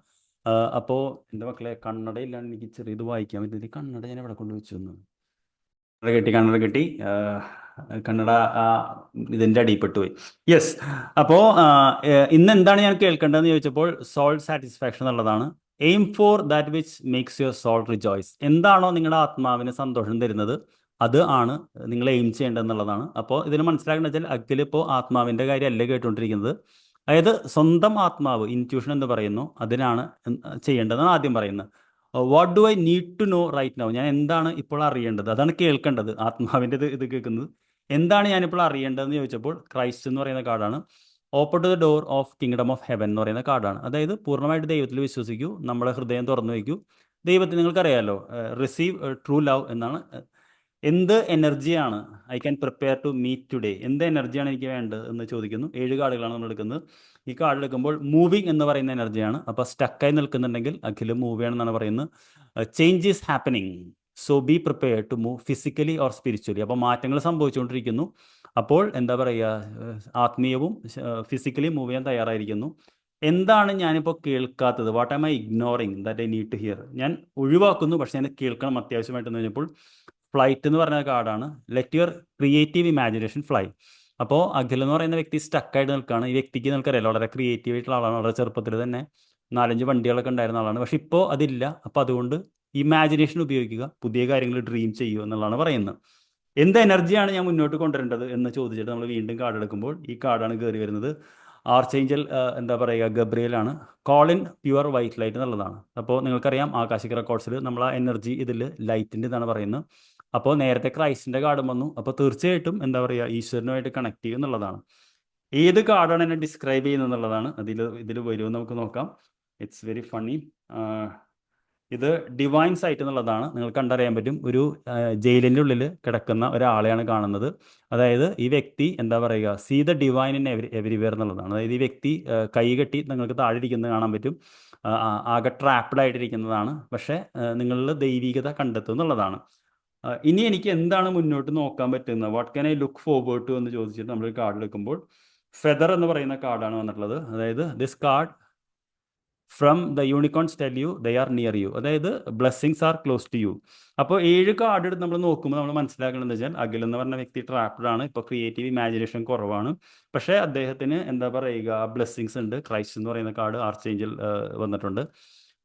അപ്പോൾ എൻ്റെ മക്കളെ കണ്ണട ഇല്ലാണ്ട് എനിക്ക് ചെറിയത് വായിക്കാൻ പറ്റുന്നില്ല. കണ്ണട ഞാൻ എവിടെ കൊണ്ട് വെച്ചു എന്ന് കണ്ണട കിട്ടി. കണ്ണട ഇതിൻ്റെ അടിയിൽപ്പെട്ടു പോയി. യെസ്. അപ്പോൾ ഇന്ന് എന്താണ് ഞാൻ കേൾക്കേണ്ടതെന്ന് ചോദിച്ചപ്പോൾ സോൾ സാറ്റിസ്ഫാക്ഷൻ എന്നുള്ളതാണ്. Aim for that which makes your soul rejoice. എന്താണോ നിങ്ങളുടെ ആത്മാവിന് സന്തോഷം തരുന്നത് അത് ആണ് നിങ്ങൾ എയിം ചെയ്യേണ്ടതെന്നുള്ളതാണ്. അപ്പോൾ ഇതിന് മനസ്സിലാക്കേണ്ടത് വെച്ചാൽ അഖിലിപ്പോൾ ആത്മാവിൻ്റെ കാര്യമല്ല കേട്ടുകൊണ്ടിരിക്കുന്നത്. അതായത് സ്വന്തം ആത്മാവ് ഇൻറ്റ്യൂഷൻ എന്ന് പറയുന്നു, അതിനാണ് ചെയ്യേണ്ടതെന്ന് ആദ്യം പറയുന്നത്. What do I need to know right now? ഞാൻ എന്താണ് ഇപ്പോൾ അറിയേണ്ടത്? അതാണ് കേൾക്കേണ്ടത്. ആത്മാവിൻ്റെ ഇത് കേൾക്കുന്നത് എന്താണ് ഞാനിപ്പോൾ അറിയേണ്ടതെന്ന് ചോദിച്ചപ്പോൾ ക്രൈസ്റ്റ് എന്ന് പറയുന്ന കാർഡാണ്. Open to the door of kingdom of heaven എന്ന് പറയുന്ന കാർഡാണ്. അതായത് പൂർണ്ണമായിട്ട് ദൈവത്തിൽ വിശ്വസിക്കൂ, നമ്മളെ ഹൃദയം തുറന്നു വയ്ക്കൂ. ദൈവത്തിന് നിങ്ങൾക്കറിയാമല്ലോ, റിസീവ് ട്രൂ ലവ് എന്നാണ്. എന്ത് എനർജിയാണ് I can prepare to meet today? എന്ത് എനർജിയാണ് എനിക്ക് വേണ്ടത് എന്ന് ചോദിക്കുന്നു. 7 കാർഡുകളാണ് നമ്മൾ എടുക്കുന്നത്. ഈ കാർഡ് എടുക്കുമ്പോൾ മൂവിങ് എന്ന് പറയുന്ന എനർജിയാണ്. അപ്പോൾ സ്റ്റക്കായി നിൽക്കുന്നുണ്ടെങ്കിൽ അഖിലും മൂവ് ചെയ്യണമെന്നാണ് പറയുന്നത്. Change is happening, so be prepare to move physically or spiritually. അപ്പോൾ മാറ്റങ്ങൾ സംഭവിച്ചുകൊണ്ടിരിക്കുന്നു. അപ്പോൾ എന്താ പറയുക, ആത്മീയവും ഫിസിക്കലി മൂവ് ചെയ്യാൻ തയ്യാറായിരിക്കുന്നു. എന്താണ് ഞാനിപ്പോൾ കേൾക്കാത്തത്? What am I ignoring that I need to hear? ഞാൻ ഒഴിവാക്കുന്നു, പക്ഷേ ഞാൻ കേൾക്കണം അത്യാവശ്യമായിട്ടെന്ന് കഴിഞ്ഞപ്പോൾ ഫ്ലൈറ്റ് എന്ന് പറഞ്ഞ കാർഡാണ്. Let your creative imagination fly. അപ്പോൾ അഖിൽ എന്ന് പറയുന്ന വ്യക്തി സ്റ്റക്കായിട്ട് നിൽക്കുകയാണ്. ഈ വ്യക്തിക്ക് നിൽക്കറിയാലോ, വളരെ ക്രിയേറ്റീവ് ആയിട്ടുള്ള ആളാണ്. വളരെ ചെറുപ്പത്തിൽ തന്നെ 4-5 വണ്ടികളൊക്കെ ഉണ്ടായിരുന്ന ആളാണ്. പക്ഷെ ഇപ്പോൾ അതില്ല. അപ്പോൾ അതുകൊണ്ട് ഇമാജിനേഷൻ ഉപയോഗിക്കുക, പുതിയ കാര്യങ്ങൾ ഡ്രീം ചെയ്യുക എന്നുള്ളതാണ് പറയുന്നത്. എന്ത് എനർജിയാണ് ഞാൻ മുന്നോട്ട് കൊണ്ടുവരേണ്ടത് എന്ന് ചോദിച്ചിട്ട് നമ്മൾ വീണ്ടും കാർഡ് എടുക്കുമ്പോൾ ഈ കാർഡാണ് കയറി വരുന്നത്. ആർച്ചേഞ്ചൽ എന്താ പറയുക, ഗബ്രിയലാണ്. Call in pure white light എന്നുള്ളതാണ്. അപ്പോൾ നിങ്ങൾക്കറിയാം ആകാശിക് റെക്കോർഡ്സിൽ നമ്മൾ ആ എനർജി ഇതിൽ ലൈറ്റിൻ്റെ ഇതാണ് പറയുന്നത്. അപ്പോൾ നേരത്തെ ക്രൈസ്റ്റിൻ്റെ കാർഡും വന്നു. അപ്പോൾ തീർച്ചയായിട്ടും എന്താ പറയുക, ഈശ്വരനുമായിട്ട് കണക്ട് ചെയ്യുക എന്നുള്ളതാണ്. ഏത് കാർഡാണ് എന്നെ ഡിസ്ക്രൈബ് ചെയ്യുന്നത് എന്നുള്ളതാണ് ഇതിൽ വരുമെന്ന് നമുക്ക് നോക്കാം. It's very funny. ഇത് ഡിവൈൻ സൈറ്റ് എന്നുള്ളതാണ്. നിങ്ങൾ കണ്ടറിയാൻ പറ്റും, ഒരു ജയിലിൻ്റെ ഉള്ളിൽ കിടക്കുന്ന ഒരാളെയാണ് കാണുന്നത്. അതായത് ഈ വ്യക്തി എന്താ പറയുക, see the divine in everywhere എന്നുള്ളതാണ്. അതായത് ഈ വ്യക്തി കൈ കെട്ടി നിങ്ങൾക്ക് താഴെ ഇരിക്കുന്നത് കാണാൻ പറ്റും. ആകെ ട്രാപ്ഡ് ആയിട്ടിരിക്കുന്നതാണ്. പക്ഷേ നിങ്ങളിൽ ദൈവികത കണ്ടെത്തും എന്നുള്ളതാണ്. ഇനി എനിക്ക് എന്താണ് മുന്നോട്ട് നോക്കാൻ പറ്റുന്നത്, what can I look forward to എന്ന് ചോദിച്ചിട്ട് നമ്മളൊരു കാർഡ് എടുക്കുമ്പോൾ ഫെദർ എന്ന് പറയുന്ന കാർഡാണ് വന്നിട്ടുള്ളത്. അതായത് this card from the unicorns tell you they are near you. അതായത് blessings are close to you. അപ്പോൾ 7 കാർഡ് എടുത്ത് നമ്മൾ നോക്കുമ്പോൾ നമ്മൾ മനസ്സിലാക്കേണ്ടത് വെച്ചാൽ അഖിൽ എന്ന് പറഞ്ഞ വ്യക്തി ട്രാപ്ഡ് ആണ്. ഇപ്പോൾ ക്രിയേറ്റീവ് ഇമാജിനേഷൻ കുറവാണ്. പക്ഷേ അദ്ദേഹത്തിന് എന്താ പറയുക, ബ്ലെസ്സിങ്സ് ഉണ്ട്. ക്രൈസ്റ്റ് എന്ന് പറയുന്ന കാർഡ് ആർച്ചേഞ്ചൽ വന്നിട്ടുണ്ട്.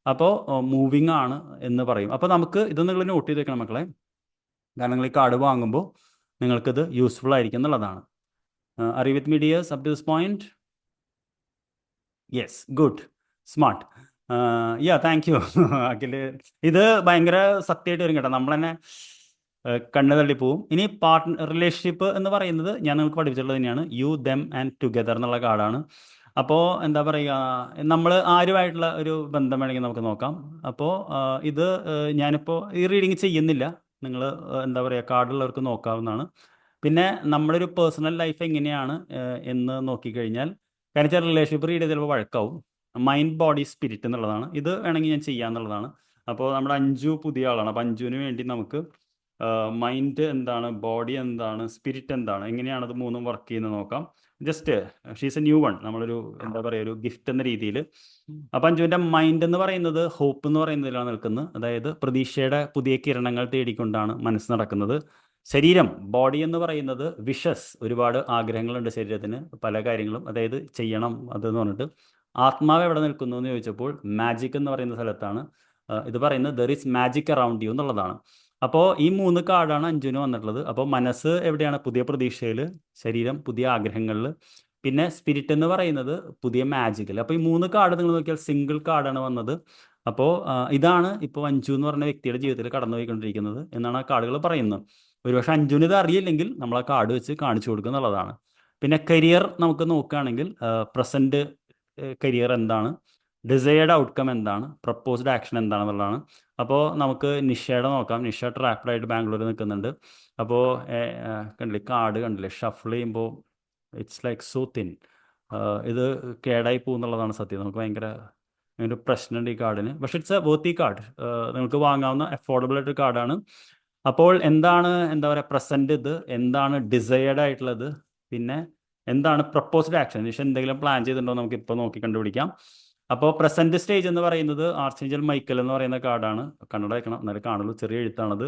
അപ്പോൾ മൂവിങ് ആണ് എന്ന് പറയും. അപ്പോൾ നമുക്ക് ഇത് നിങ്ങൾ നോട്ട് ചെയ്ത് വെക്കണം മക്കളെ, കാരണം നിങ്ങൾ ഈ കാർഡ് വാങ്ങുമ്പോൾ നിങ്ങൾക്കിത് യൂസ്ഫുൾ ആയിരിക്കും എന്നുള്ളതാണ്. Are you with me dears up to this point? Yes, good, smart. Yeah, thank you Akhil. ഇത് ഭയങ്കര സത്യമായിട്ട് വരും കേട്ടോ. നമ്മൾ തന്നെ കണ്ണ് തള്ളിപ്പോവും. ഇനി റിലേഷൻഷിപ്പ് എന്ന് പറയുന്നത് ഞാൻ നിങ്ങൾക്ക് പഠിപ്പിച്ചിട്ടുള്ളത് തന്നെയാണ്. യു, ദം ആൻഡ് ടുഗദർ എന്നുള്ള കാർഡാണ്. അപ്പോൾ എന്താ പറയുക, നമ്മൾ ആരുമായിട്ടുള്ള ഒരു ബന്ധം വേണമെങ്കിൽ നമുക്ക് നോക്കാം. അപ്പോൾ ഇത് ഞാനിപ്പോൾ ഈ റീഡിങ് ചെയ്യുന്നില്ല. നിങ്ങൾ എന്താ പറയുക, കാർഡുള്ളവർക്ക് നോക്കാവുന്നതാണ്. പിന്നെ നമ്മളൊരു പേഴ്സണൽ ലൈഫ് എങ്ങനെയാണ് എന്ന് നോക്കിക്കഴിഞ്ഞാൽ, കാരണം വെച്ചാൽ റിലേഷൻഷിപ്പ് റീഡ് ചെയ്ത് ചിലപ്പോൾ വഴക്കാവും. മൈൻഡ്, ബോഡി, സ്പിരിറ്റ് എന്നുള്ളതാണ്. ഇത് വേണമെങ്കിൽ ഞാൻ ചെയ്യാന്നുള്ളതാണ്. അപ്പോൾ നമ്മുടെ അഞ്ജു പുതിയ ആളാണ്. അപ്പോൾ അഞ്ജുവിന് വേണ്ടി നമുക്ക് മൈൻഡ് എന്താണ്, ബോഡി എന്താണ്, സ്പിരിറ്റ് എന്താണ്, എങ്ങനെയാണ് അത് മൂന്നും വർക്ക് ചെയ്യുന്നത് നോക്കാം. Just she's A new one, നമ്മളൊരു എന്താ പറയുക, ഒരു ഗിഫ്റ്റ് എന്ന രീതിയിൽ. അപ്പം അഞ്ജുവിൻ്റെ മൈൻഡ് എന്ന് പറയുന്നത് ഹോപ്പ് എന്ന് പറയുന്നതിലാണ് നിൽക്കുന്നത്. അതായത് പ്രതീക്ഷയുടെ പുതിയ കിരണങ്ങൾ തേടിക്കൊണ്ടാണ് മനസ്സ് നടക്കുന്നത്. ശരീരം, ബോഡി എന്ന് പറയുന്നത് വിഷസ്, ഒരുപാട് ആഗ്രഹങ്ങളുണ്ട് ശരീരത്തിന്, പല കാര്യങ്ങളും അതായത് ചെയ്യണം അതെന്ന് പറഞ്ഞിട്ട്. ആത്മാവ് എവിടെ നിൽക്കുന്നു എന്ന് ചോദിച്ചപ്പോൾ മാജിക് എന്ന് പറയുന്ന സ്ഥലത്താണ്. ഇത് പറയുന്നത് there is magic around U എന്നുള്ളതാണ്. അപ്പോൾ ഈ 3 കാർഡാണ് അഞ്ജുവിന് വന്നിട്ടുള്ളത്. അപ്പോൾ മനസ്സ് എവിടെയാണ്, പുതിയ പ്രതീക്ഷയിൽ, ശരീരം പുതിയ ആഗ്രഹങ്ങളിൽ, പിന്നെ സ്പിരിറ്റ് എന്ന് പറയുന്നത് പുതിയ മാജിക്കിൽ. അപ്പോൾ ഈ 3 കാർഡ് നിങ്ങൾ നോക്കിയാൽ സിംഗിൾ കാർഡാണ് വന്നത്. അപ്പോൾ ഇതാണ് ഇപ്പോൾ അഞ്ജു എന്ന് പറഞ്ഞ വ്യക്തിയുടെ ജീവിതത്തിൽ കടന്നുപോയിക്കൊണ്ടിരിക്കുന്നത് എന്നാണ് ആ കാർഡുകൾ പറയുന്നത്. ഒരുപക്ഷെ അഞ്ജുവിന് ഇത് അറിയില്ലെങ്കിൽ നമ്മൾ ആ കാർഡ് വെച്ച് കാണിച്ചു കൊടുക്കുക എന്നുള്ളതാണ്. പിന്നെ കരിയർ നമുക്ക് നോക്കുകയാണെങ്കിൽ പ്രസൻറ്റ് കരിയർ എന്താണ്, ഡിസൈർഡ് ഔട്ട്കം എന്താണ്, പ്രപ്പോസ്ഡ് ആക്ഷൻ എന്താണെന്നുള്ളതാണ്. അപ്പോൾ നമുക്ക് നിഷയുടെ നോക്കാം. നിഷ ട്രാപ്ഡായിട്ട് ബാംഗ്ലൂർ നിൽക്കുന്നുണ്ട്. അപ്പോൾ കണ്ടില്ലേ കാർഡ്, കണ്ടില്ലേ ഷഫിൾ ചെയ്യുമ്പോൾ ഇറ്റ്സ് ലൈക്ക് സോ തിൻ. ഇത് കേടായി പോകുന്നുള്ളതാണ് സത്യം. നമുക്ക് ഭയങ്കര ഒരു പ്രശ്നമുണ്ട് ഈ കാർഡിന്. പക്ഷേ ഇറ്റ്സ് എ വർത്തി കാർഡ്. നിങ്ങൾക്ക് വാങ്ങാവുന്ന അഫോർഡബിൾ ആയിട്ടൊരു കാർഡാണ്. അപ്പോൾ എന്താണ് എന്താ പറയുക പ്രസന്റ് ഇത്, എന്താണ് ഡിസയേർഡ് ആയിട്ടുള്ളത്, പിന്നെ എന്താണ് പ്രപ്പോസ്ഡ് ആക്ഷൻ, പക്ഷെ എന്തെങ്കിലും പ്ലാൻ ചെയ്തിട്ടുണ്ടോ നമുക്ക് ഇപ്പോൾ നോക്കി കണ്ടുപിടിക്കാം. അപ്പോൾ പ്രസന്റ് സ്റ്റേജ് എന്ന് പറയുന്നത് ആർച്ചേഞ്ചൽ മൈക്കൽ എന്ന് പറയുന്ന കാർഡാണ്. കണ്ണട വയ്ക്കണം എന്നാലും കാണുള്ളൂ, ചെറിയ എഴുത്താണത്.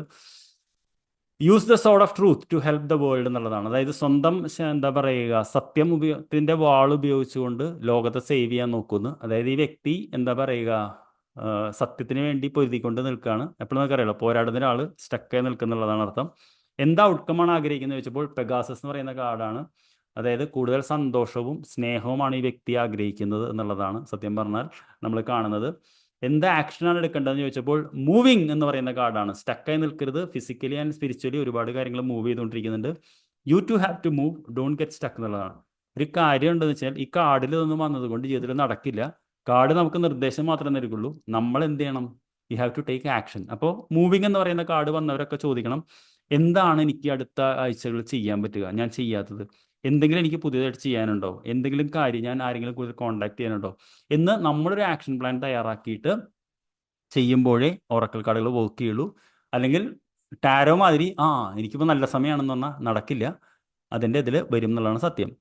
Use the sword of truth to help the world എന്നുള്ളതാണ്. അതായത് സ്വന്തം എന്താ പറയുക സത്യത്തിന്റെ വാൾ ഉപയോഗിച്ചുകൊണ്ട് ലോകത്തെ സേവ് ചെയ്യാൻ നോക്കുന്നു. അതായത് ഈ വ്യക്തി എന്താ പറയുക സത്യത്തിന് വേണ്ടി പൊരുതിക്കൊണ്ട് നിൽക്കുകയാണ്. എപ്പോഴും നമുക്കറിയാലോ പോരാടുന്ന ഒരാൾ സ്റ്റക്കായി നിൽക്കുന്നുള്ളതാണ് അർത്ഥം. എന്താ ഔട്ട്കമാണ് ആഗ്രഹിക്കുന്നത് ചോദിച്ചപ്പോൾ പെഗാസസ് എന്ന് പറയുന്ന കാർഡാണ്. അതായത് കൂടുതൽ സന്തോഷവും സ്നേഹവുമാണ് ഈ വ്യക്തി ആഗ്രഹിക്കുന്നത് എന്നുള്ളതാണ് സത്യം പറഞ്ഞാൽ നമ്മൾ കാണുന്നത്. എന്ത് ആക്ഷനാണ് എടുക്കേണ്ടതെന്ന് ചോദിച്ചപ്പോൾ മൂവിങ് എന്ന് പറയുന്ന കാർഡാണ്. സ്റ്റക്കായി നിൽക്കരുത്, ഫിസിക്കലി ആൻഡ് സ്പിരിച്വലി ഒരുപാട് കാര്യങ്ങൾ മൂവ് ചെയ്തുകൊണ്ടിരിക്കുന്നുണ്ട്. You too have to move, don't get stuck എന്നുള്ളതാണ്. ഒരു കാര്യം ഉണ്ടെന്ന് വെച്ചാൽ ഈ കാർഡിൽ നിന്നും വന്നതുകൊണ്ട് ജീവിതത്തിൽ നടക്കില്ല. കാർഡ് നമുക്ക് നിർദ്ദേശം മാത്രമേ നൽകുള്ളൂ. നമ്മൾ എന്ത് ചെയ്യണം? You have to take action. അപ്പോൾ മൂവിങ് എന്ന് പറയുന്ന കാർഡ് വന്നവരൊക്കെ ചോദിക്കണം, എന്താണ് എനിക്ക് അടുത്ത ആഴ്ചകളിൽ ചെയ്യാൻ പറ്റുക, ഞാൻ ചെയ്യാത്തത് എന്തെങ്കിലും എനിക്ക് പുതിയതായിട്ട് ചെയ്യാനുണ്ടോ, എന്തെങ്കിലും കാര്യം ഞാൻ ആരെങ്കിലും കൂടുതൽ കോൺടാക്ട് ചെയ്യാനുണ്ടോ എന്ന് നമ്മളൊരു ആക്ഷൻ പ്ലാൻ തയ്യാറാക്കിയിട്ട് ചെയ്യുമ്പോഴേ ഓറക്കിൾ കാർഡുകൾ വർക്ക് ചെയ്യുള്ളൂ. അല്ലെങ്കിൽ ടാരോ മാതിരി എനിക്കിപ്പോൾ നല്ല സമയമാണെന്ന് പറഞ്ഞാൽ നടക്കില്ല, അതിൻ്റെ ഇതിൽ വരും എന്നുള്ളതാണ് സത്യം.